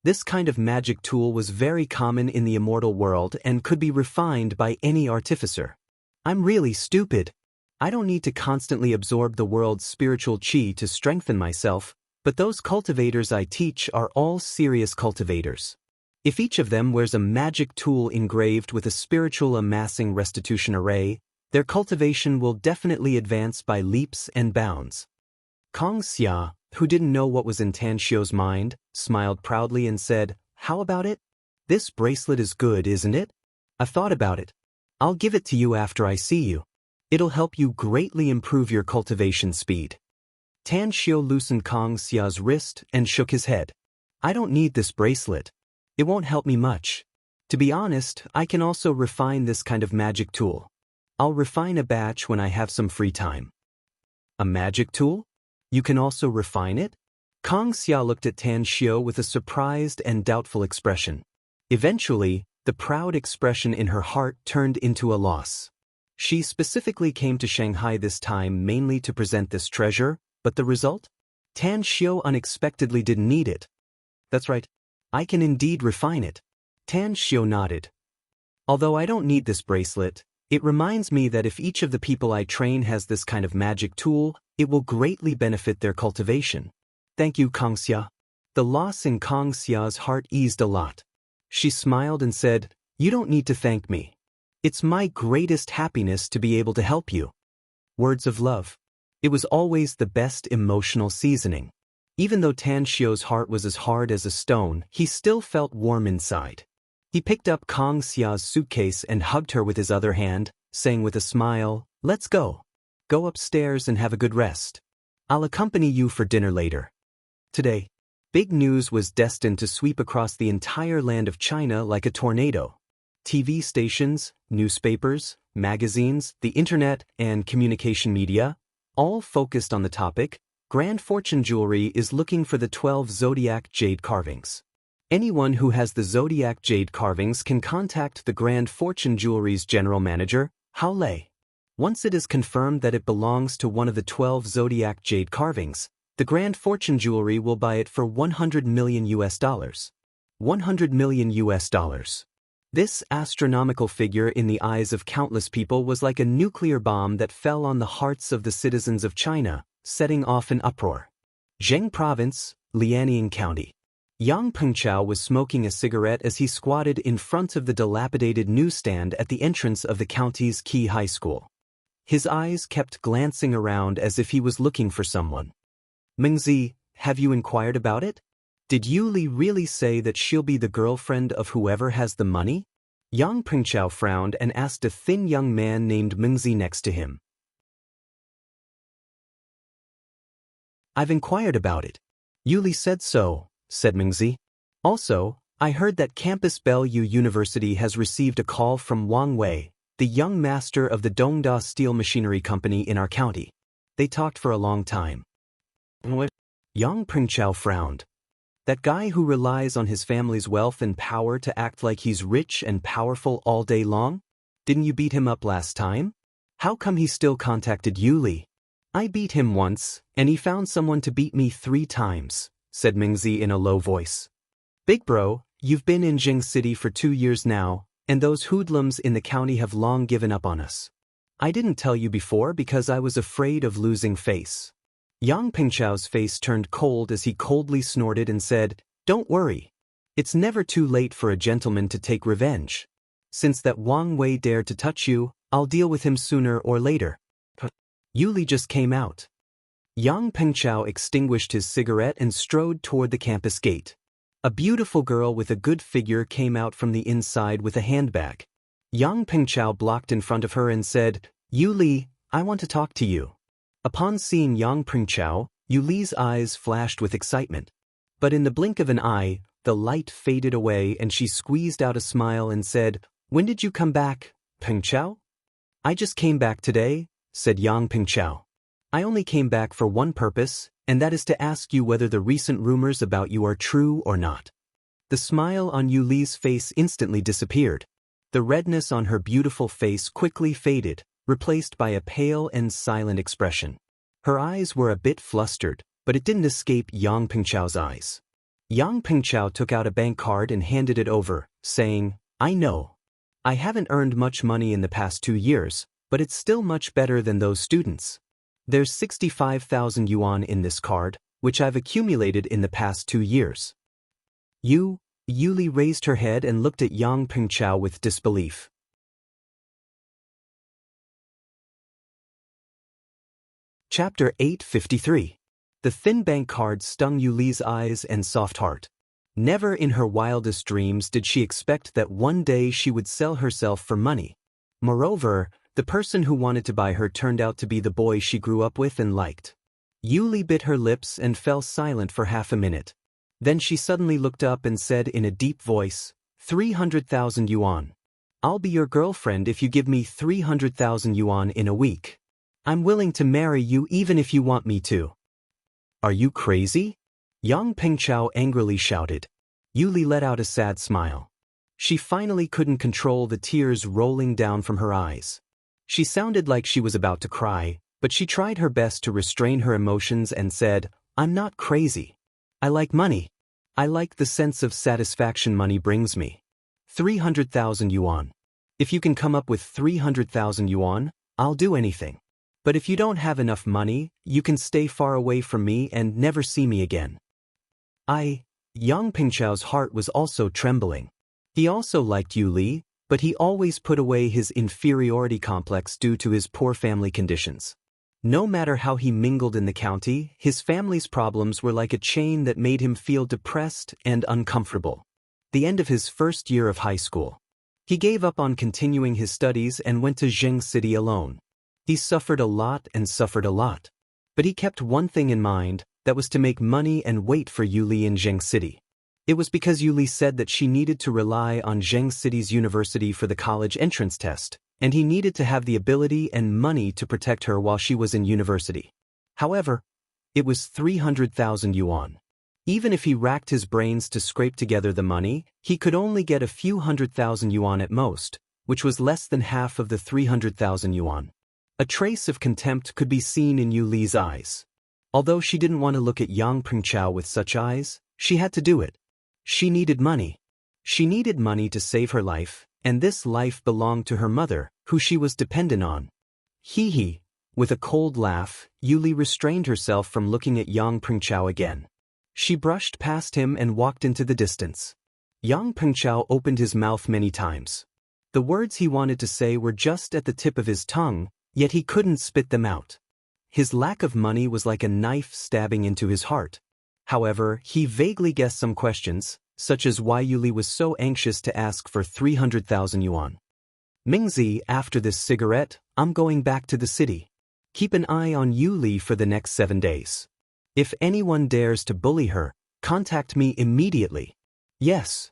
This kind of magic tool was very common in the immortal world and could be refined by any artificer. I'm really stupid. I don't need to constantly absorb the world's spiritual qi to strengthen myself, but those cultivators I teach are all serious cultivators. If each of them wears a magic tool engraved with a spiritual amassing restitution array, their cultivation will definitely advance by leaps and bounds. Kong Xia, who didn't know what was in Tan Xiu's mind, smiled proudly and said, How about it? This bracelet is good, isn't it? I've thought about it. I'll give it to you after I see you. It'll help you greatly improve your cultivation speed. Tan Xiu loosened Kong Xia's wrist and shook his head. I don't need this bracelet. It won't help me much. To be honest, I can also refine this kind of magic tool. I'll refine a batch when I have some free time. A magic tool? You can also refine it? Kong Xia looked at Tan Xiu with a surprised and doubtful expression. Eventually, the proud expression in her heart turned into a loss. She specifically came to Shanghai this time mainly to present this treasure, but the result? Tan Xiu unexpectedly didn't need it. That's right. I can indeed refine it. Tan Xiu nodded. Although I don't need this bracelet, it reminds me that if each of the people I train has this kind of magic tool, it will greatly benefit their cultivation. Thank you, Kong Xia. The loss in Kong Xia's heart eased a lot. She smiled and said, You don't need to thank me. It's my greatest happiness to be able to help you. Words of love. It was always the best emotional seasoning. Even though Tan Xiu's heart was as hard as a stone, he still felt warm inside. He picked up Kong Xia's suitcase and hugged her with his other hand, saying with a smile, Let's go. Go upstairs and have a good rest. I'll accompany you for dinner later. Today. Big news was destined to sweep across the entire land of China like a tornado. TV stations, newspapers, magazines, the internet, and communication media, all focused on the topic. Grand Fortune Jewelry is looking for the 12 zodiac jade carvings. Anyone who has the zodiac jade carvings can contact the Grand Fortune Jewelry's general manager, Hao Lei. Once it is confirmed that it belongs to one of the 12 zodiac jade carvings, the Grand Fortune Jewelry will buy it for $100 million. $100 million. This astronomical figure in the eyes of countless people was like a nuclear bomb that fell on the hearts of the citizens of China, setting off an uproar. Zheng Province, Liaoning County. Yang Pengchao was smoking a cigarette as he squatted in front of the dilapidated newsstand at the entrance of the county's key high school. His eyes kept glancing around as if he was looking for someone. Mengzi, have you inquired about it? Did Yu Li really say that she'll be the girlfriend of whoever has the money? Yang Pengchao frowned and asked a thin young man named Mengzi next to him. I've inquired about it. Yu Li said so, said Mengzi. Also, I heard that Campus Bellevue University has received a call from Wang Wei, the young master of the Dongda Steel Machinery Company in our county. They talked for a long time. Yang Pengchao frowned. That guy who relies on his family's wealth and power to act like he's rich and powerful all day long? Didn't you beat him up last time? How come he still contacted Yu Li? I beat him once, and he found someone to beat me 3 times, said Mengzi in a low voice. Big bro, you've been in Jing City for 2 years now, and those hoodlums in the county have long given up on us. I didn't tell you before because I was afraid of losing face. Yang Pengchao's face turned cold as he coldly snorted and said, Don't worry. It's never too late for a gentleman to take revenge. Since that Wang Wei dared to touch you, I'll deal with him sooner or later. Yu Li just came out. Yang Pengchao extinguished his cigarette and strode toward the campus gate. A beautiful girl with a good figure came out from the inside with a handbag. Yang Pengchao blocked in front of her and said, Yu Li, I want to talk to you. Upon seeing Yang Pengchao, Yu Li's eyes flashed with excitement. But in the blink of an eye, the light faded away and she squeezed out a smile and said, When did you come back, Pengchao? I just came back today, said Yang Pengchao. I only came back for one purpose, and that is to ask you whether the recent rumors about you are true or not. The smile on Yu Li's face instantly disappeared. The redness on her beautiful face quickly faded, replaced by a pale and silent expression. Her eyes were a bit flustered, but it didn't escape Yang Pengchao's eyes. Yang Pengchao took out a bank card and handed it over, saying, I know. I haven't earned much money in the past 2 years, but it's still much better than those students. There's 65,000 yuan in this card, which I've accumulated in the past 2 years. Yu Li raised her head and looked at Yang Pengchao with disbelief. Chapter 853. The thin bank card stung Yu Li's eyes and soft heart. Never in her wildest dreams did she expect that one day she would sell herself for money. Moreover, the person who wanted to buy her turned out to be the boy she grew up with and liked. Yu Li bit her lips and fell silent for half a minute. Then she suddenly looked up and said in a deep voice, 300,000 yuan. I'll be your girlfriend if you give me 300,000 yuan in a week. I'm willing to marry you even if you want me to. Are you crazy? Yang Pengchao angrily shouted. Yu Li let out a sad smile. She finally couldn't control the tears rolling down from her eyes. She sounded like she was about to cry, but she tried her best to restrain her emotions and said, I'm not crazy. I like money. I like the sense of satisfaction money brings me. 300,000 yuan. If you can come up with 300,000 yuan, I'll do anything. But if you don't have enough money, you can stay far away from me and never see me again. Yang Pengchao's heart was also trembling. He also liked Yu Li, but he always put away his inferiority complex due to his poor family conditions. No matter how he mingled in the county, his family's problems were like a chain that made him feel depressed and uncomfortable. The end of his first year of high school. He gave up on continuing his studies and went to Jing City alone. He suffered a lot and suffered a lot. But he kept one thing in mind, that was to make money and wait for Yuli in Zheng City. It was because Yuli said that she needed to rely on Zheng City's university for the college entrance test, and he needed to have the ability and money to protect her while she was in university. However, it was 300,000 yuan. Even if he racked his brains to scrape together the money, he could only get a few 100,000 yuan at most, which was less than half of the 300,000 yuan. A trace of contempt could be seen in Yuli's eyes. Although she didn't want to look at Yang Pengchao with such eyes, she had to do it. She needed money. She needed money to save her life, and this life belonged to her mother, who she was dependent on. Hee. With a cold laugh, Yuli restrained herself from looking at Yang Pengchao again. She brushed past him and walked into the distance. Yang Pengchao opened his mouth many times. The words he wanted to say were just at the tip of his tongue, yet he couldn't spit them out. His lack of money was like a knife stabbing into his heart. However, he vaguely guessed some questions, such as why Yuli was so anxious to ask for 300,000 yuan. Mingzi, after this cigarette, I'm going back to the city. Keep an eye on Yuli for the next 7 days. If anyone dares to bully her, contact me immediately. Yes.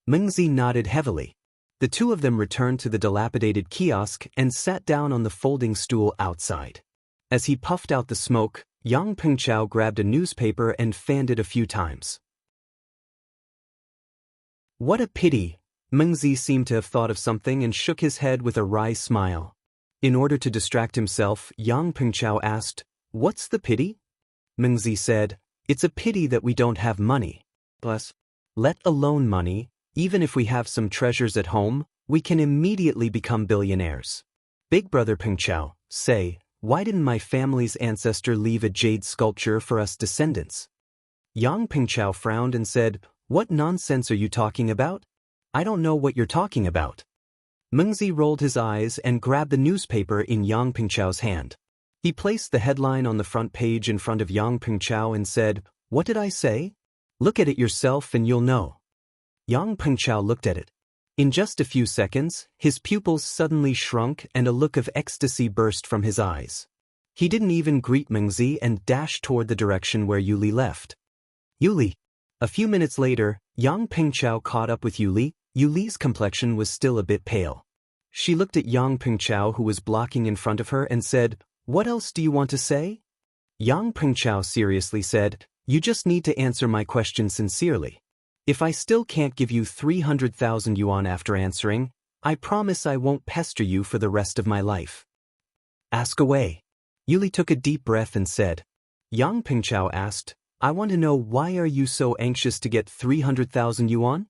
Mingzi nodded heavily. The two of them returned to the dilapidated kiosk and sat down on the folding stool outside. As he puffed out the smoke, Yang Pengchao grabbed a newspaper and fanned it a few times. What a pity! Mingzi seemed to have thought of something and shook his head with a wry smile. In order to distract himself, Yang Pengchao asked, "What's the pity?" Mingzi said, "It's a pity that we don't have money. Plus, let alone money, even if we have some treasures at home, we can immediately become billionaires. Big brother Pengchao, say, why didn't my family's ancestor leave a jade sculpture for us descendants?" Yang Pengchao frowned and said, "What nonsense are you talking about? I don't know what you're talking about." Mingzi rolled his eyes and grabbed the newspaper in Yang Pengchao's hand. He placed the headline on the front page in front of Yang Pengchao and said, "What did I say? Look at it yourself and you'll know." Yang Pengchao looked at it. In just a few seconds, his pupils suddenly shrunk and a look of ecstasy burst from his eyes. He didn't even greet Mingzi and dashed toward the direction where Yuli left. Yuli. A few minutes later, Yang Pengchao caught up with Yuli. Yuli's complexion was still a bit pale. She looked at Yang Pengchao, who was blocking in front of her, and said, "What else do you want to say?" Yang Pengchao seriously said, "You just need to answer my question sincerely. If I still can't give you 300,000 yuan after answering, I promise I won't pester you for the rest of my life." "Ask away." Yuli took a deep breath and said. Yang Pengchao asked, "I want to know, why are you so anxious to get 300,000 yuan?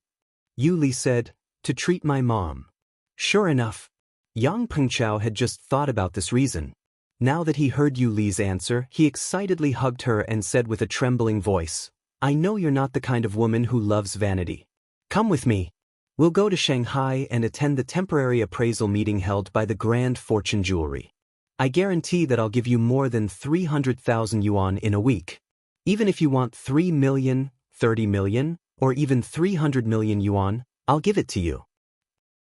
Yuli said, "To treat my mom." Sure enough, Yang Pengchao had just thought about this reason. Now that he heard Yuli's answer, he excitedly hugged her and said with a trembling voice, "I know you're not the kind of woman who loves vanity. Come with me. We'll go to Shanghai and attend the temporary appraisal meeting held by the Grand Fortune Jewelry. I guarantee that I'll give you more than 300,000 yuan in a week. Even if you want 3 million, 30 million, or even 300 million yuan, I'll give it to you."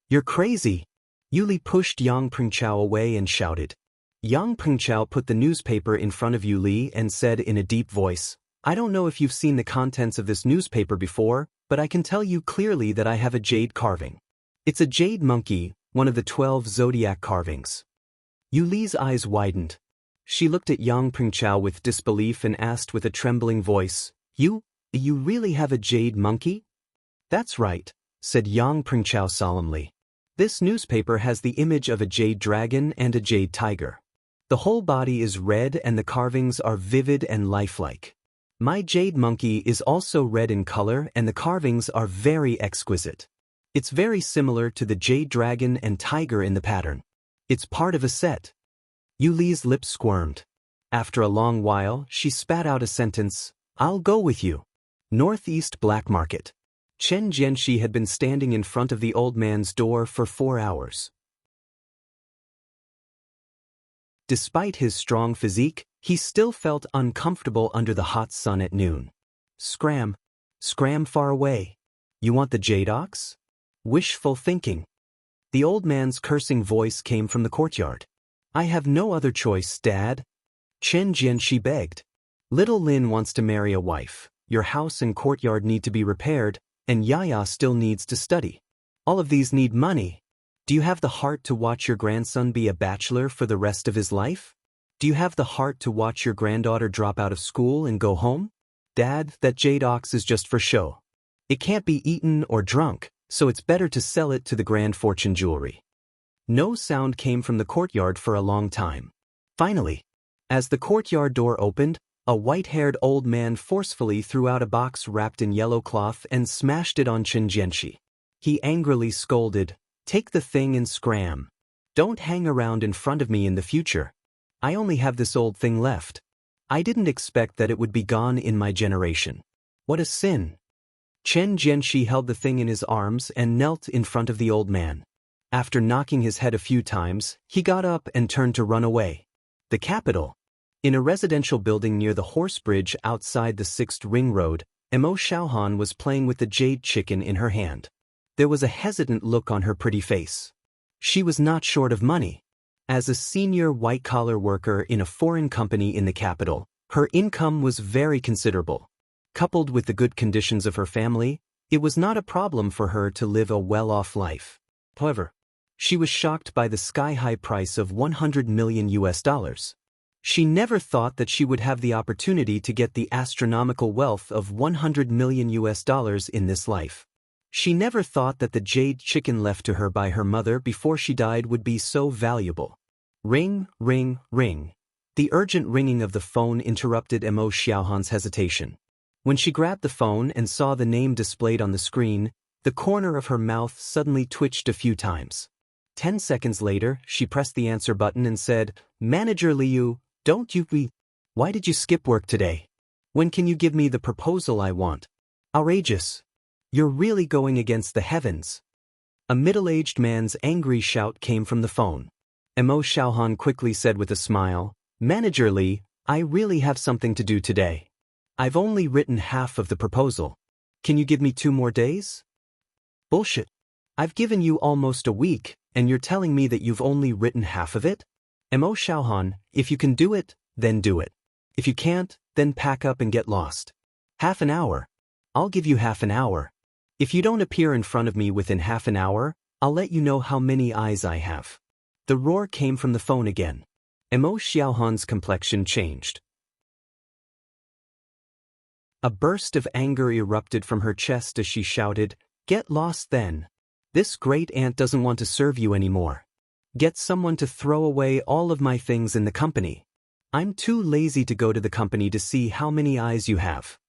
"You're crazy." Yuli pushed Yang Pengchao away and shouted. Yang Pengchao put the newspaper in front of Yuli and said in a deep voice, "I don't know if you've seen the contents of this newspaper before, but I can tell you clearly that I have a jade carving. It's a jade monkey, one of the 12 zodiac carvings." Yuli's eyes widened. She looked at Yang Pengchao with disbelief and asked with a trembling voice, You really have a jade monkey?" "That's right," said Yang Pengchao solemnly. "This newspaper has the image of a jade dragon and a jade tiger. The whole body is red and the carvings are vivid and lifelike. My jade monkey is also red in color and the carvings are very exquisite. It's very similar to the jade dragon and tiger in the pattern. It's part of a set." Yuli's lips squirmed. After a long while, she spat out a sentence, "I'll go with you." Northeast Black Market. Chen Jianxi had been standing in front of the old man's door for 4 hours. Despite his strong physique, he still felt uncomfortable under the hot sun at noon. Scram far away. You want the jade ox? Wishful thinking. The old man's cursing voice came from the courtyard. "I have no other choice, Dad." Chen Jianxi begged. Little Lin wants to marry a wife, your house and courtyard need to be repaired, and Yaya still needs to study. All of these need money. Do you have the heart to watch your grandson be a bachelor for the rest of his life? Do you have the heart to watch your granddaughter drop out of school and go home? Dad, that jade ox is just for show. It can't be eaten or drunk, so it's better to sell it to the grand fortune jewelry. No sound came from the courtyard for a long time. Finally, as the courtyard door opened, a white-haired old man forcefully threw out a box wrapped in yellow cloth and smashed it on Chen Jianxi. He angrily scolded, "Take the thing and scram. Don't hang around in front of me in the future. I only have this old thing left. I didn't expect that it would be gone in my generation. What a sin." Chen Jianxi held the thing in his arms and knelt in front of the old man. After knocking his head a few times, he got up and turned to run away. The capital. In a residential building near the horse bridge outside the 6th Ring Road, Mo Xiaohan was playing with the jade chicken in her hand. There was a hesitant look on her pretty face. She was not short of money. As a senior white-collar worker in a foreign company in the capital, her income was very considerable. Coupled with the good conditions of her family, it was not a problem for her to live a well-off life. However, she was shocked by the sky-high price of $100 million. She never thought that she would have the opportunity to get the astronomical wealth of $100 million in this life. She never thought that the jade chicken left to her by her mother before she died would be so valuable. Ring, ring, ring. The urgent ringing of the phone interrupted Mo Xiaohan's hesitation. When she grabbed the phone and saw the name displayed on the screen, the corner of her mouth suddenly twitched a few times. 10 seconds later, she pressed the answer button and said, "Manager Liu, don't you be... Why did you skip work today? When can you give me the proposal I want? Outrageous. You're really going against the heavens." A middle-aged man's angry shout came from the phone. Mo Xiaohan quickly said with a smile, "Manager Li, I really have something to do today. I've only written half of the proposal. Can you give me 2 more days?" "Bullshit. I've given you almost a week, and you're telling me that you've only written half of it? Mo Xiaohan, if you can do it, then do it. If you can't, then pack up and get lost. Half an hour. I'll give you half an hour. If you don't appear in front of me within half an hour, I'll let you know how many eyes I have." The roar came from the phone again. Mo Xiaohan's complexion changed. A burst of anger erupted from her chest as she shouted, "Get lost then. This great aunt doesn't want to serve you anymore. Get someone to throw away all of my things in the company. I'm too lazy to go to the company to see how many eyes you have."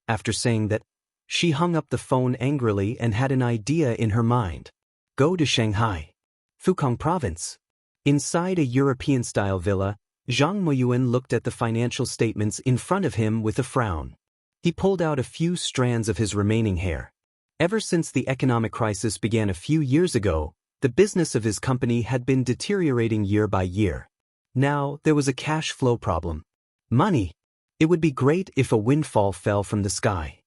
After saying that, she hung up the phone angrily and had an idea in her mind. Go to Shanghai, Fukang Province. Inside a European-style villa, Zhang Muyuan looked at the financial statements in front of him with a frown. He pulled out a few strands of his remaining hair. Ever since the economic crisis began a few years ago, the business of his company had been deteriorating year by year. Now, there was a cash flow problem. Money. It would be great if a windfall fell from the sky.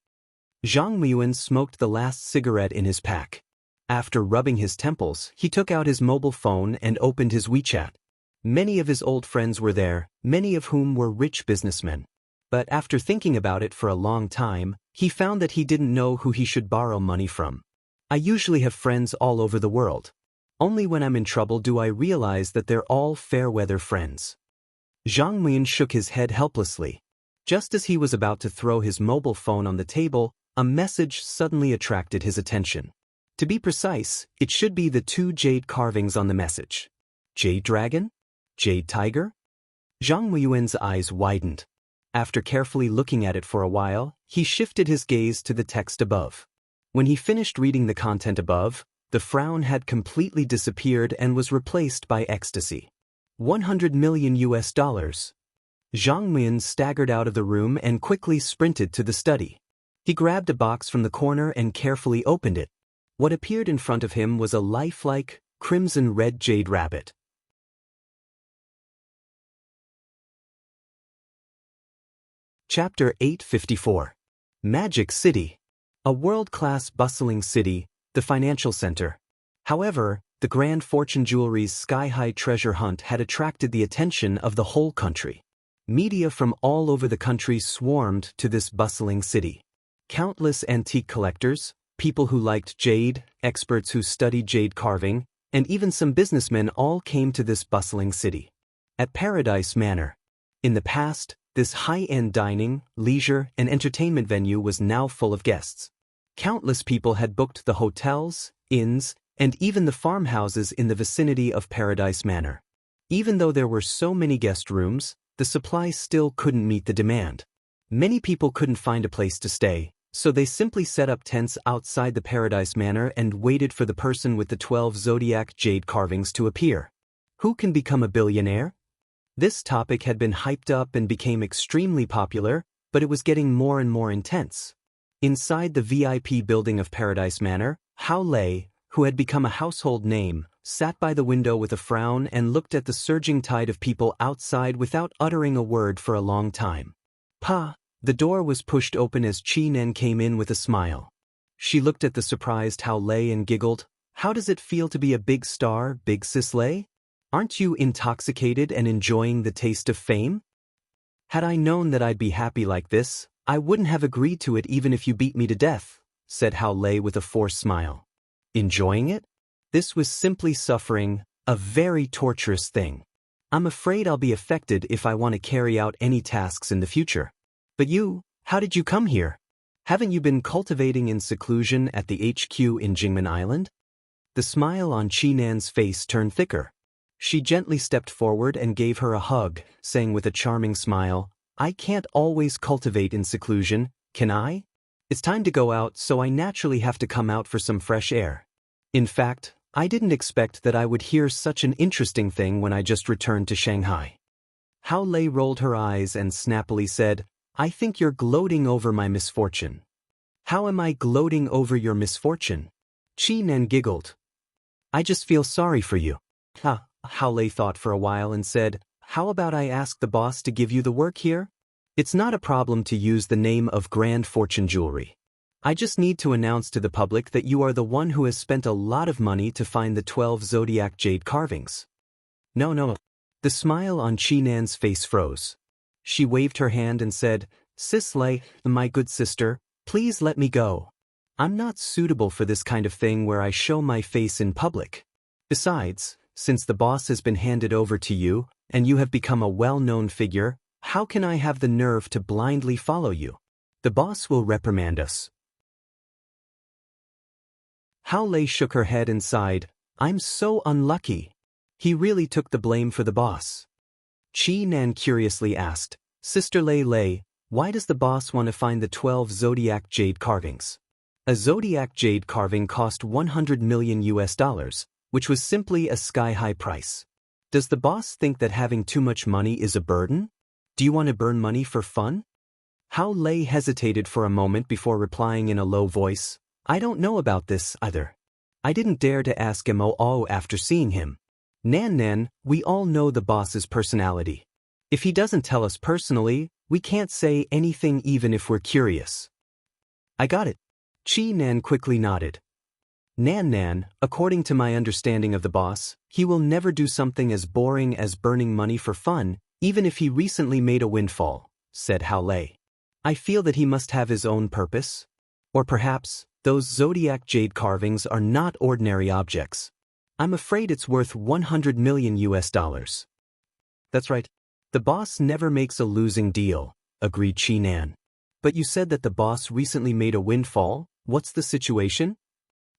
Zhang Muyuan smoked the last cigarette in his pack. After rubbing his temples, he took out his mobile phone and opened his WeChat. Many of his old friends were there, many of whom were rich businessmen. But after thinking about it for a long time, he found that he didn't know who he should borrow money from. "I usually have friends all over the world. Only when I'm in trouble do I realize that they're all fair-weather friends." Zhang Muyuan shook his head helplessly. Just as he was about to throw his mobile phone on the table, a message suddenly attracted his attention. To be precise, it should be the 2 jade carvings on the message. Jade dragon? Jade tiger? Zhang Muyuan's eyes widened. After carefully looking at it for a while, he shifted his gaze to the text above. When he finished reading the content above, the frown had completely disappeared and was replaced by ecstasy. $100 million. Zhang Muyuan staggered out of the room and quickly sprinted to the study. He grabbed a box from the corner and carefully opened it. What appeared in front of him was a lifelike, crimson-red jade rabbit. Chapter 854. Magic City. A world-class bustling city, the financial center. However, the Grand Fortune Jewelry's sky-high treasure hunt had attracted the attention of the whole country. Media from all over the country swarmed to this bustling city. Countless antique collectors, people who liked jade, experts who studied jade carving, and even some businessmen all came to this bustling city. At Paradise Manor. In the past, this high-end dining, leisure, and entertainment venue was now full of guests. Countless people had booked the hotels, inns, and even the farmhouses in the vicinity of Paradise Manor. Even though there were so many guest rooms, the supply still couldn't meet the demand. Many people couldn't find a place to stay, so they simply set up tents outside the Paradise Manor and waited for the person with the 12 zodiac jade carvings to appear. Who can become a billionaire? This topic had been hyped up and became extremely popular, but it was getting more and more intense. Inside the VIP building of Paradise Manor, Hao Lei, who had become a household name, sat by the window with a frown and looked at the surging tide of people outside without uttering a word for a long time. Pa! The door was pushed open as Chi Nen came in with a smile. She looked at the surprised Hao Lei and giggled. How does it feel to be a big star, big sis Lei? Aren't you intoxicated and enjoying the taste of fame? Had I known that I'd be happy like this, I wouldn't have agreed to it even if you beat me to death, said Hao Lei with a forced smile. Enjoying it? This was simply suffering, a very torturous thing. I'm afraid I'll be affected if I want to carry out any tasks in the future. But you, how did you come here? Haven't you been cultivating in seclusion at the HQ in Jingmen Island? The smile on Chi Nan's face turned thicker. She gently stepped forward and gave her a hug, saying with a charming smile, I can't always cultivate in seclusion, can I? It's time to go out, so I naturally have to come out for some fresh air. In fact, I didn't expect that I would hear such an interesting thing when I just returned to Shanghai. Hao Lei rolled her eyes and snappily said, I think you're gloating over my misfortune. How am I gloating over your misfortune? Chi Nen giggled. I just feel sorry for you. Hao Lei thought for a while and said, how about I ask the boss to give you the work here? It's not a problem to use the name of Grand Fortune Jewelry. I just need to announce to the public that you are the one who has spent a lot of money to find the 12 zodiac jade carvings. No. The smile on Chi Nan's face froze. She waved her hand and said, Sis Lei, my good sister, please let me go. I'm not suitable for this kind of thing where I show my face in public. Besides, since the boss has been handed over to you, and you have become a well-known figure, how can I have the nerve to blindly follow you? The boss will reprimand us. Hao Lei shook her head and sighed, I'm so unlucky. He really took the blame for the boss. Chi Nan curiously asked, Sister Lei, why does the boss want to find the 12 zodiac jade carvings? A zodiac jade carving cost $100 million, which was simply a sky-high price. Does the boss think that having too much money is a burden? Do you want to burn money for fun? Hao Lei hesitated for a moment before replying in a low voice, I don't know about this either. I didn't dare to ask Mo after seeing him. Nan, we all know the boss's personality. If he doesn't tell us personally, we can't say anything even if we're curious. I got it. Chi Nan quickly nodded. Nan, according to my understanding of the boss, he will never do something as boring as burning money for fun, even if he recently made a windfall, said Hao Lei. I feel that he must have his own purpose. Or perhaps, those zodiac jade carvings are not ordinary objects. I'm afraid it's worth $100 million. That's right. The boss never makes a losing deal, agreed Chi Nan. But you said that the boss recently made a windfall. What's the situation?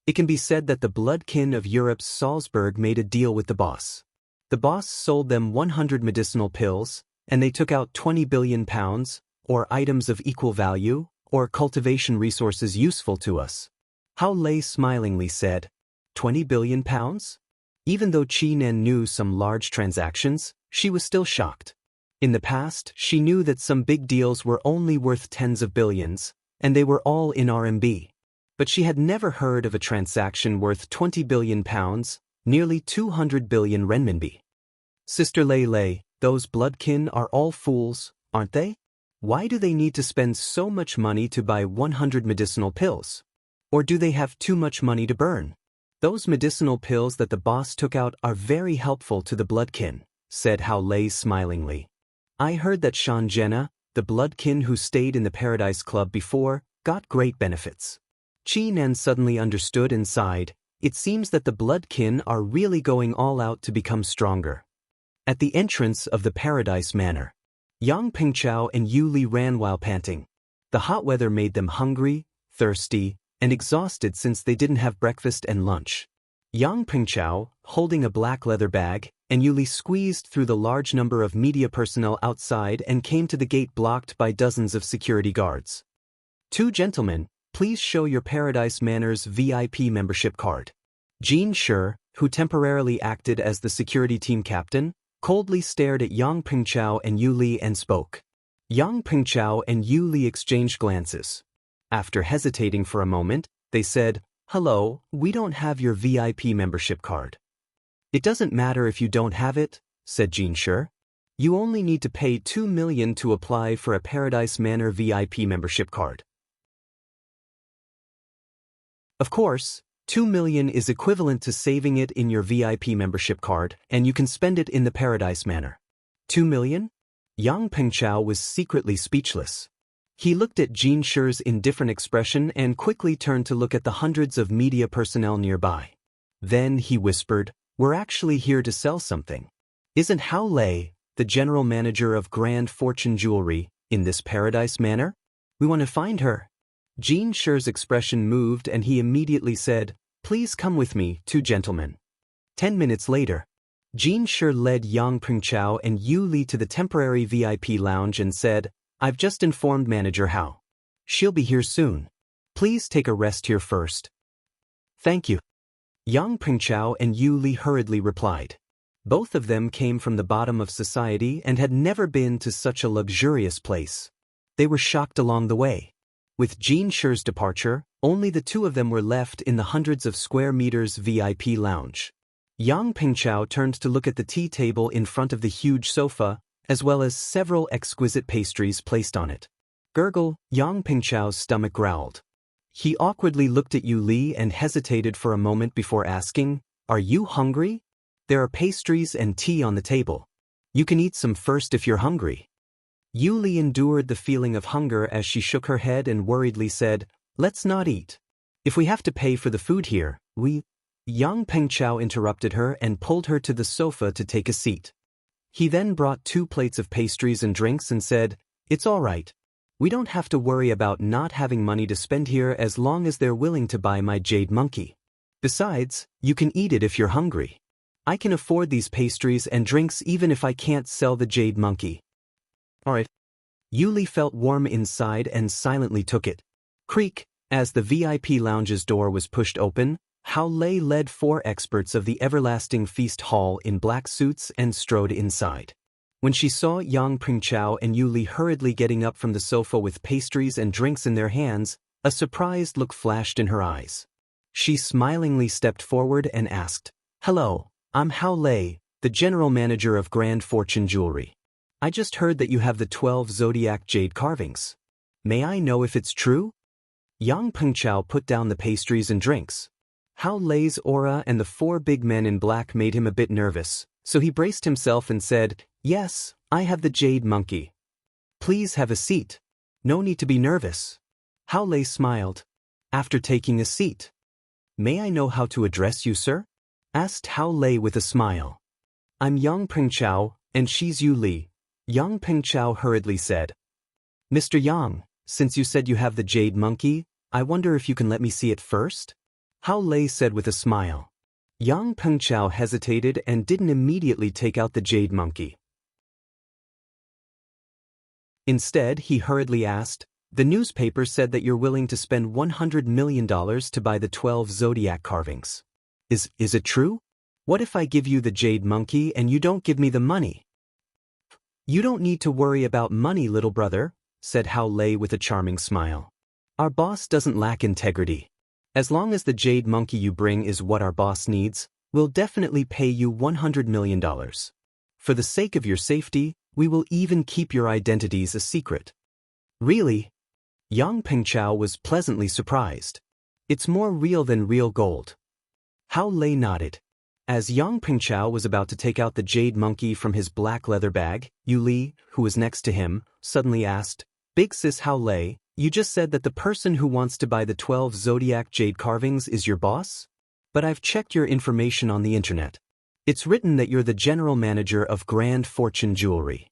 It can be said that the bloodkin of Europe's Salzburg made a deal with the boss. The boss sold them 100 medicinal pills, and they took out 20 billion pounds, or items of equal value, or cultivation resources useful to us. Hao Lei smilingly said, 20 billion pounds? Even though Chi Nan knew some large transactions, she was still shocked. In the past, she knew that some big deals were only worth tens of billions, and they were all in RMB. But she had never heard of a transaction worth 20 billion pounds, nearly 200 billion renminbi. Sister Lei, those bloodkin are all fools, aren't they? Why do they need to spend so much money to buy 100 medicinal pills? Or do they have too much money to burn? Those medicinal pills that the boss took out are very helpful to the bloodkin, said Hao Lei smilingly. I heard that Shanjena, the bloodkin who stayed in the Paradise Club before, got great benefits. Chi Nan suddenly understood and sighed. It seems that the bloodkin are really going all out to become stronger. At the entrance of the Paradise Manor, Yang Pingchao and Yu Li ran while panting. The hot weather made them hungry, thirsty, and exhausted since they didn't have breakfast and lunch. Yang Pingchao, holding a black leather bag, and Yu Li squeezed through the large number of media personnel outside and came to the gate blocked by dozens of security guards. "Two gentlemen, please show your Paradise Manor's VIP membership card." Jean Shi, who temporarily acted as the security team captain, coldly stared at Yang Pingchao and Yu Li and spoke. Yang Pingchao and Yu Li exchanged glances. After hesitating for a moment, they said, "Hello, we don't have your VIP membership card." "It doesn't matter if you don't have it," said Jean Shi. "You only need to pay 2 million to apply for a Paradise Manor VIP membership card." Of course, 2 million is equivalent to saving it in your VIP membership card, and you can spend it in the Paradise Manor. 2 million? Yang Pingchao was secretly speechless. He looked at Jean Shi's indifferent expression and quickly turned to look at the hundreds of media personnel nearby. Then he whispered, "We're actually here to sell something. Isn't Hao Lei, the general manager of Grand Fortune Jewelry, in this Paradise Manor? We want to find her." Jean Shi's expression moved and he immediately said, "Please come with me, two gentlemen." 10 minutes later, Jean Shi led Yang Pingchao and Yu Li to the temporary VIP lounge and said, "I've just informed Manager Hao. She'll be here soon. Please take a rest here first." "Thank you." Yang Pingchao and Yu Li hurriedly replied. Both of them came from the bottom of society and had never been to such a luxurious place. They were shocked along the way. With Jean Shi's departure, only the two of them were left in the hundreds of square meters VIP lounge. Yang Pingchao turned to look at the tea table in front of the huge sofa, as well as several exquisite pastries placed on it. Gurgle, Yang Pingchao's stomach growled. He awkwardly looked at Yu Li and hesitated for a moment before asking, "Are you hungry? There are pastries and tea on the table. You can eat some first if you're hungry." Yu Li endured the feeling of hunger as she shook her head and worriedly said, "Let's not eat. If we have to pay for the food here, we—" Yang Pengchao interrupted her and pulled her to the sofa to take a seat. He then brought 2 plates of pastries and drinks and said, "It's all right. We don't have to worry about not having money to spend here as long as they're willing to buy my jade monkey. Besides, you can eat it if you're hungry. I can afford these pastries and drinks even if I can't sell the jade monkey." "Alright." Yu Li felt warm inside and silently took it. Creak, as the VIP lounge's door was pushed open, Hao Lei led 4 experts of the Everlasting Feast Hall in black suits and strode inside. When she saw Yang Pingchao and Yu Li hurriedly getting up from the sofa with pastries and drinks in their hands, a surprised look flashed in her eyes. She smilingly stepped forward and asked, "Hello, I'm Hao Lei, the general manager of Grand Fortune Jewelry. I just heard that you have the 12 zodiac jade carvings. May I know if it's true?" Yang Pengchao put down the pastries and drinks. Hao Lei's aura and the 4 big men in black made him a bit nervous, so he braced himself and said, "Yes, I have the jade monkey. Please have a seat. No need to be nervous." Hao Lei smiled. After taking a seat, "May I know how to address you, sir?" asked Hao Lei with a smile. "I'm Yang Pengchao, and she's Yu Li," Yang Pengchao hurriedly said. "Mr. Yang, since you said you have the jade monkey, I wonder if you can let me see it first?" Hao Lei said with a smile. Yang Pengchao hesitated and didn't immediately take out the jade monkey. Instead, he hurriedly asked, "The newspaper said that you're willing to spend $100 million to buy the 12 zodiac carvings. Is it true? What if I give you the jade monkey and you don't give me the money?" "You don't need to worry about money, little brother," said Hao Lei with a charming smile. "Our boss doesn't lack integrity. As long as the jade monkey you bring is what our boss needs, we'll definitely pay you $100 million. For the sake of your safety, we will even keep your identities a secret." "Really?" Yang Pengchao was pleasantly surprised. "It's more real than real gold." Hao Lei nodded. As Yang Pingchao was about to take out the jade monkey from his black leather bag, Yu Li, who was next to him, suddenly asked, "Big sis Hao Lei, you just said that the person who wants to buy the 12 zodiac jade carvings is your boss? But I've checked your information on the internet. It's written that you're the general manager of Grand Fortune Jewelry.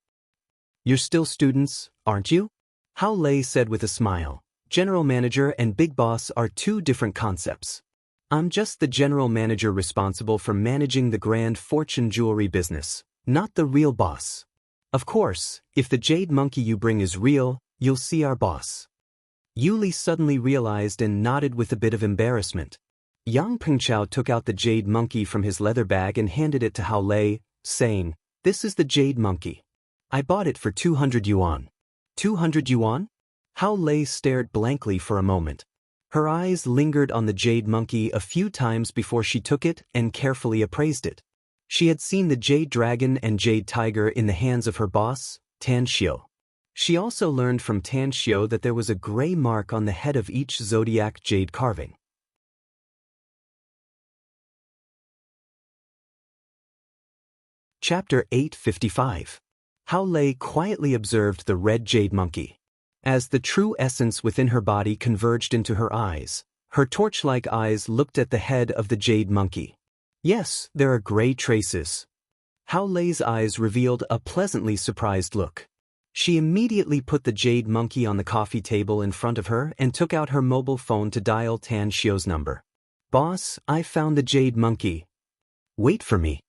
You're still students, aren't you?" Hao Lei said with a smile. General manager and big boss are two different concepts. I'm just the general manager responsible for managing the Grand Fortune Jewelry business, not the real boss. Of course, if the jade monkey you bring is real, you'll see our boss. Yu Li suddenly realized and nodded with a bit of embarrassment. Yang Pingchao took out the jade monkey from his leather bag and handed it to Hao Lei, saying, "This is the jade monkey. I bought it for 200 yuan. 200 yuan? Hao Lei stared blankly for a moment. Her eyes lingered on the jade monkey a few times before she took it and carefully appraised it. She had seen the jade dragon and jade tiger in the hands of her boss, Tan Xiu. She also learned from Tan Xiu that there was a gray mark on the head of each zodiac jade carving. Chapter 855. Hao Lei quietly observed the red jade monkey. As the true essence within her body converged into her eyes, her torch-like eyes looked at the head of the jade monkey. Yes, there are gray traces. Hao Lei's eyes revealed a pleasantly surprised look. She immediately put the jade monkey on the coffee table in front of her and took out her mobile phone to dial Tan Xiu's number. "Boss, I found the jade monkey. Wait for me."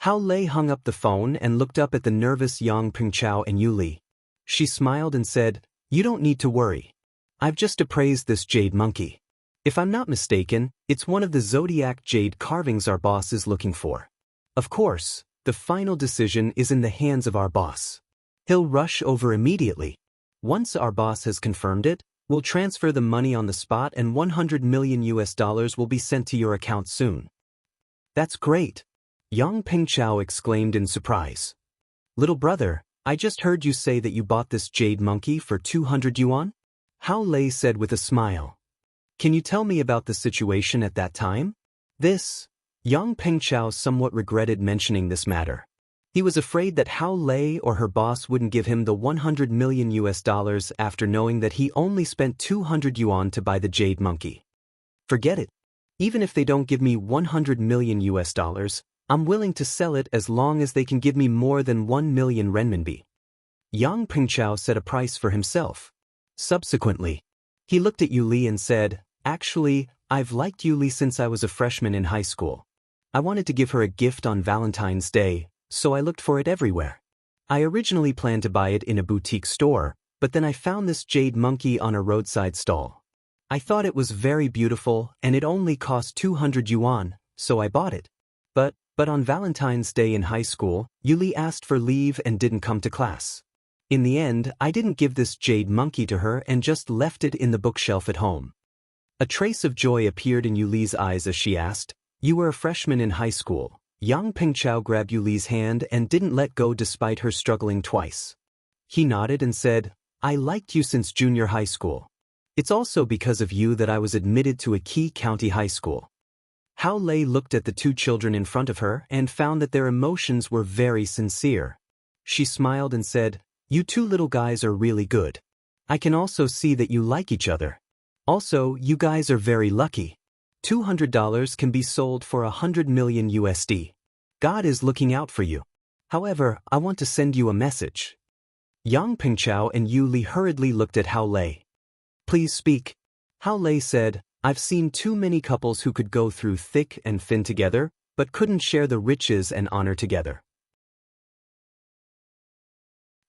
Hao Lei hung up the phone and looked up at the nervous Yang Pingchao and Yu Li. She smiled and said, "You don't need to worry. I've just appraised this jade monkey. If I'm not mistaken, it's one of the zodiac jade carvings our boss is looking for. Of course, the final decision is in the hands of our boss. He'll rush over immediately. Once our boss has confirmed it, we'll transfer the money on the spot and 100 million US dollars will be sent to your account soon." "That's great," Yang Pingchao exclaimed in surprise. "Little brother, I just heard you say that you bought this jade monkey for 200 yuan? Hao Lei said with a smile. "Can you tell me about the situation at that time?" Yang Pingchao somewhat regretted mentioning this matter. He was afraid that Hao Lei or her boss wouldn't give him the 100 million US dollars after knowing that he only spent 200 yuan to buy the jade monkey. "Forget it. Even if they don't give me 100 million US dollars, I'm willing to sell it as long as they can give me more than 1 million renminbi." Yang Pingchao set a price for himself. Subsequently, he looked at Yu Li and said, "Actually, I've liked Yu Li since I was a freshman in high school. I wanted to give her a gift on Valentine's Day, so I looked for it everywhere. I originally planned to buy it in a boutique store, but then I found this jade monkey on a roadside stall. I thought it was very beautiful and it only cost 200 yuan, so I bought it. But on Valentine's Day in high school, Yu Li asked for leave and didn't come to class. In the end, I didn't give this jade monkey to her and just left it in the bookshelf at home." A trace of joy appeared in Yu Li's eyes as she asked, "You were a freshman in high school." Yang Pingchao grabbed Yu Li's hand and didn't let go despite her struggling twice. He nodded and said, "I liked you since junior high school. It's also because of you that I was admitted to a key county high school." Hao Lei looked at the two children in front of her and found that their emotions were very sincere. She smiled and said, "You two little guys are really good. I can also see that you like each other. Also, you guys are very lucky. $200 can be sold for 100 million USD. God is looking out for you. However, I want to send you a message." Yang Pingchao and Yu Li hurriedly looked at Hao Lei. "Please speak." Hao Lei said, "I've seen too many couples who could go through thick and thin together, but couldn't share the riches and honor together.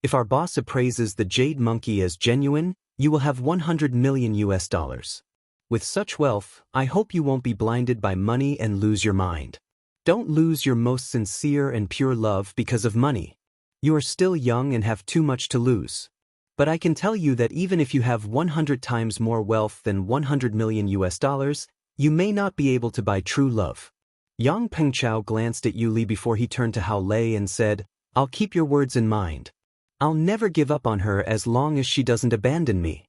If our boss appraises the jade monkey as genuine, you will have 100 million US dollars. With such wealth, I hope you won't be blinded by money and lose your mind. Don't lose your most sincere and pure love because of money. You are still young and have too much to lose. But I can tell you that even if you have 100 times more wealth than 100 million US dollars, you may not be able to buy true love." Yang Pingchao glanced at Yu Li before he turned to Hao Lei and said, "I'll keep your words in mind. I'll never give up on her as long as she doesn't abandon me."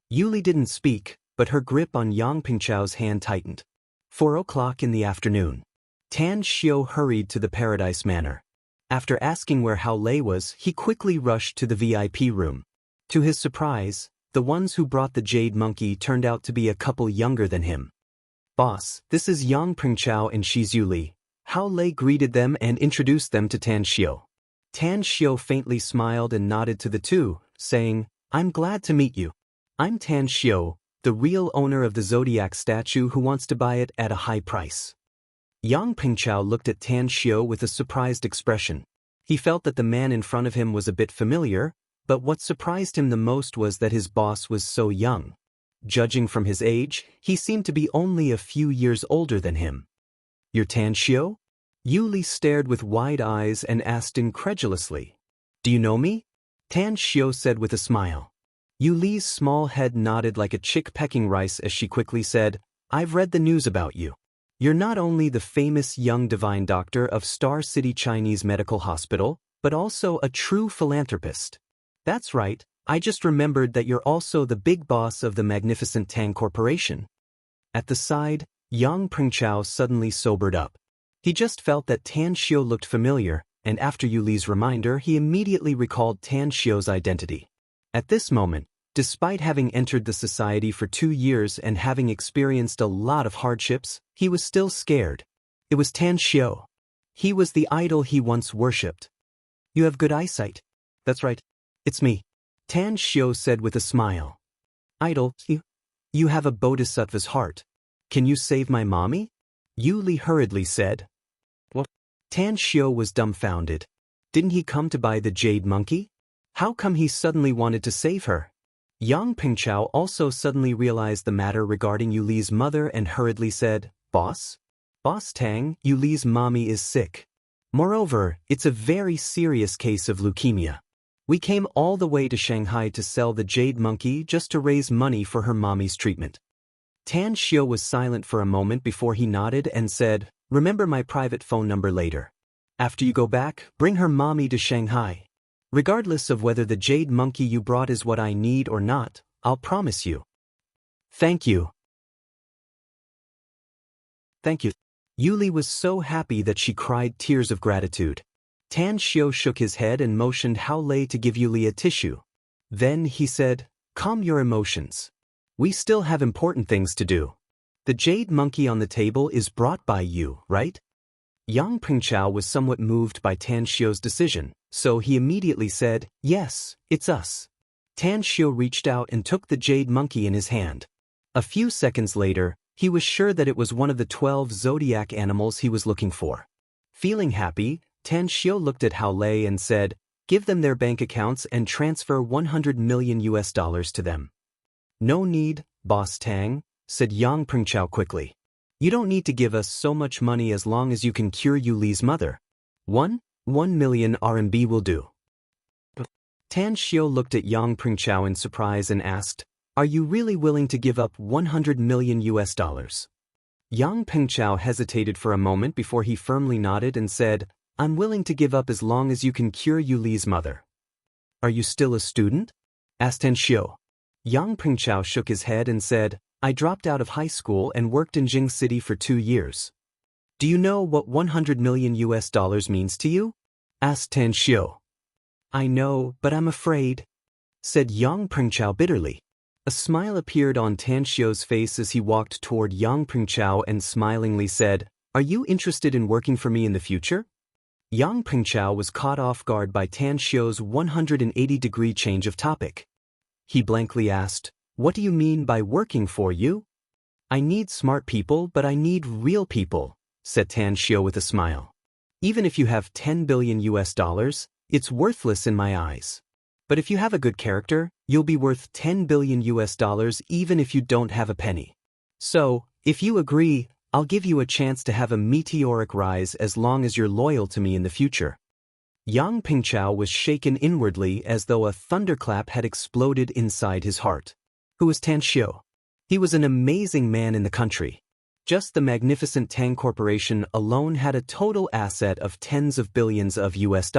Yu Li didn't speak, but her grip on Yang Pingchao's hand tightened. 4 o'clock in the afternoon. Tan Xiu hurried to the Paradise Manor. After asking where Hao Lei was, he quickly rushed to the VIP room. To his surprise, the ones who brought the jade monkey turned out to be a couple younger than him. "Boss, this is Yang Pengchao and Shizu Li." Hao Lei greeted them and introduced them to Tan Xiu. Tan Xiu faintly smiled and nodded to the two, saying, "I'm glad to meet you. I'm Tan Xiu, the real owner of the Zodiac statue who wants to buy it at a high price." Yang Pengchao looked at Tan Xiu with a surprised expression. He felt that the man in front of him was a bit familiar, but what surprised him the most was that his boss was so young. Judging from his age, he seemed to be only a few years older than him. "You're Tan Xiu?" Yu Li stared with wide eyes and asked incredulously. "Do you know me?" Tan Xiu said with a smile. Yu Li's small head nodded like a chick pecking rice as she quickly said, "I've read the news about you. You're not only the famous young divine doctor of Star City Chinese Medical Hospital, but also a true philanthropist." "That's right, I just remembered that you're also the big boss of the magnificent Tang Corporation." At the side, Yang Pengchao suddenly sobered up. He just felt that Tan Xiu looked familiar, and after Yu Li's reminder he immediately recalled Tan Xiu's identity. At this moment, despite having entered the society for 2 years and having experienced a lot of hardships, he was still scared. It was Tan Xiu. He was the idol he once worshipped. "You have good eyesight." "That's right. It's me," Tan Xiu said with a smile. "Idol, you have a bodhisattva's heart. Can you save my mommy?" Yu Li hurriedly said. "What?" Tan Xiu was dumbfounded. Didn't he come to buy the jade monkey? How come he suddenly wanted to save her? Yang Pengchao also suddenly realized the matter regarding Yu Li's mother and hurriedly said, "Boss? Boss Tang, Yu Li's mommy is sick. Moreover, it's a very serious case of leukemia. We came all the way to Shanghai to sell the jade monkey just to raise money for her mommy's treatment." Tan Xiu was silent for a moment before he nodded and said, "Remember my private phone number later. After you go back, bring her mommy to Shanghai. Regardless of whether the jade monkey you brought is what I need or not, I'll promise you." "Thank you." "Thank you." Yu Li was so happy that she cried tears of gratitude. Tan Xiu shook his head and motioned Hao Lei to give Yu Li a tissue. Then he said, "Calm your emotions. We still have important things to do. The jade monkey on the table is brought by you, right?" Yang Pengchao was somewhat moved by Tan Xiu's decision, so he immediately said, "Yes, it's us." Tan Xiu reached out and took the jade monkey in his hand. A few seconds later, he was sure that it was one of the 12 zodiac animals he was looking for. Feeling happy, Tan Xiu looked at Hao Lei and said, "Give them their bank accounts and transfer $100 million to them." "No need, Boss Tang," said Yang Pengchao quickly. "You don't need to give us so much money as long as you can cure Yu Li's mother. 1 million RMB will do." Tan Xiu looked at Yang Pengchao in surprise and asked, "Are you really willing to give up $100 million?" Yang Pengchao hesitated for a moment before he firmly nodded and said, "I'm willing to give up as long as you can cure Yu Li's mother." "Are you still a student?" asked Tan Xiu. Yang Pengchao shook his head and said, "I dropped out of high school and worked in Jing City for 2 years." "Do you know what $100 million means to you?" asked Tan Xiu. "I know, but I'm afraid," said Yang Pengchao bitterly. A smile appeared on Tan Xiu's face as he walked toward Yang Pengchao and smilingly said, "Are you interested in working for me in the future?" Yang Pengchao was caught off guard by Tan Xiu's 180-degree change of topic. He blankly asked, "What do you mean by working for you?" "I need smart people, but I need real people," said Tan Xiu with a smile. "Even if you have $10 billion, it's worthless in my eyes. But if you have a good character, you'll be worth $10 billion even if you don't have a penny. So, if you agree, I'll give you a chance to have a meteoric rise as long as you're loyal to me in the future." Yang Pengchao was shaken inwardly as though a thunderclap had exploded inside his heart. Who was Tan Xiu? He was an amazing man in the country. Just the magnificent Tang Corporation alone had a total asset of tens of billions of US.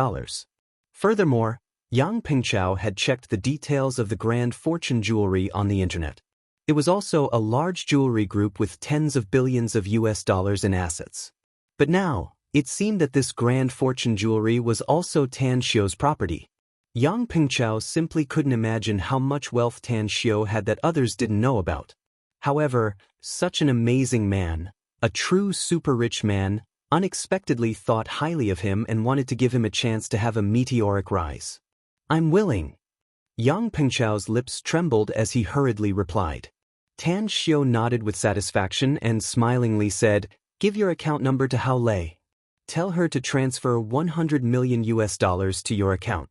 Furthermore, Yang Pengchao had checked the details of the Grand Fortune jewelry on the internet. It was also a large jewelry group with tens of billions of US in assets. But now, it seemed that this grand fortune jewelry was also Tan Xiu's property. Yang Pingchao simply couldn't imagine how much wealth Tan Xiu had that others didn't know about. However, such an amazing man, a true super-rich man, unexpectedly thought highly of him and wanted to give him a chance to have a meteoric rise. "I'm willing." Yang Pingchao's lips trembled as he hurriedly replied. Tan Xiu nodded with satisfaction and smilingly said, "Give your account number to Hao Lei. Tell her to transfer $100 million to your account.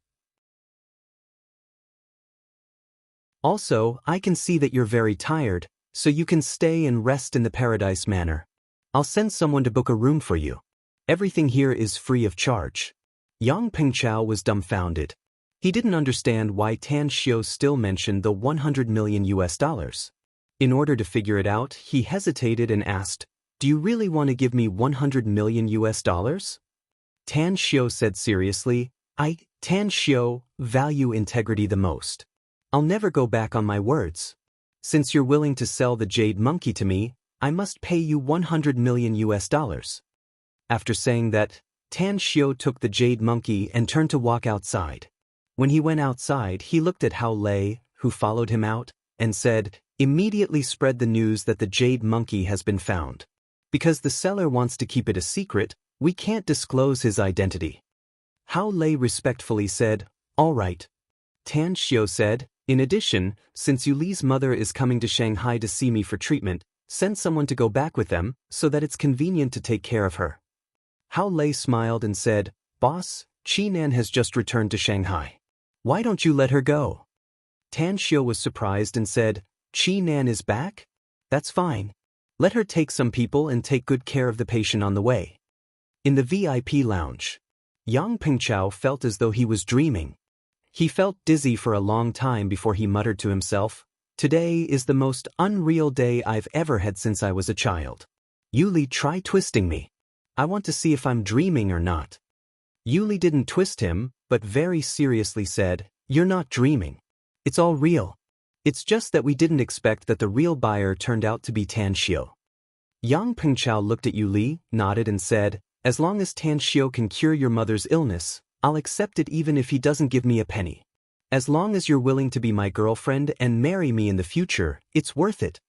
Also, I can see that you're very tired, so you can stay and rest in the Paradise Manor. I'll send someone to book a room for you. Everything here is free of charge." Yang Pingchao was dumbfounded. He didn't understand why Tan Xiu still mentioned the $100 million. In order to figure it out, he hesitated and asked, "Do you really want to give me $100 million?" Tan Xiu said seriously, Tan Xiu, value integrity the most. I'll never go back on my words. Since you're willing to sell the jade monkey to me, I must pay you $100 million. After saying that, Tan Xiu took the jade monkey and turned to walk outside. When he went outside, he looked at Hao Lei, who followed him out, and said, "Immediately spread the news that the jade monkey has been found. Because the seller wants to keep it a secret, we can't disclose his identity." Hao Lei respectfully said, "All right." Tan Xiu said, "In addition, since Yuli's mother is coming to Shanghai to see me for treatment, send someone to go back with them, so that it's convenient to take care of her." Hao Lei smiled and said, "Boss, Qinan has just returned to Shanghai. Why don't you let her go?" Tan Xiu was surprised and said, "Qinan is back? That's fine. Let her take some people and take good care of the patient on the way." In the VIP lounge, Yang Pingchao felt as though he was dreaming. He felt dizzy for a long time before he muttered to himself, "Today is the most unreal day I've ever had since I was a child. Yuli, try twisting me. I want to see if I'm dreaming or not." Yuli didn't twist him, but very seriously said, "You're not dreaming. It's all real. It's just that we didn't expect that the real buyer turned out to be Tan Xiu." Yang Pingchao looked at Yuli, nodded and said, "As long as Tan Xiu can cure your mother's illness, I'll accept it even if he doesn't give me a penny. As long as you're willing to be my girlfriend and marry me in the future, it's worth it."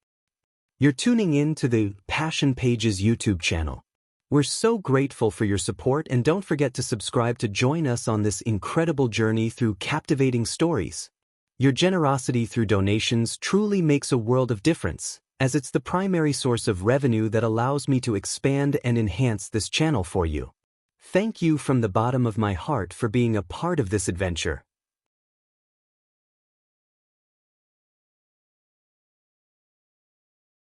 You're tuning in to the Passion Pages YouTube channel. We're so grateful for your support, and don't forget to subscribe to join us on this incredible journey through captivating stories. Your generosity through donations truly makes a world of difference, as it's the primary source of revenue that allows me to expand and enhance this channel for you. Thank you from the bottom of my heart for being a part of this adventure.